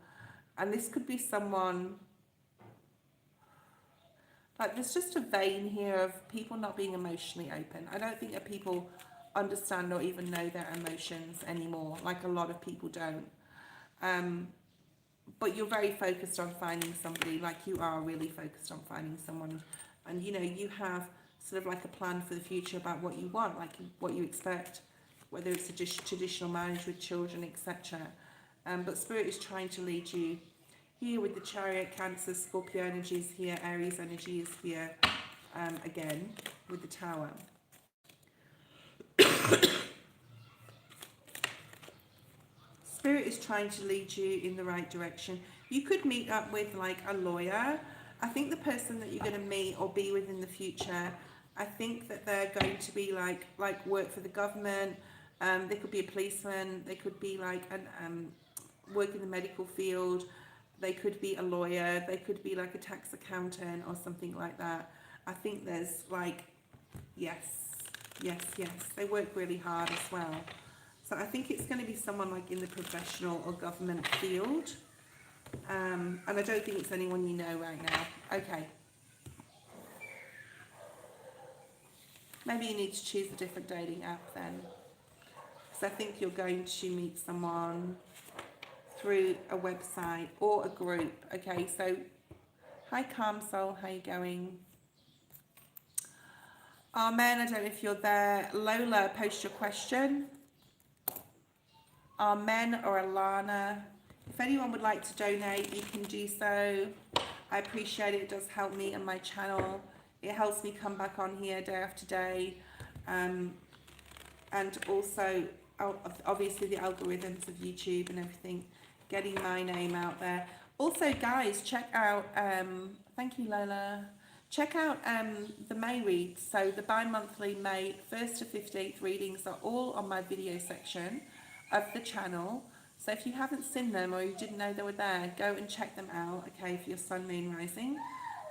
And this could be someone. Like, there's just a vein here of people not being emotionally open. I don't think that people understand or even know their emotions anymore, like a lot of people don't. But you're very focused on finding somebody, like you are really focused on finding someone. And, you know, you have sort of like a plan for the future about what you want, like what you expect, whether it's a traditional marriage with children, etc. But Spirit is trying to lead you here with the Chariot, Cancer, Scorpio energies here, Aries energy is here again with the Tower. Spirit is trying to lead you in the right direction. You could meet up with like a lawyer. I think the person that you're going to meet or be with in the future, I think that they're going to be like work for the government. They could be a policeman. They could be like work in the medical field. They could be a lawyer, they could be like a tax accountant or something like that. I think there's like, yes. They work really hard as well. So I think it's going to be someone like in the professional or government field. And I don't think it's anyone you know right now. Okay. Maybe you need to choose a different dating app then. Because I think you're going to meet someone through a website or a group. Okay, so hi Calm Soul, how you going? Amen, I don't know if you're there. Lola, post your question. Amen or Alana. If anyone would like to donate, you can do so. I appreciate it. It does help me and my channel. It helps me come back on here day after day. And also, obviously, the algorithms of YouTube and everything, getting my name out there. Also, guys, check out, thank you, Lola. Check out the May reads. So the bi-monthly May 1st to 15th readings are all on my video section of the channel. So if you haven't seen them or you didn't know they were there, go and check them out, okay, for your sun, moon, rising.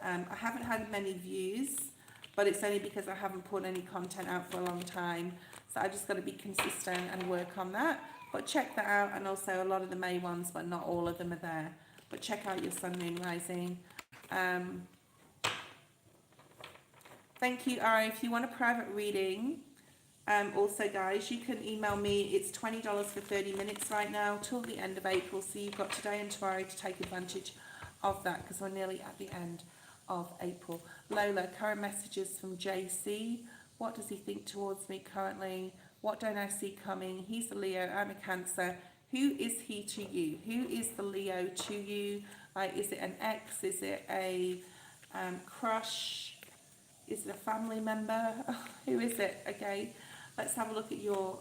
I haven't had many views, but it's only because I haven't put any content out for a long time. So I just got to be consistent and work on that. But check that out, and also a lot of the May ones, but not all of them are there. But check out your sun, moon, rising. Thank you, Ari. If you want a private reading, also, guys, you can email me. It's $20 for 30 minutes right now till the end of April. So you've got today and tomorrow to take advantage of that because we're nearly at the end of April. Lola, current messages from JC. What does he think towards me currently? What don't I see coming? He's a Leo, I'm a Cancer. Who is he to you? Who is the Leo to you? Like, is it an ex? Is it a crush? Is it a family member? Who is it? Okay, let's have a look at your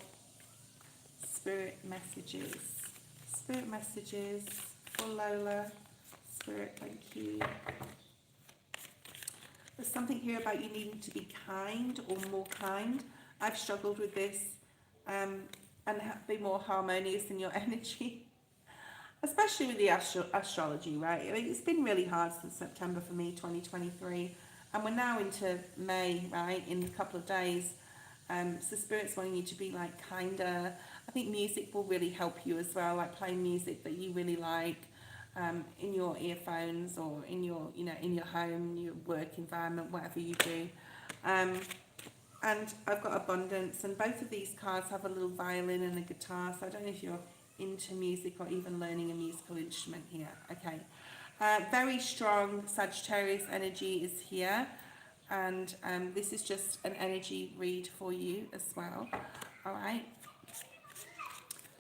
spirit messages. Spirit messages for Lola. Spirit, thank you. There's something here about you needing to be kind or more kind. I've struggled with this and be more harmonious in your energy, especially with the astrology, right? I mean, it's been really hard since September for me, 2023, and we're now into May, right, in a couple of days. So Spirit's wanting you to be like kinder. I think music will really help you as well, like playing music that you really like. In your earphones or in your, in your home, your work environment, whatever you do. And I've got abundance, and both of these cards have a little violin and a guitar, so I don't know if you're into music or even learning a musical instrument here. Okay. Very strong Sagittarius energy is here, and this is just an energy read for you as well. All right.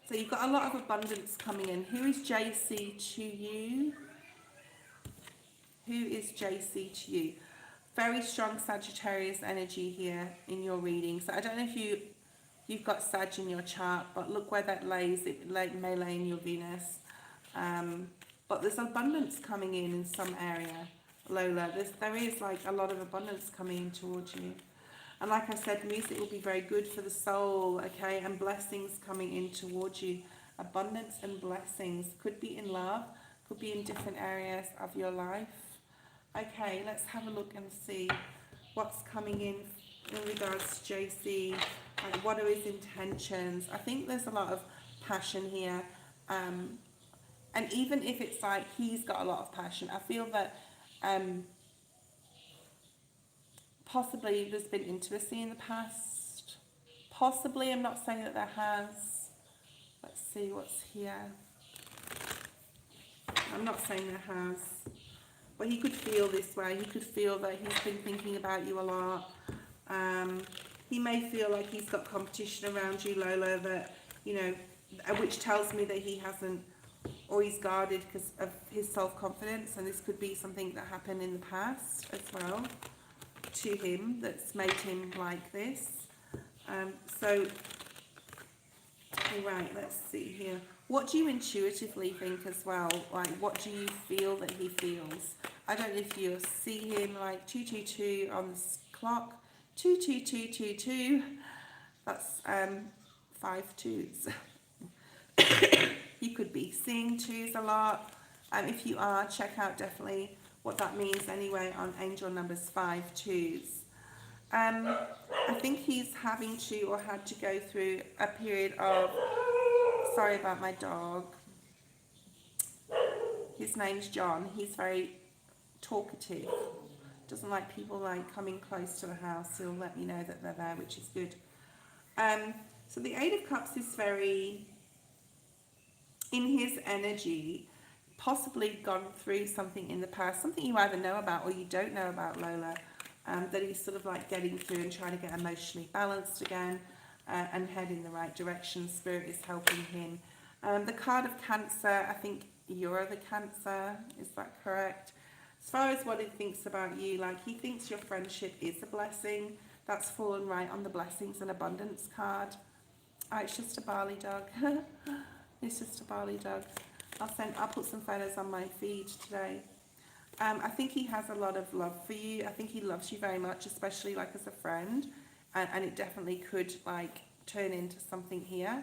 So you've got a lot of abundance coming in. Who is JC to you? Who is JC to you? Very strong Sagittarius energy here in your reading. So I don't know if you've got Sag in your chart, but look where that lays. It may lay in your Venus. But there's abundance coming in some area, Lola. There is like a lot of abundance coming in towards you. And like I said, music will be very good for the soul, okay? And blessings coming in towards you. Abundance and blessings. Could be in love, could be in different areas of your life. Okay, let's have a look and see what's coming in regards to JC. Like, what are his intentions? I think there's a lot of passion here. And even if it's like he's got a lot of passion, I feel that possibly there's been intimacy in the past. Possibly, I'm not saying that there has. Let's see what's here. I'm not saying there has. But he could feel this way. He could feel that he's been thinking about you a lot. He may feel like he's got competition around you, Lola, that, you know, which tells me that he hasn't, or he's guarded because of his self-confidence, and this could be something that happened in the past as well to him that's made him like this. So, right, let's see here. What do you intuitively think as well? Like, what do you feel that he feels? I don't know if you see him like 222 on the clock, 22222. That's 5 twos. You could be seeing twos a lot. If you are, check out definitely what that means anyway on angel numbers 5 twos. I think he's having to or had to go through a period of, sorry about my dog. His name's John. He's very talkative. Doesn't like people like coming close to the house. He'll let me know that they're there, which is good. So the Eight of Cups is very, in his energy, possibly gone through something in the past, something you either know about or you don't know about, Lola, that he's sort of like getting through and trying to get emotionally balanced again and head in the right direction. Spirit is helping him. The card of Cancer, I think you're the Cancer, is that correct? As far as what he thinks about you, like he thinks your friendship is a blessing. That's fallen right on the blessings and abundance card. Oh, it's just a Bali dog. It's just a Bali dog. I'll put some photos on my feed today. I think he has a lot of love for you. I think he loves you very much, especially like as a friend. And it definitely could like turn into something here.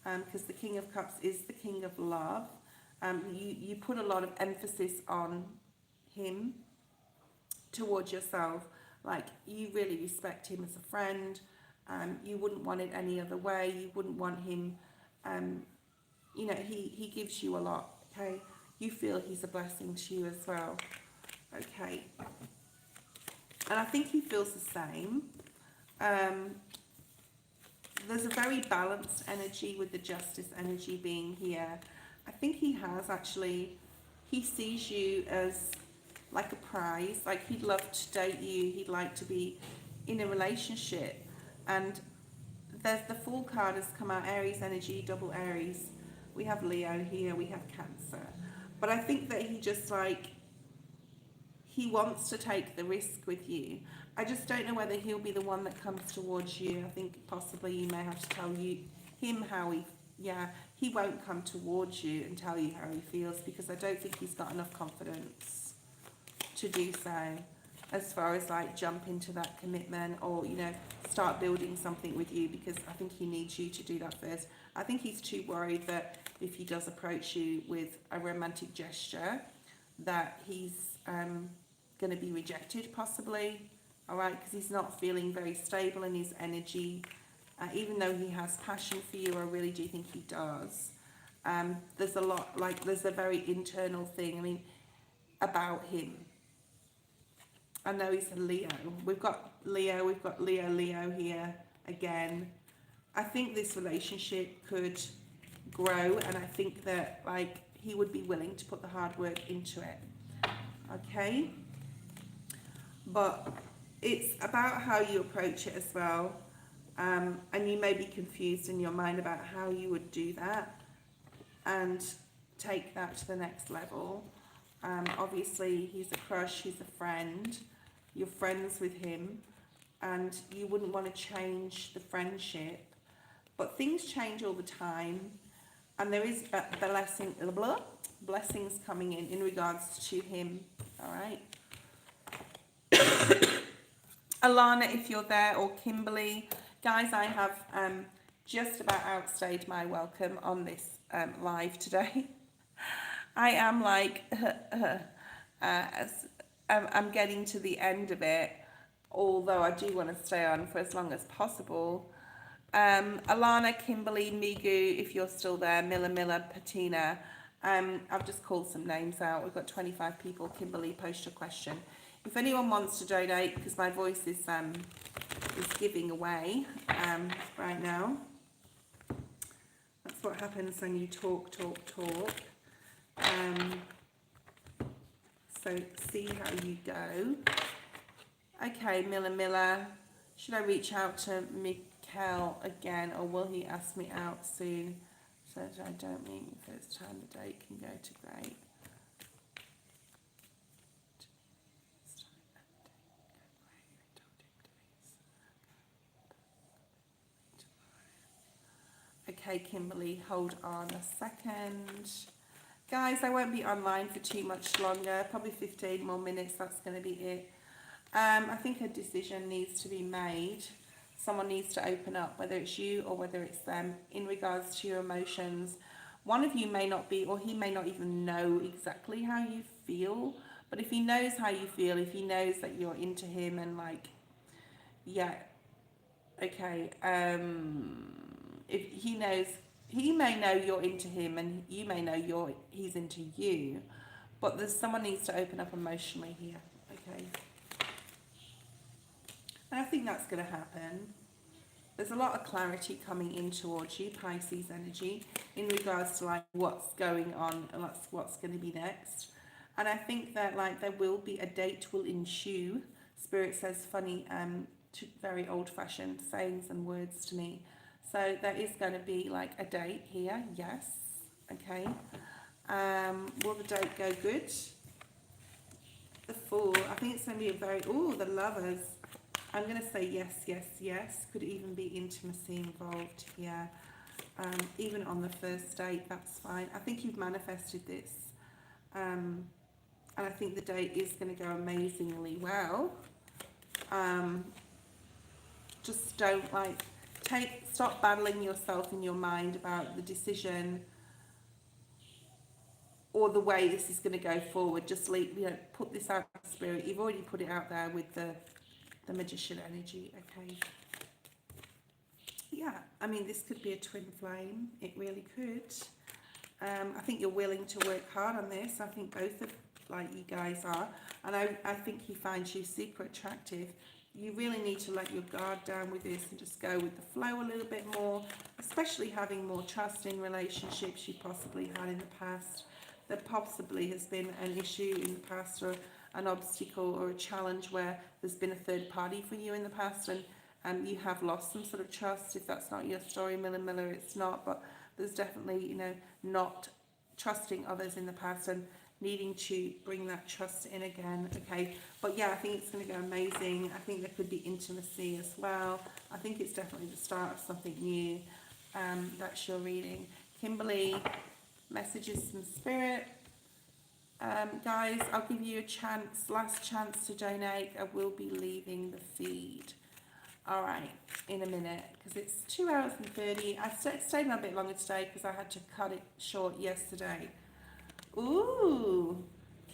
Because the King of Cups is the King of Love. You put a lot of emphasis on him towards yourself. Like you really respect him as a friend. You wouldn't want it any other way. You wouldn't want him, you know, he gives you a lot, okay? You feel he's a blessing to you as well, okay? And I think he feels the same. There's a very balanced energy with the Justice energy being here. I think he has actually, he sees you as like a prize, like he'd love to date you, he'd like to be in a relationship. And there's the Fool card has come out, Aries energy, double Aries. We have Leo here, we have Cancer. But I think that he just like, he wants to take the risk with you. I just don't know whether he'll be the one that comes towards you. I think possibly you may have to tell him how he won't come towards you and tell you how he feels, because I don't think he's got enough confidence to do so, as far as like jump into that commitment or, you know, start building something with you, because I think he needs you to do that first. I think he's too worried that if he does approach you with a romantic gesture, that he's going to be rejected possibly, all right, because he's not feeling very stable in his energy. Even though he has passion for you, I really do think he does. There's a lot, like there's a very internal thing, I mean, about him. I know he's a Leo. We've got Leo, Leo here again. I think this relationship could grow, and I think that like he would be willing to put the hard work into it. Okay? But it's about how you approach it as well. And you may be confused in your mind about how you would do that and take that to the next level. Obviously, he's a crush, he's a friend, you're friends with him, and you wouldn't want to change the friendship. But things change all the time, and there is blessings coming in regards to him. All right. Alana, if you're there, or Kimberly. Guys, I have just about outstayed my welcome on this live today. I am like, I'm getting to the end of it, although I do want to stay on for as long as possible. Alana, Kimberly, Migu, if you're still there, Miller, Patina. I've just called some names out. We've got 25 people. Kimberly, post your question. If anyone wants to donate, because my voice is giving away right now. That's what happens when you talk. So see how you go. Okay, Miller. Should I reach out to Mikkel again, or will he ask me out soon? So that I don't mean first time the date can go to great. Okay, Kimberly, hold on a second. Guys, I won't be online for too much longer, probably 15 more minutes, that's going to be it. I think a decision needs to be made. Someone needs to open up, whether it's you or whether it's them, in regards to your emotions. One of you may not be, or he may not even know exactly how you feel, but if he knows how you feel, if he knows that you're into him and like, yeah, okay, if he knows, he may know you're into him and you may know he's into you, but there's someone needs to open up emotionally here, okay? And I think that's going to happen. There's a lot of clarity coming in towards you, Pisces energy, in regards to like what's going on and what's going to be next. And I think that like there will be a date will ensue. Spirit says funny, very old-fashioned sayings and words to me. So there is going to be like a date here, yes, okay. Will the date go good? The Fool, I think it's going to be a very, the Lovers. I'm going to say yes. Could even be intimacy involved here. Even on the first date, that's fine. I think you've manifested this. And I think the date is going to go amazingly well. Just don't stop battling yourself in your mind about the decision or the way this is going to go forward. Just put this out in spirit. You've already put it out there with the Magician energy, okay? Yeah, I mean, this could be a twin flame. It really could. I think you're willing to work hard on this. I think both of you guys are. And I think he finds you super attractive. You really need to let your guard down with this and just go with the flow a little bit more, especially having more trust in relationships you possibly had in the past. There possibly has been an issue in the past, or an obstacle or a challenge where there's been a third party for you in the past, and you have lost some sort of trust. If that's not your story, Miller, it's not, but there's definitely, not trusting others in the past and needing to bring that trust in again, okay? But yeah, I think it's going to go amazing. I think there could be intimacy as well. I think it's definitely the start of something new. That's your reading. Kimberly, messages from Spirit. Guys, I'll give you a last chance to donate. I will be leaving the feed. All right, in a minute, because it's 2 hours and 30. I stayed on a bit longer today because I had to cut it short yesterday. Ooh,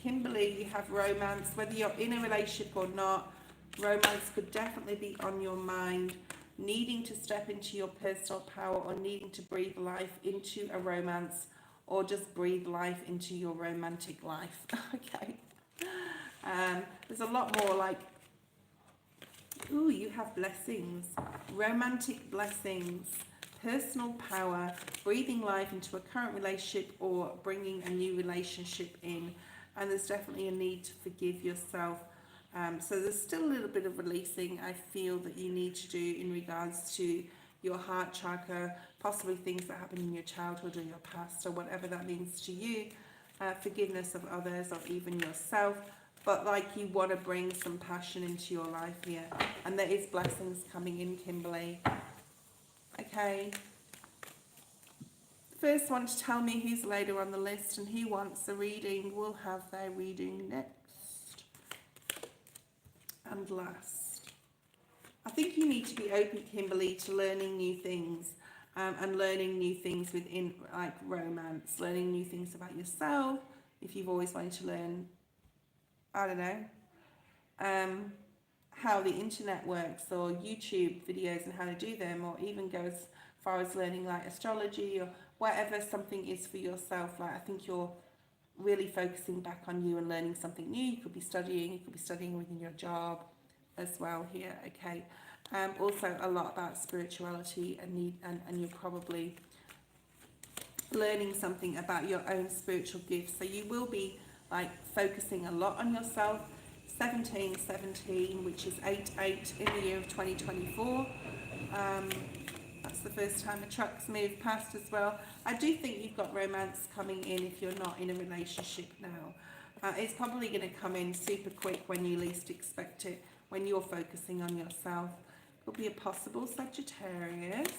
Kimberly, you have romance. Whether you're in a relationship or not, romance could definitely be on your mind. Needing to step into your personal power, or needing to breathe life into a romance, or just breathe life into your romantic life. Okay. There's a lot more like, ooh, you have blessings, romantic blessings, personal power, breathing life into a current relationship or bringing a new relationship in. And there's definitely a need to forgive yourself. So there's still a little bit of releasing I feel that you need to do in regards to your heart chakra, possibly things that happened in your childhood or your past or whatever that means to you, forgiveness of others or even yourself. But like you want to bring some passion into your life here. And there is blessings coming in, Kimberly. Okay. First one to tell me who's later on the list and who wants a reading will have their reading next. And last. I think you need to be open, Kimberly, to learning new things. And learning new things within like romance. Learning new things about yourself. If you've always wanted to learn, I don't know, how the internet works or YouTube videos and how to do them, or even go as far as learning like astrology or whatever something is for yourself. Like I think you're really focusing back on you and learning something new. You could be studying within your job as well here, okay. Also a lot about spirituality and you're probably learning something about your own spiritual gifts. So you will be like focusing a lot on yourself. 1717, which is 88 in the year of 2024. That's the first time a truck's moved past as well. I do think you've got romance coming in if you're not in a relationship now. It's probably going to come in super quick when you least expect it, when you're focusing on yourself. Could be a possible Sagittarius.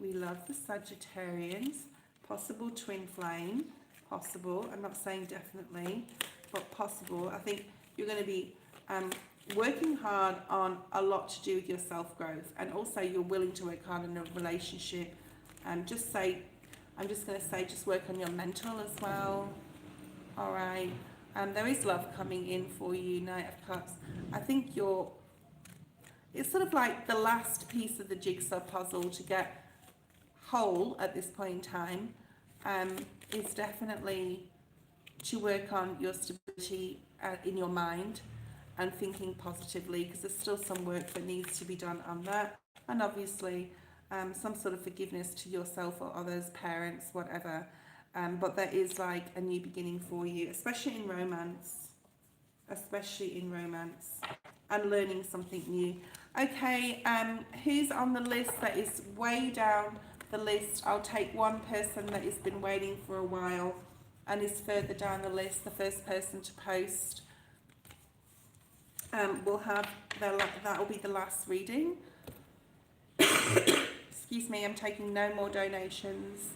We love the Sagittarians. Possible twin flame. Possible. I'm not saying definitely, but possible. I think you're going to be working hard on a lot to do with your self-growth, and also you're willing to work hard in a relationship. I'm just going to say just work on your mental as well. All right. There is love coming in for you, Knight of Cups. I think it's sort of like the last piece of the jigsaw puzzle to get whole at this point in time. Is definitely to work on your stability in your mind and thinking positively, because there's still some work that needs to be done on that. And obviously some sort of forgiveness to yourself or others, parents, whatever. But there is like a new beginning for you, especially in romance, and learning something new. Okay, who's on the list that is way down the list? I'll take one person that has been waiting for a while and is further down the list. The first person to post will have that will be the last reading. Excuse me, I'm taking no more donations.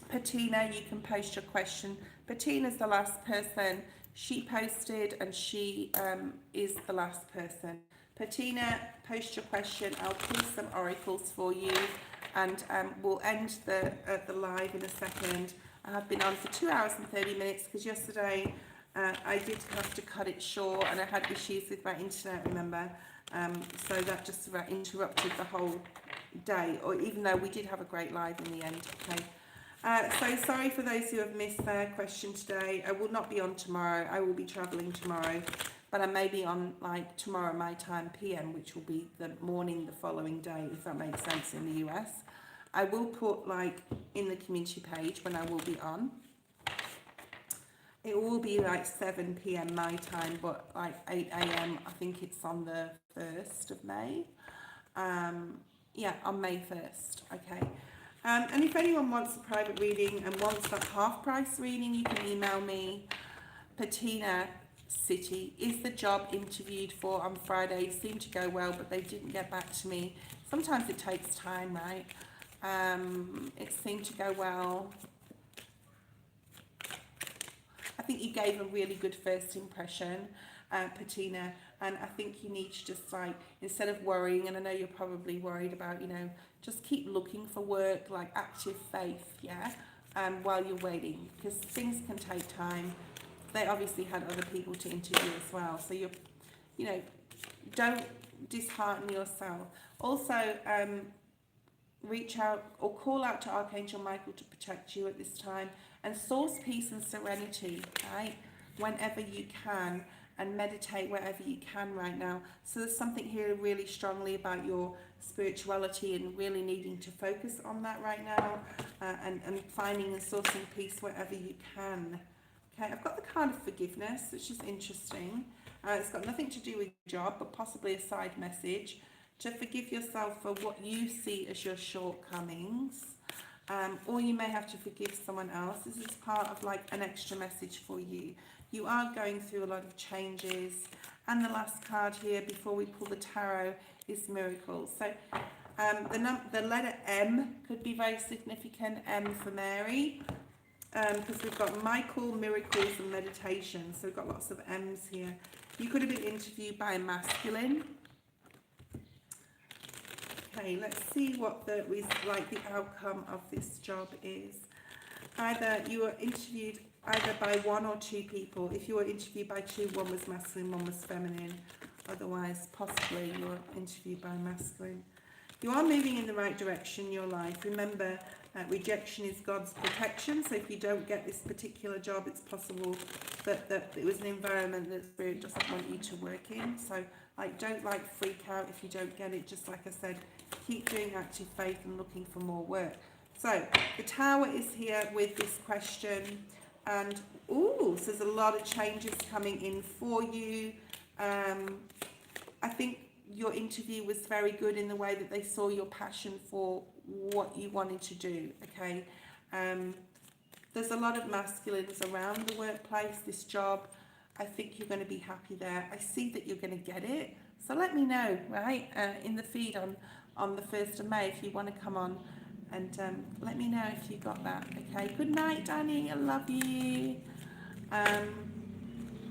Patina, you can post your question. Patina's the last person. She posted and she is the last person. Patina, post your question. I'll pull some oracles for you, and we'll end the live in a second. I have been on for 2 hours and 30 minutes because yesterday I did have to cut it short and I had issues with my internet, remember? So that just about interrupted the whole day, or even though we did have a great live in the end, okay? So sorry for those who have missed their question today. I will not be on tomorrow. I will be travelling tomorrow, but I may be on like tomorrow my time PM, which will be the morning the following day, if that makes sense, in the US. I will put like in the community page when I will be on. It will be like 7 PM my time, but like 8 AM, I think it's on the 1st of May. Yeah, on May 1st, okay. And if anyone wants a private reading and wants that half price reading, you can email me. Patina City is the job interviewed for on Friday. Seemed to go well, but they didn't get back to me. Sometimes it takes time, right? It seemed to go well. I think you gave a really good first impression, Patina, and I think you need to just like, instead of worrying, and I know you're probably worried about, you know, just keep looking for work, like active faith, yeah, while you're waiting, because things can take time. They obviously had other people to interview as well, so you know, don't dishearten yourself. Also, reach out or call out to Archangel Michael to protect you at this time, and source peace and serenity, right, whenever you can. and meditate wherever you can right now. So there's something here really strongly about your spirituality and really needing to focus on that right now, and finding and sourcing peace wherever you can. Okay, I've got the card of forgiveness, which is interesting. It's got nothing to do with your job, but possibly a side message to forgive yourself for what you see as your shortcomings. Or you may have to forgive someone else. This is part of like an extra message for you. You are going through a lot of changes. And the last card here before we pull the tarot is miracles. So the letter M could be very significant, M for Mary, because we've got Michael, miracles and meditation. So we've got lots of M's here. You could have been interviewed by a masculine. Okay, let's see what the outcome of this job is. Either you were interviewed either by one or two people. If you were interviewed by two, one was masculine, one was feminine. Otherwise, possibly you were interviewed by masculine. You are moving in the right direction in your life. Remember, rejection is God's protection. So if you don't get this particular job, it's possible that it was an environment that Spirit doesn't want you to work in. So don't freak out if you don't get it. Just like I said, keep doing active faith and looking for more work. So the Tower is here with this question, and so there's a lot of changes coming in for you. I think your interview was very good in the way that they saw your passion for what you wanted to do. Okay, there's a lot of masculines around the workplace. This job, I think you're going to be happy there. I see that you're going to get it. So let me know, right, in the feed on the 1st of May if you want to come on, and let me know if you got that. Okay, good night, Danny. I love you.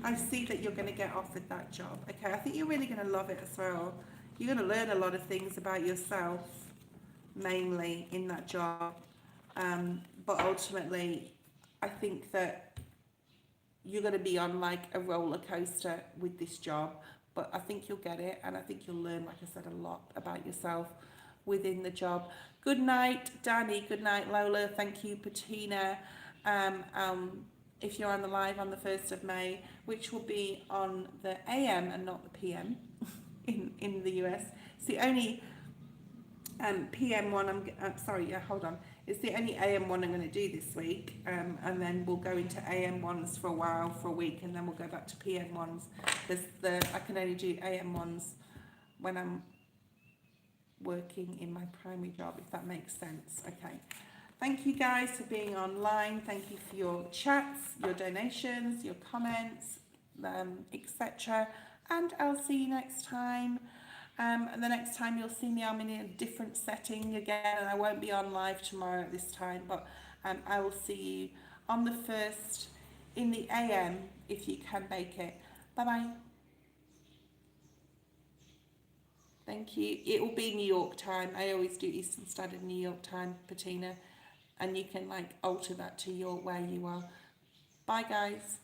I see that you're going to get offered that job. Okay, I think you're really going to love it as well. You're going to learn a lot of things about yourself, mainly in that job. But ultimately, I think that you're going to be on like a roller coaster with this job. But I think you'll get it, and I think you'll learn, like I said, a lot about yourself within the job. Good night, Danny. Good night, Lola. Thank you, Patina. If you're on the live on the 1st of May, which will be on the AM and not the PM in the US. It's the only PM one hold on. It's the only AM one I'm going to do this week, and then we'll go into AM ones for a while, for a week, and then we'll go back to PM ones. I can only do AM ones when I'm working in my primary job, if that makes sense. Okay. Thank you guys for being online. Thank you for your chats, your donations, your comments, etc. And I'll see you next time. And the next time you'll see me, I'm in a different setting again, and I won't be on live tomorrow at this time, but I will see you on the 1st in the AM if you can make it. Bye-bye. Thank you. It will be New York time. I always do Eastern Standard New York time, Patina. And you can alter that to where you are. Bye guys.